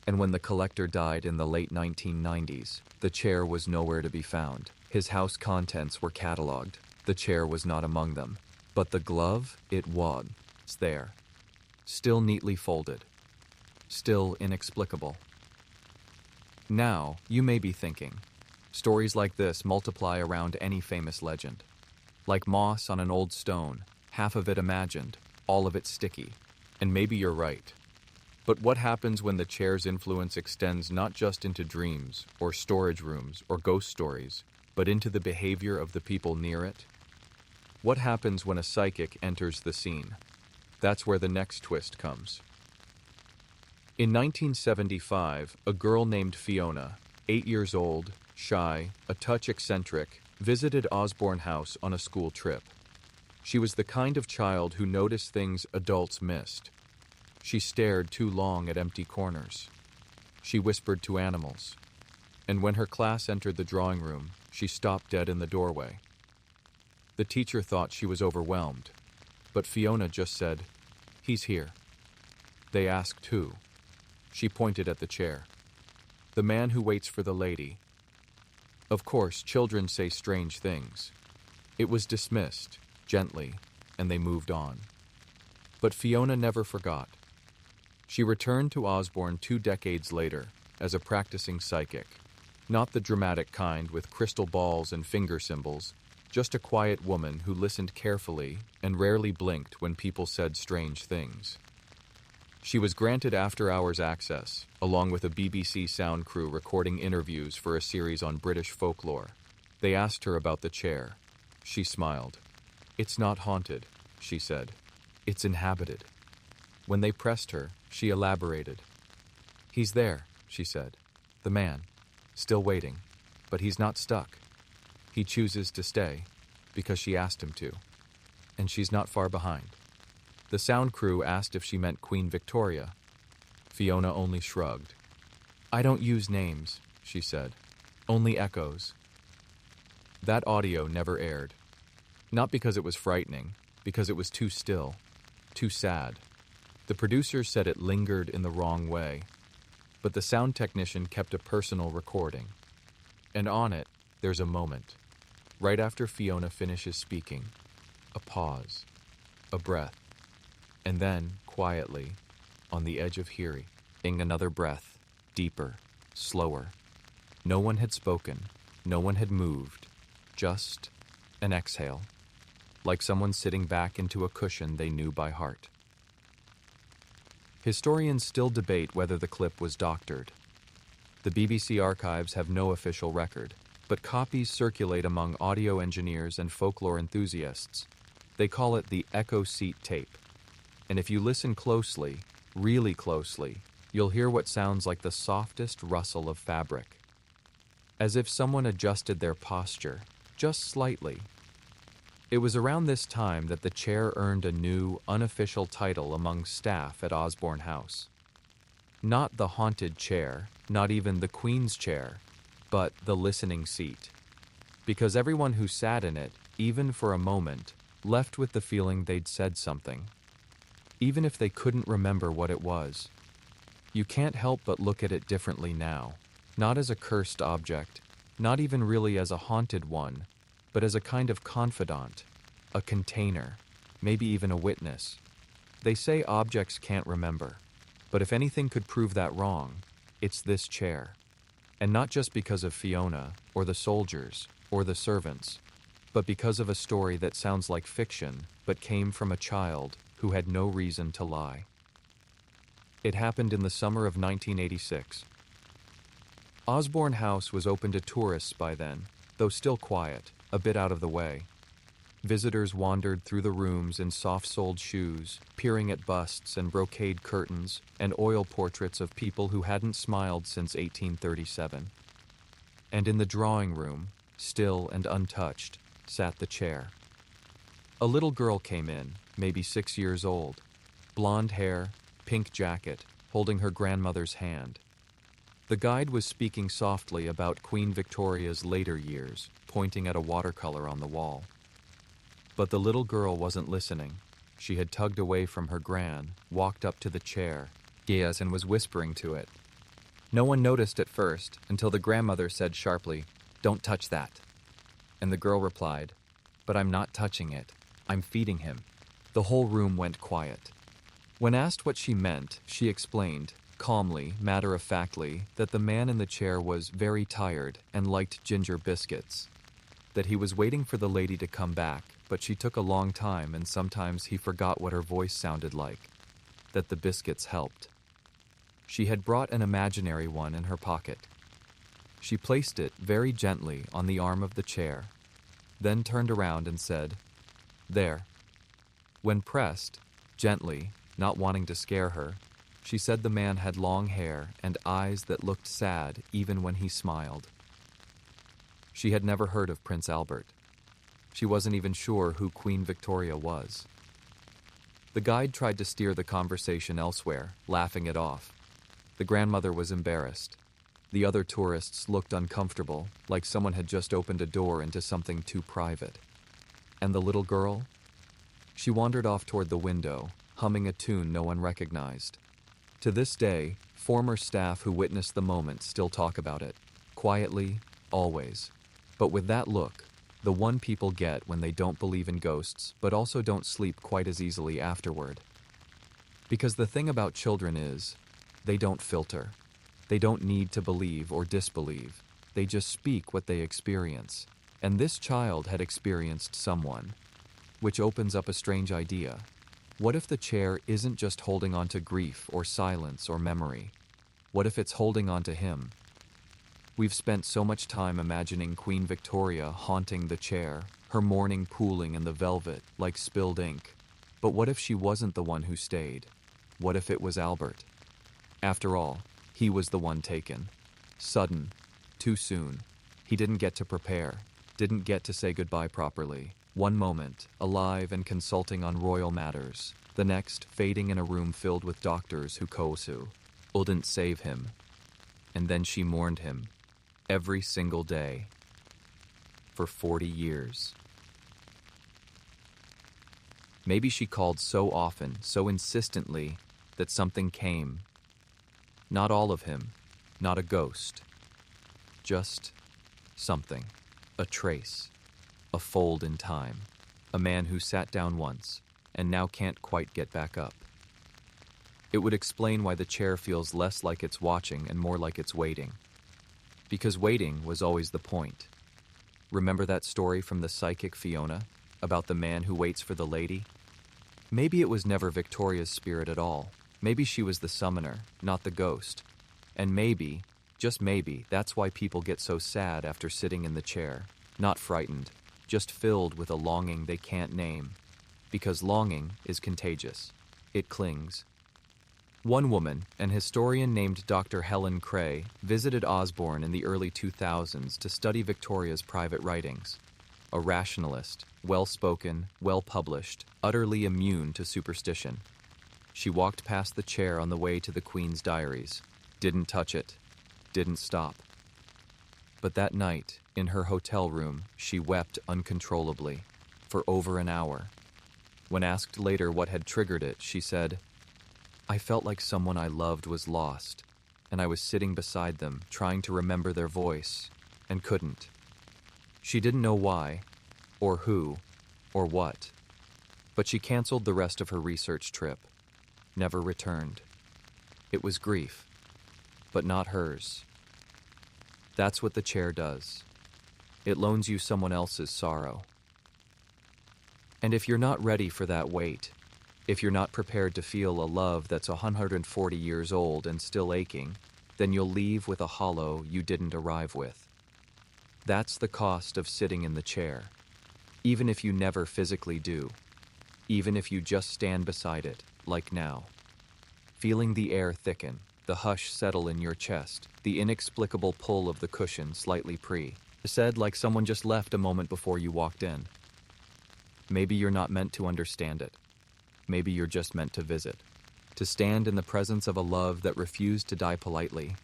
and when the collector died in the late 1990s, the chair was nowhere to be found. His house contents were cataloged. The chair was not among them. But the glove, it was there. Still neatly folded. Still inexplicable. Now, you may be thinking, stories like this multiply around any famous legend. Like moss on an old stone, half of it imagined, all of it sticky. And maybe you're right. But what happens when the chair's influence extends not just into dreams, or storage rooms, or ghost stories, but into the behavior of the people near it? What happens when a psychic enters the scene? That's where the next twist comes. In 1975, a girl named Fiona, 8 years old, shy, a touch eccentric, visited Osborne House on a school trip. She was the kind of child who noticed things adults missed. She stared too long at empty corners. She whispered to animals. And when her class entered the drawing room, she stopped dead in the doorway. The teacher thought she was overwhelmed, but Fiona just said, "He's here." They asked who. She pointed at the chair. "The man who waits for the lady." Of course, children say strange things. It was dismissed, gently, and they moved on. But Fiona never forgot. She returned to Osborne 2 decades later as a practicing psychic. Not the dramatic kind with crystal balls and finger symbols, just a quiet woman who listened carefully and rarely blinked when people said strange things. She was granted after-hours access, along with a BBC sound crew recording interviews for a series on British folklore. They asked her about the chair. She smiled. "It's not haunted," she said. "It's inhabited." When they pressed her, she elaborated. "He's there," she said. "The man. Still waiting. But he's not stuck. He chooses to stay, because she asked him to. And she's not far behind." The sound crew asked if she meant Queen Victoria. Fiona only shrugged. "I don't use names," she said. "Only echoes." That audio never aired. Not because it was frightening, because it was too still, too sad. The producers said it lingered in the wrong way, but the sound technician kept a personal recording. And on it, there's a moment. Right after Fiona finishes speaking, a pause, a breath. And then, quietly, on the edge of Eerie, another breath, deeper, slower. No one had spoken, no one had moved, just an exhale, like someone sitting back into a cushion they knew by heart. Historians still debate whether the clip was doctored. The BBC archives have no official record, but copies circulate among audio engineers and folklore enthusiasts. They call it the echo seat tape. And if you listen closely, really closely, you'll hear what sounds like the softest rustle of fabric. As if someone adjusted their posture, just slightly. It was around this time that the chair earned a new, unofficial title among staff at Osborne House. Not the haunted chair, not even the Queen's chair, but the listening seat. Because everyone who sat in it, even for a moment, left with the feeling they'd said something. Even if they couldn't remember what it was. You can't help but look at it differently now, not as a cursed object, not even really as a haunted one, but as a kind of confidant, a container, maybe even a witness. They say objects can't remember, but if anything could prove that wrong, it's this chair. And not just because of Fiona, or the soldiers, or the servants, but because of a story that sounds like fiction, but came from a child who had no reason to lie. It happened in the summer of 1986. Osborne House was open to tourists by then, though still quiet, a bit out of the way. Visitors wandered through the rooms in soft-soled shoes, peering at busts and brocade curtains and oil portraits of people who hadn't smiled since 1837. And in the drawing room, still and untouched, sat the chair. A little girl came in, maybe 6 years old, blonde hair, pink jacket, holding her grandmother's hand. The guide was speaking softly about Queen Victoria's later years, pointing at a watercolor on the wall. But the little girl wasn't listening. She had tugged away from her gran, walked up to the chair, yes, and was whispering to it. No one noticed at first, until the grandmother said sharply, "Don't touch that." And the girl replied, "But I'm not touching it. I'm feeding him." The whole room went quiet. When asked what she meant, she explained, calmly, matter-of-factly, that the man in the chair was very tired and liked ginger biscuits. That he was waiting for the lady to come back, but she took a long time and sometimes he forgot what her voice sounded like. That the biscuits helped. She had brought an imaginary one in her pocket. She placed it very gently on the arm of the chair, then turned around and said, "There." When pressed, gently, not wanting to scare her, she said the man had long hair and eyes that looked sad even when he smiled. She had never heard of Prince Albert. She wasn't even sure who Queen Victoria was. The guide tried to steer the conversation elsewhere, laughing it off. The grandmother was embarrassed. The other tourists looked uncomfortable, like someone had just opened a door into something too private. And the little girl? She wandered off toward the window, humming a tune no one recognized. To this day, former staff who witnessed the moment still talk about it. Quietly, always. But with that look, the one people get when they don't believe in ghosts, but also don't sleep quite as easily afterward. Because the thing about children is, they don't filter. They don't need to believe or disbelieve. They just speak what they experience. And this child had experienced someone. Which opens up a strange idea. What if the chair isn't just holding on to grief or silence or memory? What if it's holding on to him? We've spent so much time imagining Queen Victoria haunting the chair, her mourning pooling in the velvet like spilled ink. But what if she wasn't the one who stayed? What if it was Albert? After all, he was the one taken. Sudden. Too soon. He didn't get to prepare. Didn't get to say goodbye properly. One moment, alive and consulting on royal matters. The next, fading in a room filled with doctors who couldn't save him. And then she mourned him. Every single day. For 40 years. Maybe she called so often, so insistently, that something came. Not all of him. Not a ghost. Just something. A trace. A fold in time. A man who sat down once, and now can't quite get back up. It would explain why the chair feels less like it's watching and more like it's waiting. Because waiting was always the point. Remember that story from the psychic Fiona, about the man who waits for the lady? Maybe it was never Victoria's spirit at all. Maybe she was the summoner, not the ghost. And maybe, just maybe, that's why people get so sad after sitting in the chair. Not frightened. Just filled with a longing they can't name. Because longing is contagious. It clings. One woman, an historian named Dr. Helen Cray, visited Osborne in the early 2000s to study Victoria's private writings. A rationalist, well-spoken, well-published, utterly immune to superstition. She walked past the chair on the way to the Queen's diaries. Didn't touch it. Didn't stop. But that night, in her hotel room, she wept uncontrollably, for over an hour. When asked later what had triggered it, she said, "I felt like someone I loved was lost, and I was sitting beside them, trying to remember their voice, and couldn't." She didn't know why, or who, or what, but she canceled the rest of her research trip, never returned. It was grief, but not hers. That's what the chair does. It loans you someone else's sorrow. And if you're not ready for that weight, if you're not prepared to feel a love that's 140 years old and still aching, then you'll leave with a hollow you didn't arrive with. That's the cost of sitting in the chair, even if you never physically do, even if you just stand beside it, like now. Feeling the air thicken, the hush settle in your chest, the inexplicable pull of the cushion slightly said like someone just left a moment before you walked in. Maybe you're not meant to understand it. Maybe you're just meant to visit. To stand in the presence of a love that refused to die politely,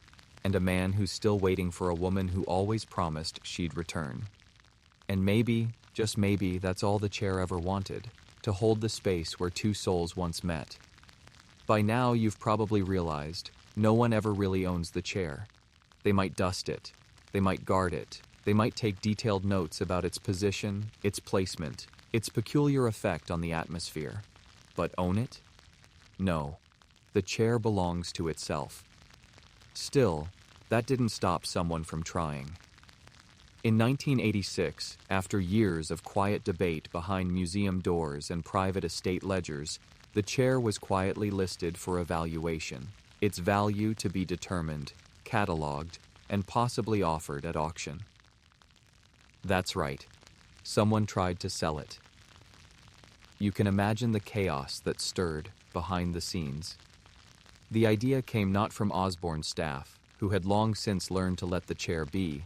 and a man who's still waiting for a woman who always promised she'd return. And maybe, just maybe, that's all the chair ever wanted, to hold the space where two souls once met. By now, you've probably realized, no one ever really owns the chair. They might dust it. They might guard it. They might take detailed notes about its position, its placement, its peculiar effect on the atmosphere. But own it? No. The chair belongs to itself. Still, that didn't stop someone from trying. In 1986, after years of quiet debate behind museum doors and private estate ledgers, the chair was quietly listed for evaluation. its value to be determined, catalogued, and possibly offered at auction. That's right. Someone tried to sell it. You can imagine the chaos that stirred behind the scenes. The idea came not from Osborne's staff, who had long since learned to let the chair be,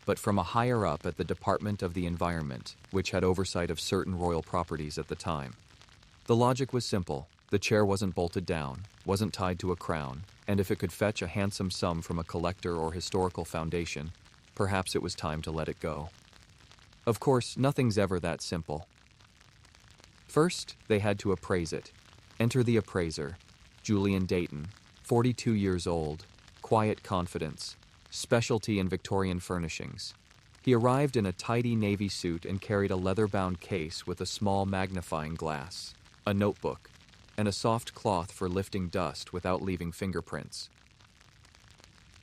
but from a higher-up at the Department of the Environment, which had oversight of certain royal properties at the time. The logic was simple. The chair wasn't bolted down, wasn't tied to a crown, and if it could fetch a handsome sum from a collector or historical foundation, perhaps it was time to let it go. Of course, nothing's ever that simple. First, they had to appraise it. Enter the appraiser, Julian Dayton, 42 years old, quiet confidence, specialty in Victorian furnishings. He arrived in a tidy navy suit and carried a leather-bound case with a small magnifying glass, a notebook, and a soft cloth for lifting dust without leaving fingerprints.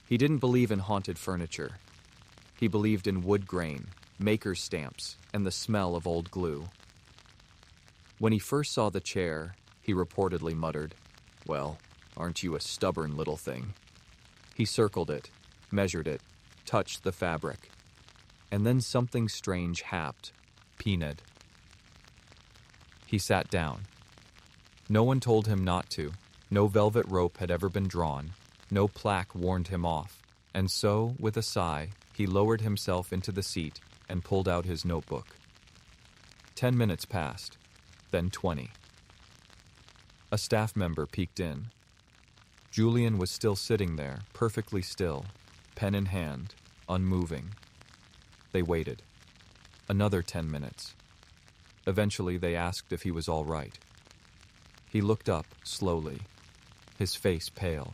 He didn't believe in haunted furniture. He believed in wood grain, maker's stamps, and the smell of old glue. When he first saw the chair, he reportedly muttered, "Well, aren't you a stubborn little thing?" He circled it, measured it, touched the fabric. And then something strange happened. Peanut. He sat down. No one told him not to. No velvet rope had ever been drawn. No plaque warned him off. And so, with a sigh, he lowered himself into the seat and pulled out his notebook. 10 minutes passed, then 20. A staff member peeked in. Julian was still sitting there, perfectly still, pen in hand, unmoving. They waited. Another 10 minutes. Eventually, they asked if he was all right. He looked up, slowly, his face pale,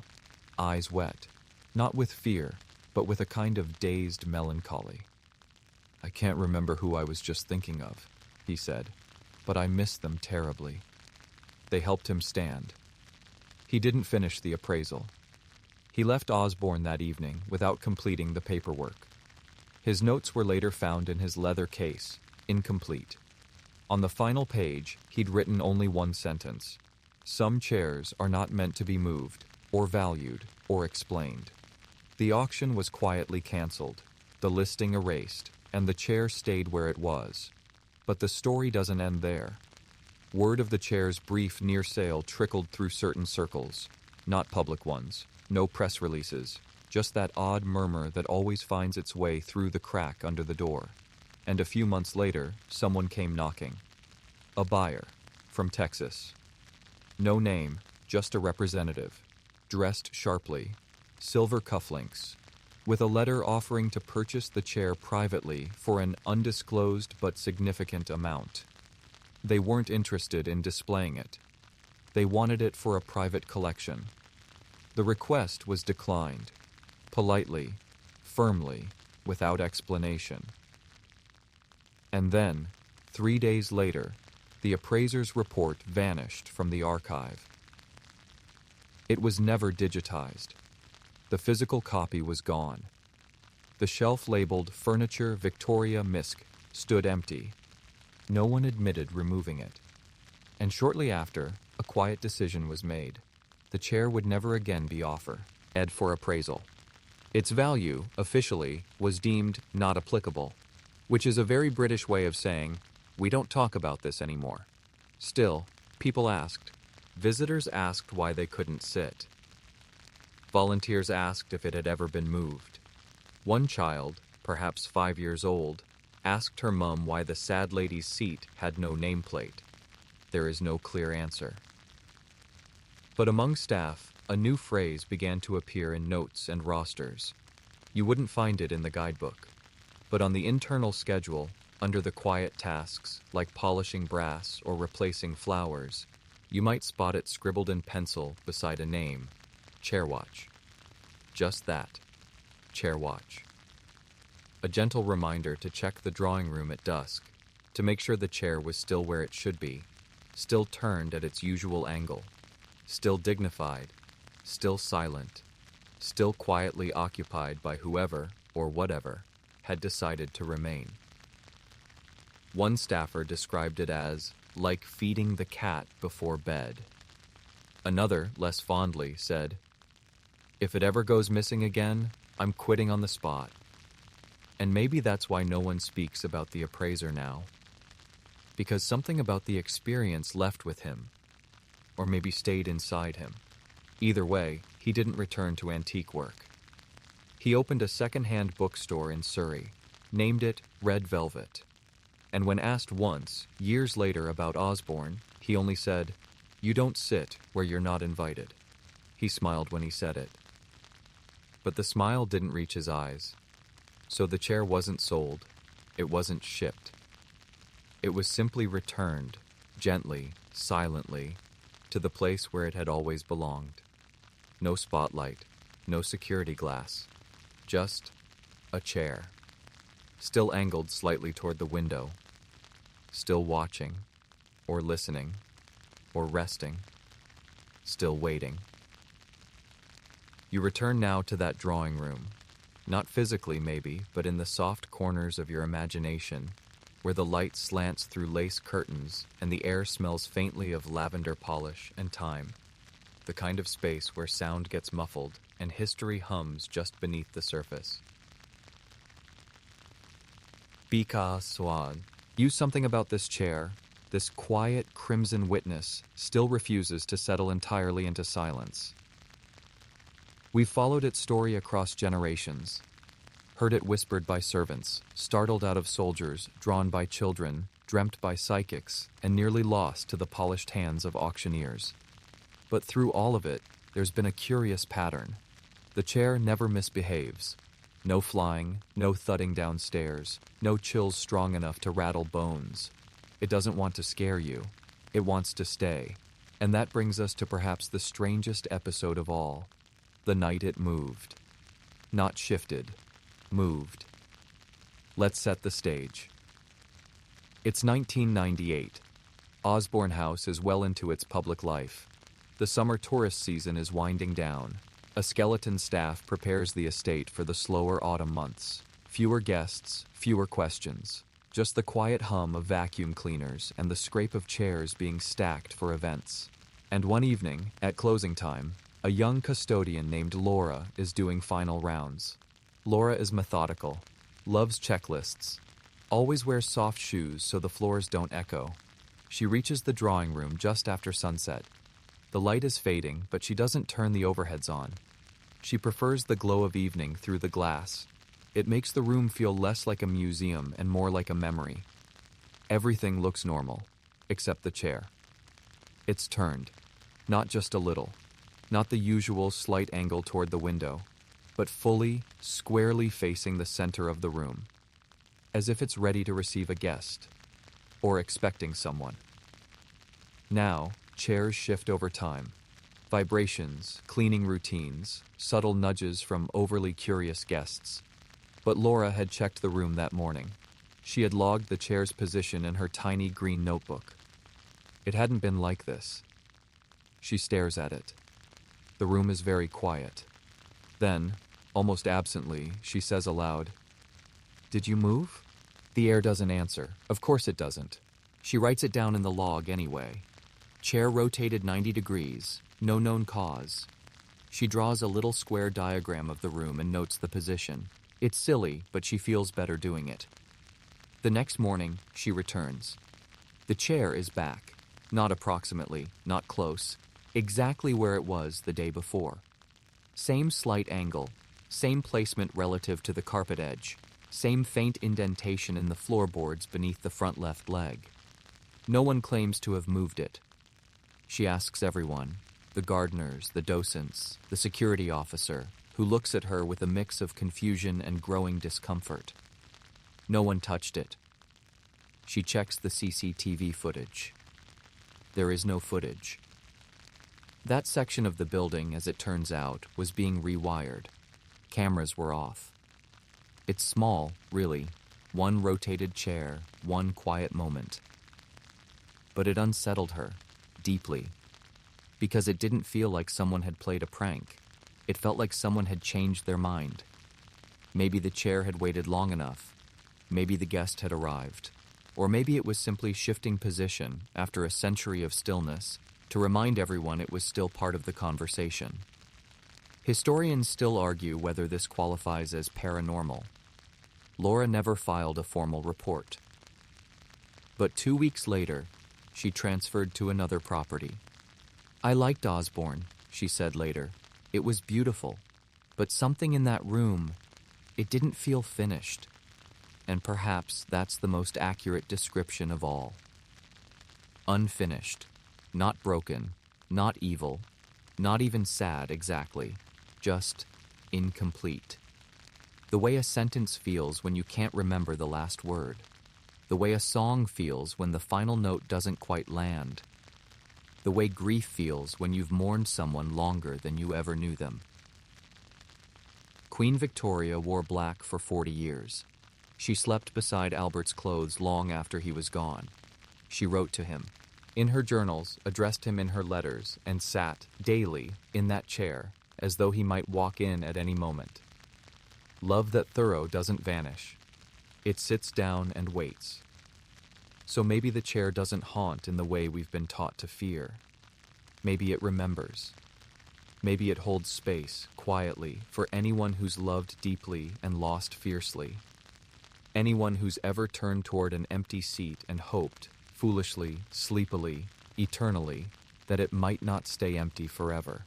eyes wet, not with fear, but with a kind of dazed melancholy. "I can't remember who I was just thinking of," he said, "but I miss them terribly." They helped him stand. He didn't finish the appraisal. He left Osborne that evening without completing the paperwork. His notes were later found in his leather case, incomplete. On the final page, he'd written only one sentence. Some chairs are not meant to be moved, or valued, or explained. The auction was quietly canceled, the listing erased, and the chair stayed where it was. But the story doesn't end there. Word of the chair's brief near sale trickled through certain circles, not public ones, no press releases, just that odd murmur that always finds its way through the crack under the door. And a few months later, someone came knocking. A buyer, from Texas. No name, just a representative, dressed sharply, silver cufflinks, with a letter offering to purchase the chair privately for an undisclosed but significant amount. They weren't interested in displaying it. They wanted it for a private collection. The request was declined, politely, firmly, without explanation. And then, 3 days later, the appraiser's report vanished from the archive. It was never digitized. The physical copy was gone. The shelf labeled Furniture Victoria Misc stood empty. No one admitted removing it. And shortly after, a quiet decision was made. The chair would never again be offered for appraisal. Its value, officially, was deemed not applicable, which is a very British way of saying, we don't talk about this anymore. Still, people asked. Visitors asked why they couldn't sit. Volunteers asked if it had ever been moved. One child, perhaps 5 years old, asked her mum why the sad lady's seat had no nameplate. There is no clear answer. But among staff, a new phrase began to appear in notes and rosters. You wouldn't find it in the guidebook, but on the internal schedule, under the quiet tasks like polishing brass or replacing flowers, you might spot it scribbled in pencil beside a name, Chairwatch. Just that, Chairwatch. A gentle reminder to check the drawing room at dusk, to make sure the chair was still where it should be, still turned at its usual angle, still dignified, still silent, still quietly occupied by whoever, or whatever, had decided to remain. One staffer described it as, like feeding the cat before bed. Another, less fondly, said, If it ever goes missing again, I'm quitting on the spot. And maybe that's why no one speaks about the appraiser now. Because something about the experience left with him, or maybe stayed inside him. Either way, he didn't return to antique work. He opened a second-hand bookstore in Surrey, named it Red Velvet. And when asked once, years later, about Osborne, he only said, "You don't sit where you're not invited." He smiled when he said it. But the smile didn't reach his eyes. So the chair wasn't sold. It wasn't shipped. It was simply returned, gently, silently, to the place where it had always belonged. No spotlight, no security glass, just a chair, still angled slightly toward the window, still watching, or listening, or resting, still waiting. You return now to that drawing room, not physically maybe, but in the soft corners of your imagination, where the light slants through lace curtains and the air smells faintly of lavender polish and thyme, the kind of space where sound gets muffled and history hums just beneath the surface. Bika Swan. Use something about this chair, this quiet crimson witness, still refuses to settle entirely into silence. We've followed its story across generations, heard it whispered by servants, startled out of soldiers, drawn by children, dreamt by psychics, and nearly lost to the polished hands of auctioneers. But through all of it, there's been a curious pattern. The chair never misbehaves. No flying, no thudding downstairs, no chills strong enough to rattle bones. It doesn't want to scare you. It wants to stay. And that brings us to perhaps the strangest episode of all. The night it moved. Not shifted. Moved. Let's set the stage. It's 1998. Osborne House is well into its public life. The summer tourist season is winding down. A skeleton staff prepares the estate for the slower autumn months. Fewer guests, fewer questions. Just the quiet hum of vacuum cleaners and the scrape of chairs being stacked for events. And one evening, at closing time, a young custodian named Laura is doing final rounds. Laura is methodical, loves checklists, always wears soft shoes so the floors don't echo. She reaches the drawing room just after sunset. The light is fading, but she doesn't turn the overheads on. She prefers the glow of evening through the glass. It makes the room feel less like a museum and more like a memory. Everything looks normal, except the chair. It's turned, not just a little, not the usual slight angle toward the window, but fully, squarely facing the center of the room, as if it's ready to receive a guest, or expecting someone. Now, chairs shift over time. Vibrations, cleaning routines, subtle nudges from overly curious guests. But Laura had checked the room that morning. She had logged the chair's position in her tiny green notebook. It hadn't been like this. She stares at it. The room is very quiet. Then, almost absently, she says aloud, "Did you move?" The air doesn't answer. Of course it doesn't. She writes it down in the log anyway. Chair rotated 90 degrees, no known cause. She draws a little square diagram of the room and notes the position. It's silly, but she feels better doing it. The next morning, she returns. The chair is back. Not approximately, not close. Exactly where it was the day before. Same slight angle, same placement relative to the carpet edge, same faint indentation in the floorboards beneath the front left leg. No one claims to have moved it. She asks everyone, the gardeners, the docents, the security officer, who looks at her with a mix of confusion and growing discomfort. No one touched it. She checks the CCTV footage. There is no footage. That section of the building, as it turns out, was being rewired. Cameras were off. It's small, really. One rotated chair, one quiet moment. But it unsettled her, deeply. Because it didn't feel like someone had played a prank. It felt like someone had changed their mind. Maybe the chair had waited long enough. Maybe the guest had arrived. Or maybe it was simply shifting position after a century of stillness to remind everyone it was still part of the conversation. Historians still argue whether this qualifies as paranormal. Laura never filed a formal report. But 2 weeks later, she transferred to another property. "I liked Osborne," she said later. "It was beautiful, but something in that room, it didn't feel finished." And perhaps that's the most accurate description of all. Unfinished, not broken, not evil, not even sad exactly, just incomplete. The way a sentence feels when you can't remember the last word. The way a song feels when the final note doesn't quite land. The way grief feels when you've mourned someone longer than you ever knew them. Queen Victoria wore black for 40 years. She slept beside Albert's clothes long after he was gone. She wrote to him in her journals, addressed him in her letters, and sat daily in that chair as though he might walk in at any moment. Love that thorough doesn't vanish. It sits down and waits. So maybe the chair doesn't haunt in the way we've been taught to fear. Maybe it remembers. Maybe it holds space, quietly, for anyone who's loved deeply and lost fiercely. Anyone who's ever turned toward an empty seat and hoped, foolishly, sleepily, eternally, that it might not stay empty forever.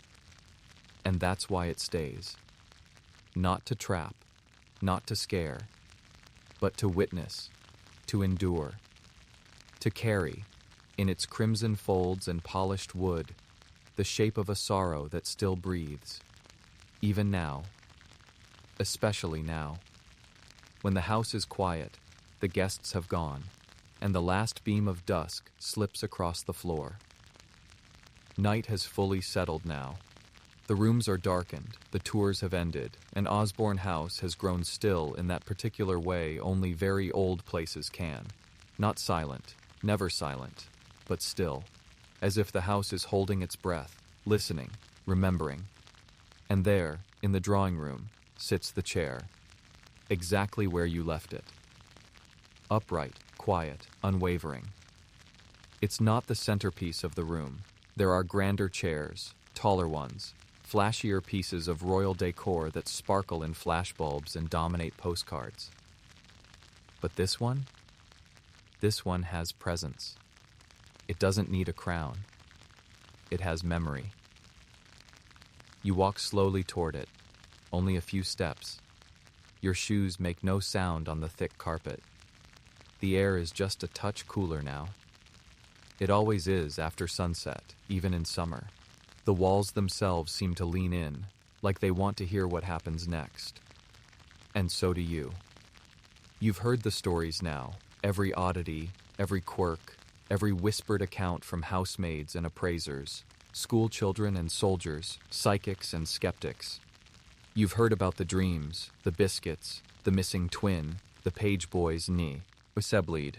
And that's why it stays. Not to trap, not to scare, but to witness, to endure, to carry, in its crimson folds and polished wood, the shape of a sorrow that still breathes, even now, especially now. When the house is quiet, the guests have gone, and the last beam of dusk slips across the floor. Night has fully settled now. The rooms are darkened, the tours have ended, and Osborne House has grown still in that particular way only very old places can. Not silent, never silent, but still, as if the house is holding its breath, listening, remembering. And there, in the drawing room, sits the chair, exactly where you left it. Upright, quiet, unwavering. It's not the centerpiece of the room. There are grander chairs, taller ones, flashier pieces of royal decor that sparkle in flashbulbs and dominate postcards. But this one has presence. It doesn't need a crown. It has memory. You walk slowly toward it, only a few steps. Your shoes make no sound on the thick carpet. The air is just a touch cooler now. It always is after sunset, even in summer. The walls themselves seem to lean in, like they want to hear what happens next. And so do you. You've heard the stories now, every oddity, every quirk, every whispered account from housemaids and appraisers, school children and soldiers, psychics and skeptics. You've heard about the dreams, the biscuits, the missing twin, the page boy's knee, Useblid,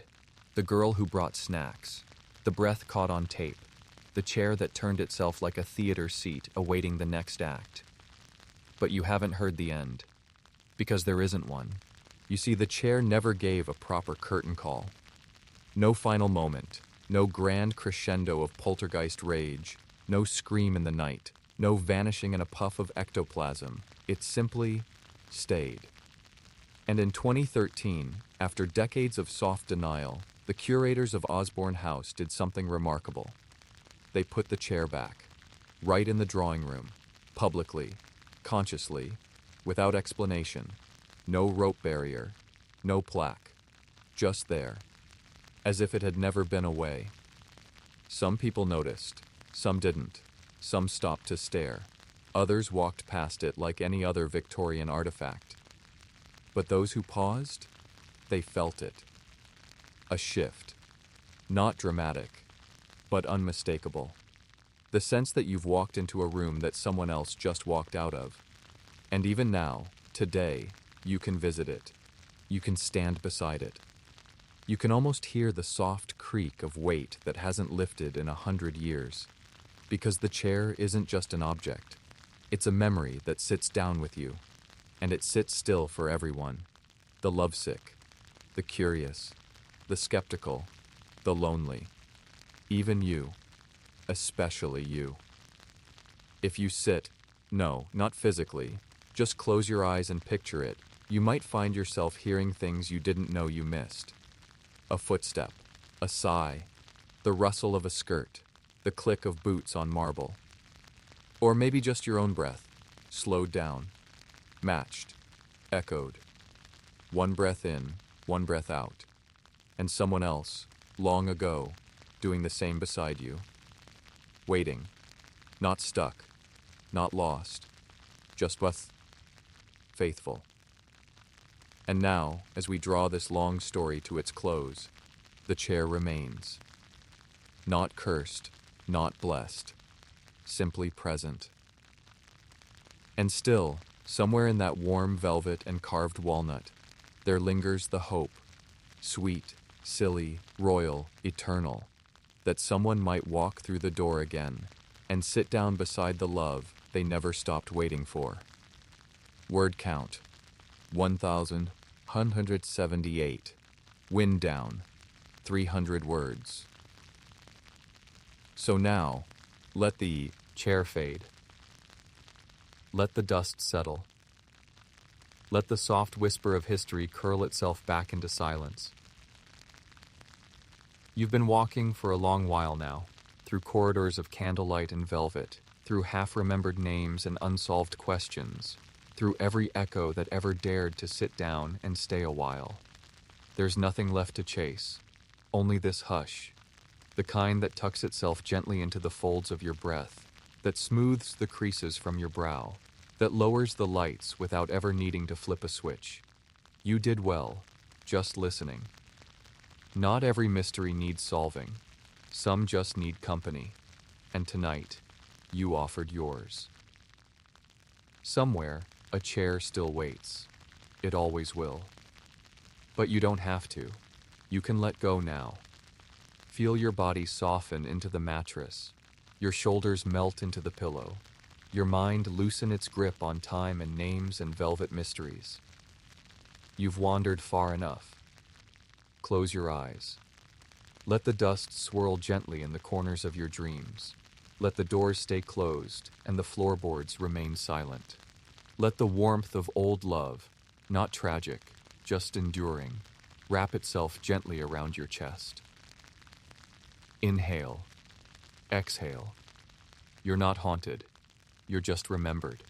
the girl who brought snacks, the breath caught on tape, the chair that turned itself like a theater seat awaiting the next act. But you haven't heard the end, because there isn't one. You see, the chair never gave a proper curtain call. No final moment, no grand crescendo of poltergeist rage, no scream in the night, no vanishing in a puff of ectoplasm. It simply stayed. And in 2013, after decades of soft denial, the curators of Osborne House did something remarkable. They put the chair back, right in the drawing room, publicly, consciously, without explanation. No rope barrier, no plaque, just there, as if it had never been away. Some people noticed, some didn't, some stopped to stare. Others walked past it like any other Victorian artifact. But those who paused, they felt it. A shift, not dramatic, but unmistakable. The sense that you've walked into a room that someone else just walked out of. And even now, today, you can visit it. You can stand beside it. You can almost hear the soft creak of weight that hasn't lifted in 100 years. Because the chair isn't just an object. It's a memory that sits down with you. And it sits still for everyone. The lovesick, the curious, the skeptical, the lonely. Even you. Especially you. If you sit, No, not physically. Just close your eyes and picture it. You might find yourself hearing things you didn't know you missed. A footstep, a sigh, the rustle of a skirt, the click of boots on marble. Or maybe just your own breath, slowed down, matched, echoed. One breath in, one breath out. And someone else, long ago, doing the same beside you. Waiting, not stuck, not lost, just with faithful. And now, as we draw this long story to its close, the chair remains. Not cursed, not blessed, simply present. And still, somewhere in that warm velvet and carved walnut, there lingers the hope, sweet, silly, royal, eternal, that someone might walk through the door again and sit down beside the love they never stopped waiting for. Word count, 1,178. Wind down, 300 words. So now, let the chair fade. Let the dust settle. Let the soft whisper of history curl itself back into silence. You've been walking for a long while now, through corridors of candlelight and velvet, through half-remembered names and unsolved questions, through every echo that ever dared to sit down and stay a while. There's nothing left to chase, only this hush, the kind that tucks itself gently into the folds of your breath, that smooths the creases from your brow, that lowers the lights without ever needing to flip a switch. You did well, just listening. Not every mystery needs solving. Some just need company. And tonight, you offered yours. Somewhere, a chair still waits. It always will. But you don't have to. You can let go now. Feel your body soften into the mattress. Your shoulders melt into the pillow. Your mind loosen its grip on time and names and velvet mysteries. You've wandered far enough. Close your eyes. Let the dust swirl gently in the corners of your dreams. Let the doors stay closed and the floorboards remain silent. Let the warmth of old love, not tragic, just enduring, wrap itself gently around your chest. Inhale. Exhale. You're not haunted. You're just remembered.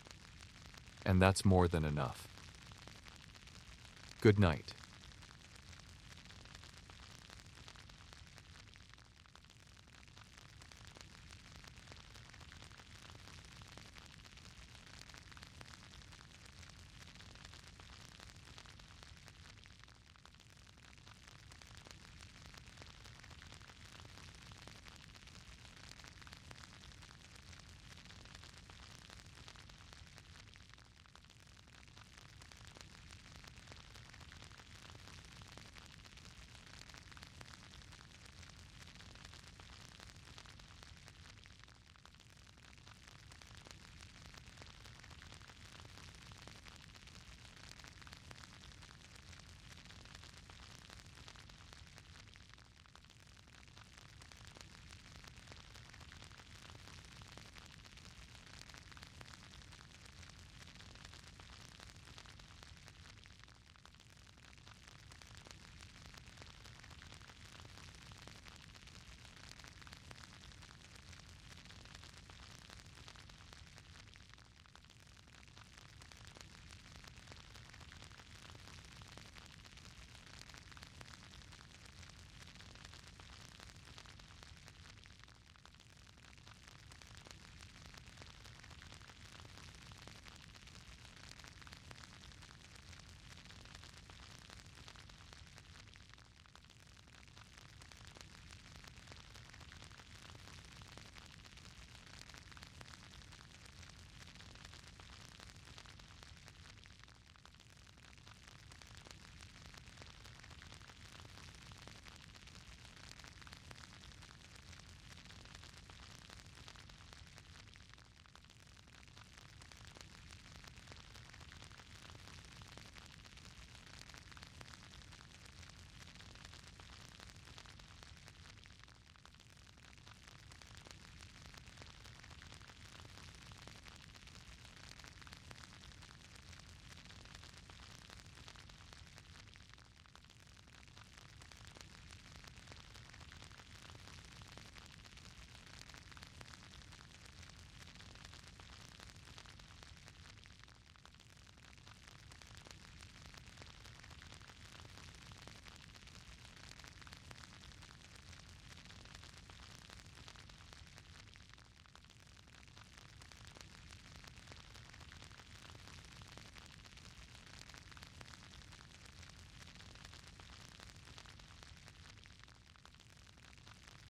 And that's more than enough. Good night.